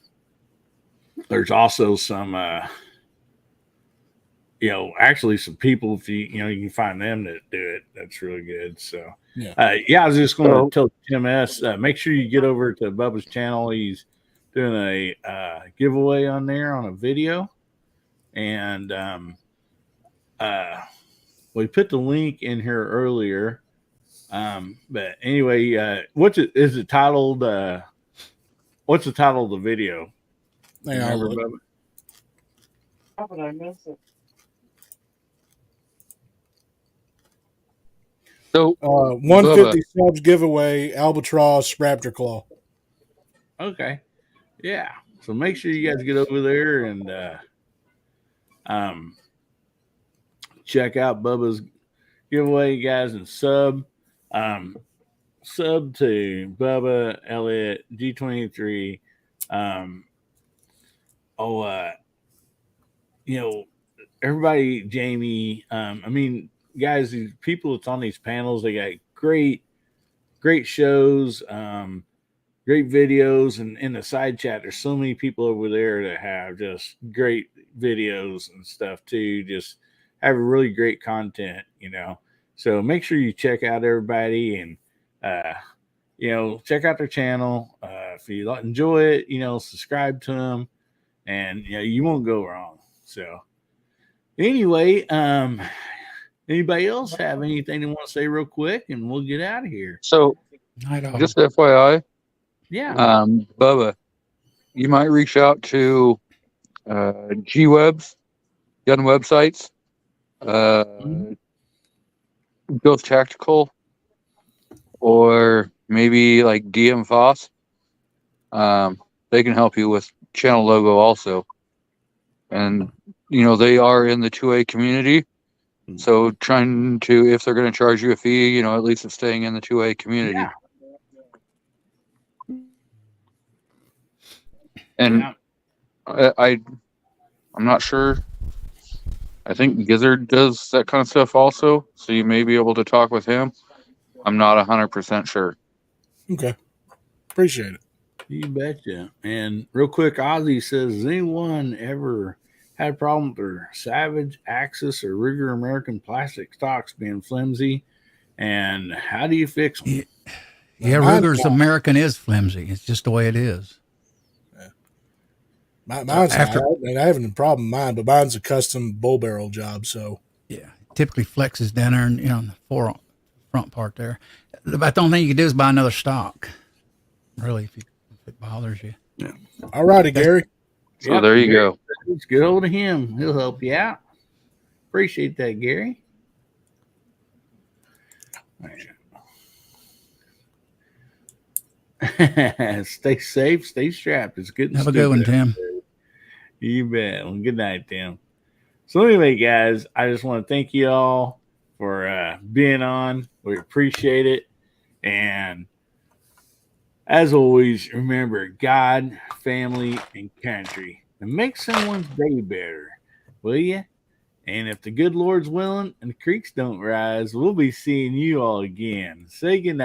there's also some actually some people, if you can find them that do it, that's really good. So I was just going to tell Tim S, make sure you get over to Bubba's channel. He's doing a giveaway on there on a video, and we put the link in here earlier. But anyway, what's it titled? What's the title of the video? Remember, Bubba? How would I miss it? So 150 subs giveaway, Albatross Raptor Claw. Okay. Yeah. So make sure you guys get over there and check out Bubba's giveaway, guys, and sub to Bubba Elliott G23. Everybody, Jamie, guys, these people that's on these panels, they got great shows, great videos, and in the side chat, there's so many people over there that have just great videos and stuff too. Just have really great content, So make sure you check out everybody and check out their channel. If you enjoy it, subscribe to them, and you won't go wrong. So anyway, anybody else have anything they want to say real quick, and we'll get out of here. So Night all. just FYI, Yeah. Bubba, you might reach out to G-Webs, gun websites, Ghost Tactical, or maybe like DM Foss. They can help you with channel logo also. And, they are in the 2A community. So trying to, if they're going to charge you a fee, at least it's staying in the 2A community. Yeah. And I'm not sure. I think Gizzard does that kind of stuff also. So you may be able to talk with him. I'm not 100% sure. Okay. Appreciate it. You betcha. And real quick, Ozzy says, has anyone ever had a problem with their Savage, Axis, or Rigger American plastic stocks being flimsy? And how do you fix them? Yeah, Ruger's American is flimsy. It's just the way it is. Mine's I haven't a problem with mine, but mine's a custom bull barrel job. So yeah, typically flexes down there and on the front part there. But the only thing you can do is buy another stock. Really, if it bothers you. Yeah. All righty, Gary. So there you go. Let's get hold of him. He'll help you out. Appreciate that, Gary. Stay safe, stay strapped. It's good. Have a good one, Tim. You bet. Well, good night, Tim. So anyway, guys, I just want to thank you all for being on. We appreciate it. And as always, remember God, family, and country. And make someone's day better, will you? And if the good Lord's willing and the creeks don't rise, we'll be seeing you all again. Say goodnight.